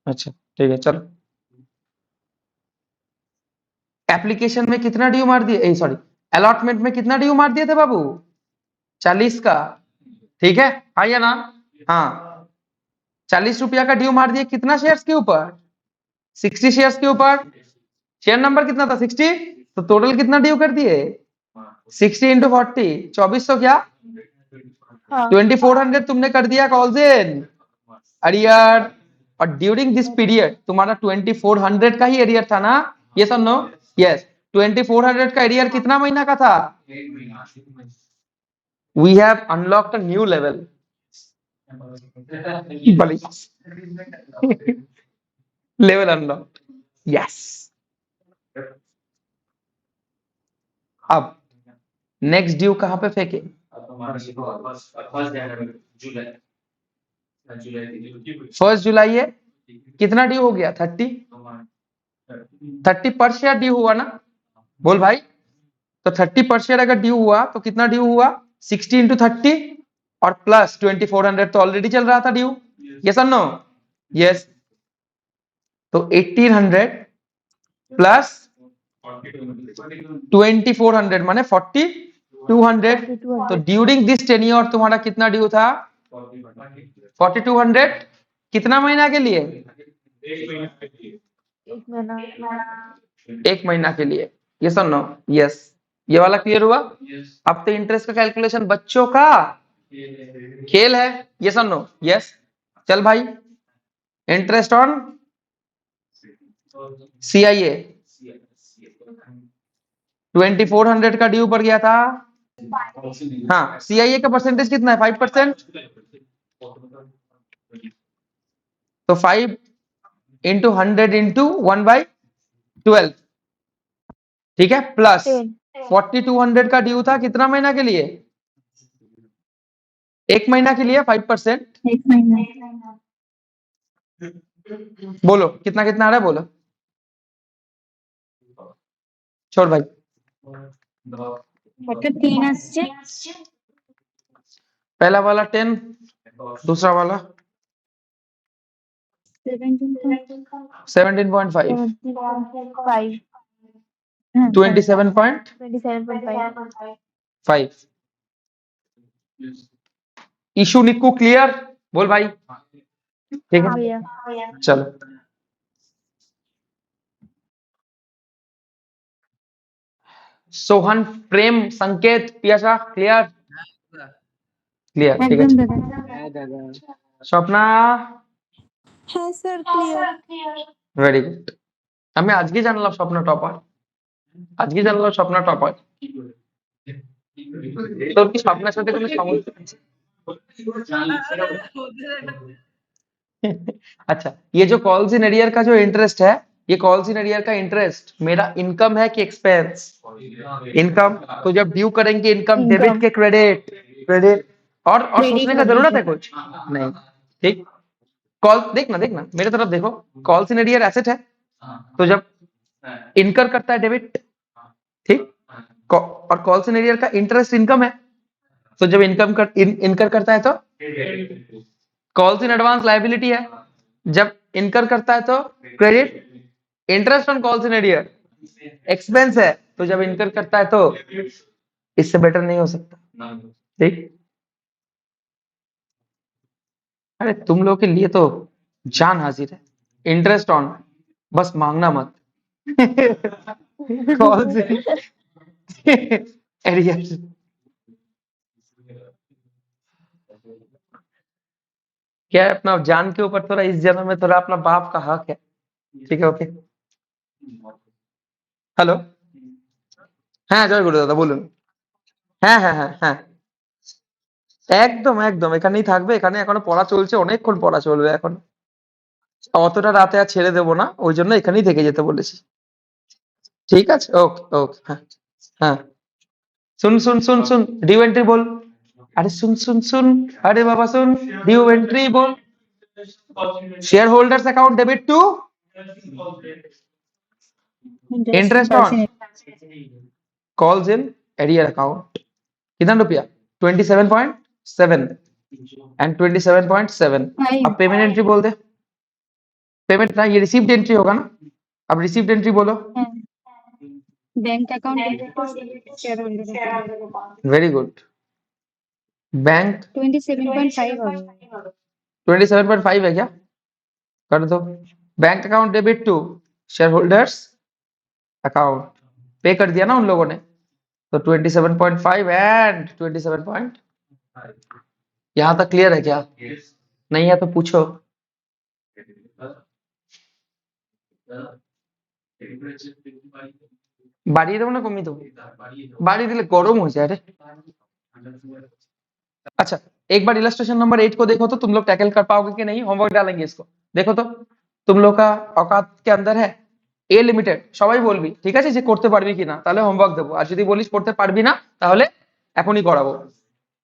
अच्छा ठीक है चलो। एप्लीकेशन में कितना ड्यू मार दिए, सॉरी अलॉटमेंट में कितना ड्यू मार दिए थे बाबू, 40 का, ठीक है, हाँ या ना, हाँ 40 रुपया का ड्यू मार दिए, कितना शेयर्स के ऊपर, 60 शेयर्स के ऊपर, शेयर नंबर कितना था 60, तो टोटल कितना ड्यू कर दिए, 60 इंटू 40, 2400 क्या, हाँ 2400 तुमने कर दिया कॉल्स इन अरियर, और ड्यूरिंग दिस पीरियड तुम्हारा 2400 का ही एरियर था ना, यस और नो, यस, 2400 का एरियर कितना महीना का था, we have unlocked a new level, level unlocked, yes. अब नेक्स्ट ड्यू कहां पे फेंके, फर्स्ट जुलाई है, कितना ड्यू हो गया 30 पर शेयर ड्यू हुआ ना, बोल भाई, तो 30 पर शेयर अगर ड्यू हुआ तो कितना ड्यू हुआ, 60 इंटू 30 और प्लस 2400 तो ऑलरेडी चल रहा था ड्यू, यस और नो, यस, तो 1800 प्लस 2400 माने 4200, तो ड्यूरिंग दिस टेन्योर तुम्हारा कितना ड्यू था, 4200, कितना महीना के लिए, एक महीना 1 महीना के लिए, यस और नो, यस, ये वाला क्लियर हुआ। अब तो इंटरेस्ट का कैलकुलेशन बच्चों का खेल है, यस और नो, यस, चल भाई, इंटरेस्ट ऑन सीआईए 2400 का ड्यू पड़ गया था, हाँ सीआईए का परसेंटेज कितना है, 5%, तो 5 इंटू 100 इंटू 1/12, ठीक है, प्लस 4200 का ड्यू था कितना महीना के लिए, 1 महीना के लिए 5%, एक महीना बोलो कितना कितना आ रहा है, बोलो, छोड़ भाई, मतलब 3 আসছে पहला वाला 10, दूसरा वाला 17.5, 17.5 27.5, इशू निक्कू क्लियर, बोल भाई, ठीक है भैया चलो। सोहन, प्रेम, संकेत, पियासा क्लियर, क्लियर, ठीक है। একদম দাদা হ্যাঁ দাদা स्वप्ना হ্যাঁ স্যার ক্লিয়ার ভেরি গুড, আমি আজকে জানলাম স্বপ্ন টপার, আজকে জানলাম স্বপ্ন টপার, তোর কি স্বপ্নের সাথে কোনো সমস্যা আছে? अच्छा, ये जो कॉल्स इन एरियर का जो इंटरेस्ट है, ये कॉल्स इन एरियर का इंटरेस्ट मेरा इनकम है कि एक्सपेंस, इनकम, तो जब ड्यू करेंगे इनकम Income. डेबिट के क्रेडिट, क्रेडिट, और Credit सोचने का होगी जरूरत है फिर। कुछ नहीं, ठीक, कॉल देखना देखना मेरे तरफ देखो, कॉल्स इन एरियर एसेट है, तो जब इनकर करता है डेबिट, ठीक, और कॉल्स इन एरियर का इंटरेस्ट इनकम है, तो जब इनकर करता है तो कॉल्स इन एडवांस लायबिलिटी है, जब इनकर करता है तो credit, interest on calls in arrear, expense है, तो जब इनकर करता है तो इससे बेटर नहीं हो सकता। ठीक, अरे तुम लोग के लिए तो जान हाजिर है। इंटरेस्ट ऑन, बस मांगना मत। कॉल से एरियर। क्या है, अपना जान के ऊपर थोड़ा इस जन्म में थोड़ा अपना बाप का हक है। ठीक है, ओके। হ্যালো, হ্যাঁ জয় গুরু দাদা, বলুন। হ্যাঁ হ্যাঁ হ্যাঁ হ্যাঁ, একদম একদম এখানেই থাকবে। এখানে এখনো পড়া চলছে, অনেকক্ষণ পড়া চলবে এখন। অতটা রাতে আর ছেড়ে দেবো না, ওই জন্য এখানেই থেকে যেতে বলেছি। ঠিক আছে, ওকে ওকে, হ্যাঁ হ্যাঁ। सुन सुन सुन सुन, ड्यू एंट्री बोल। अरे सुन सुन सुन, अरे बाबा सुन, ड्यू एंट्री बोल। Share holders account debit to interest on calls in arrear account. कितना रुपया? 27.7 एंड 27.7। अब पेमेंट एंट्री बोल दे। पेमेंट ना, ये रिसीव्ड एंट्री होगा ना। अब रिसीव्ड एंट्री बोलो। Bank account shareholder very good. Bank 27.5 होगा। 27.5 है क्या? कर दो। Bank account debit to share holders account, pay कर दिया ना उन लोगों ने, तो 27.5 एंड 27.5। यहां तक क्लियर है क्या? नहीं है तो पूछो। বাড়িয়ে দেবো না কমিয়ে দেবো? বাড়িয়ে দিলে গরম हो जाए रे। अच्छा, एक बार इलस्ट्रेशन नंबर 8 को देखो तो तुम लोग टैकल कर पाओगे कि नहीं। होमवर्क डालेंगे इसको, देखो तो तुम लोग का औकात के अंदर है। এ লিমিটেড সবাই বলবি, ঠিক আছে, যে করতে পারবি কিনা, তাহলে হোমওয়ার্ক দেবো। আর যদি বলিস করতে পারবি না, তাহলে এখনই করাবো।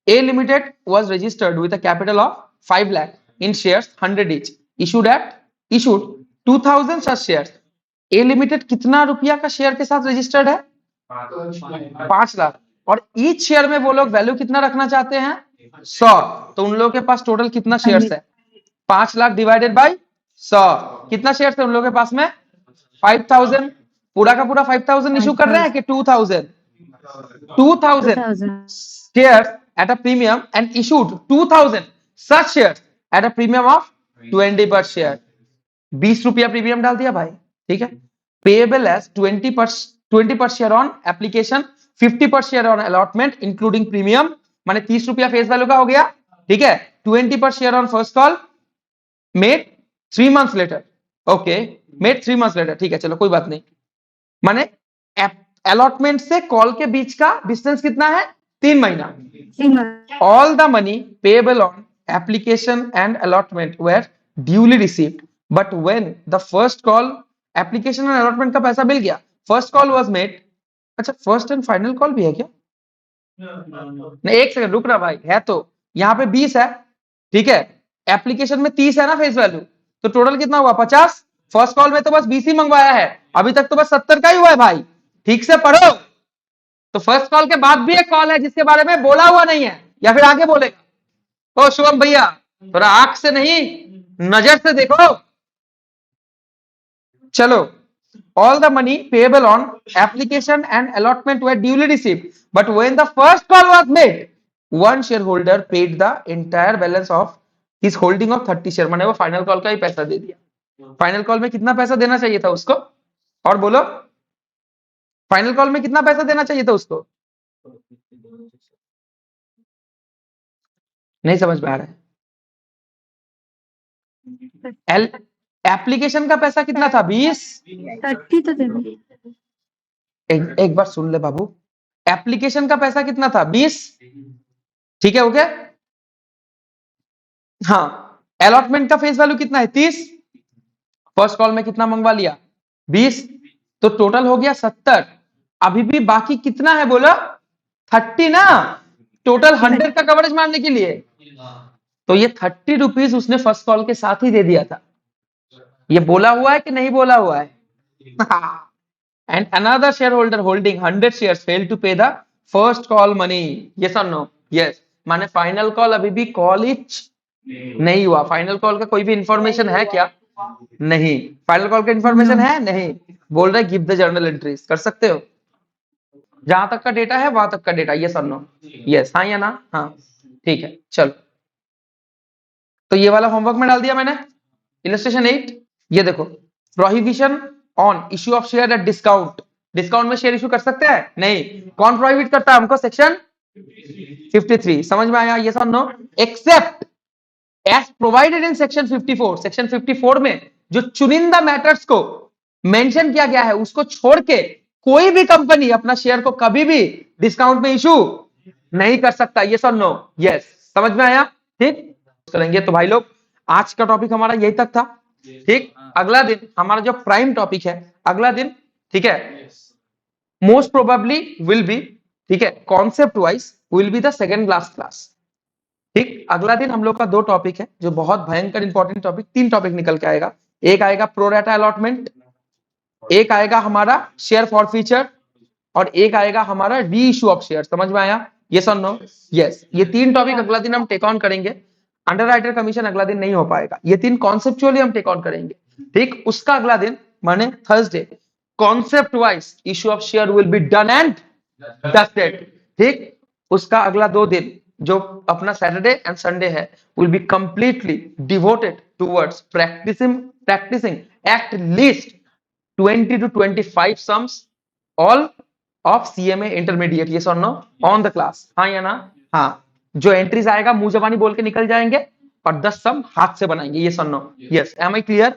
A limited was registered with a capital of 5 lakh in shares 100 each, issued 2000 such shares। A limited कितना रुपया का शेयर के साथ रजिस्टर्ड है? 5 लाख। और ईच शेयर में वो लोग वैल्यू कितना रखना चाहते हैं? 100। तो उन लोगों के पास टोटल कितना शेयर्स है? 5 लाख डिवाइडेड बाय 100। कितना शेयर्स है उन लोगों के पास में? 5000। पूरा का पूरा 5000 इशू कर रहे हैं कि 2000? 2000 shares at a premium and issued 2000 such shares at a premium of 20 per share। 20 रुपया प्रीमियम डाल दिया भाई, ठीक है। Payable as 20 per share on application, 50 per share on allotment including premium, माने 30 रुपया फेस वैल्यू का हो गया, ठीक है। 20 per share on first call, made 3 months later. Okay, made 3 months later, ठीक है, चलो कोई बात नहीं। माने अलॉटमेंट से कॉल के बीच का डिस्टेंस कितना है? 3 महीना। All the money payable on application and allotment were duly received, but when the first call, application and allotment का पैसा मिल गया, first call was made। अच्छा, फर्स्ट एंड फाइनल कॉल भी है क्या? नहीं, एक सेकंड रुक रहा भाई, है तो यहाँ पे 20 है, ठीक है। एप्लीकेशन में 30 है ना फेस वैल्यू, तो टोटल कितना हुआ? 50। फर्स्ट कॉल में तो बस 20 ही मंगवाया है, अभी तक तो बस 70 का ही हुआ है भाई, ठीक से पढ़ो। तो फर्स्ट कॉल के बाद भी एक कॉल है जिसके बारे में बोला हुआ नहीं है, या फिर आगे बोलेगा। ओ शुभम भैया, थोड़ा आंख से नहीं नजर से देखो। चलो, all the money payable on application and allotment were duly received, but when the first call was made, one shareholder paid the entire balance of his holding of 30 share। माने वो फाइनल कॉल का ही पैसा दे दिया। Final call में कितना पैसा देना चाहिए था उसको? और बोलो, फाइनल कॉल में कितना पैसा देना चाहिए था उसको? नहीं समझ में आ रहा है। एप्लीकेशन का पैसा कितना था? 20। 30 तो दे दो। एक बार सुन ले बाबू, एप्लीकेशन का पैसा कितना था? 20, ठीक है, ओके। हाँ, अलॉटमेंट का फेस वैल्यू कितना है? 30। फर्स्ट कॉल में कितना मंगवा लिया? 20, तो टोटल हो गया 70। अभी भी बाकी कितना है बोला? 30 ना, टोटल 100 का कवरेज मारने के लिए। तो ये 30 रुपीज उसने फर्स्ट कॉल के साथ ही दे दिया था। ये बोला हुआ है कि नहीं बोला हुआ है? And another share holder holding 100 shares fail to pay the first call money. Yes और नो? यस। माने फाइनल कॉल अभी भी कॉल इच नहीं हुआ। फाइनल कॉल का कोई भी इंफॉर्मेशन है क्या? नहीं। फाइनल कॉल का इंफॉर्मेशन है? नहीं। बोल रहे गिव द जर्नल एंट्रीज, कर सकते हो? जहां तक का डेटा है वहां तक का डेटा, यस और नो? यस, हाँ या ना? हाँ, ठीक है, चलो। तो ये वाला होमवर्क में डाल दिया मैंने, इलस्ट्रेशन 8। ये देखो, prohibition on issue of share at discount. Discount में शेयर इशू कर सकते हैं? नहीं। कौन प्रोहिबिट करता है हमको? सेक्शन 53। समझ में आया? यस और no? Except as provided in section 54। Section 54 में जो चुनिंदा मैटर्स को मेंशन किया गया है उसको छोड़ के कोई भी कंपनी अपना शेयर को कभी भी डिस्काउंट में इशू नहीं कर सकता। यस और नो? यस। समझ में आया? ठीक, करेंगे। तो भाई लोग, आज का टॉपिक हमारा यही तक था। ठीक, अगला दिन हमारा जो प्राइम टॉपिक है, अगला दिन, ठीक है, मोस्ट प्रोबेबली विल बी, ठीक है, concept wise will be the second last class. ठीक, अगला दिन हम लोग का 2 टॉपिक है जो बहुत भयंकर इंपॉर्टेंट टॉपिक, 3 टॉपिक निकल के आएगा। एक आएगा प्रो रेटा अलॉटमेंट, एक आएगा हमारा शेयर फॉरफीचर, और एक आएगा हमारा री इशू ऑफ शेयर। समझ में आया? यस और नो? यस। ये 3 टॉपिक अगला दिन हम टेक ऑन करेंगे। अंडरराइटर कमीशन अगला दिन नहीं हो पाएगा, ये 3 कॉन्सेप्चुअली हम टेक ऑन करेंगे। ठीक, उसका अगला दिन माने Thursday, concept wise issue of share will be done and dusted. ठीक, उसका अगला 2 दिन जो अपना सैटरडे एंड संडे है will be completely devoted towards practicing at least 20 to 25 sums all of CMA intermediate, yes or no, on the class, हाँ या ना? हाँ। जो एंट्रीज आएगा मुंह जबानी बोल के निकल जाएंगे और 10 सम हाथ से बनाएंगे। yes or no? yes, am I clear?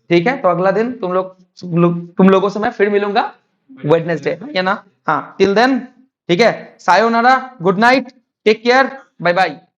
ठीक है, तो अगला दिन तुम लोगों से मैं फिर मिलूंगा वेडनेसडे, या ना? हाँ, टिल देन, ठीक है, सायोनारा, good night, take care, bye bye.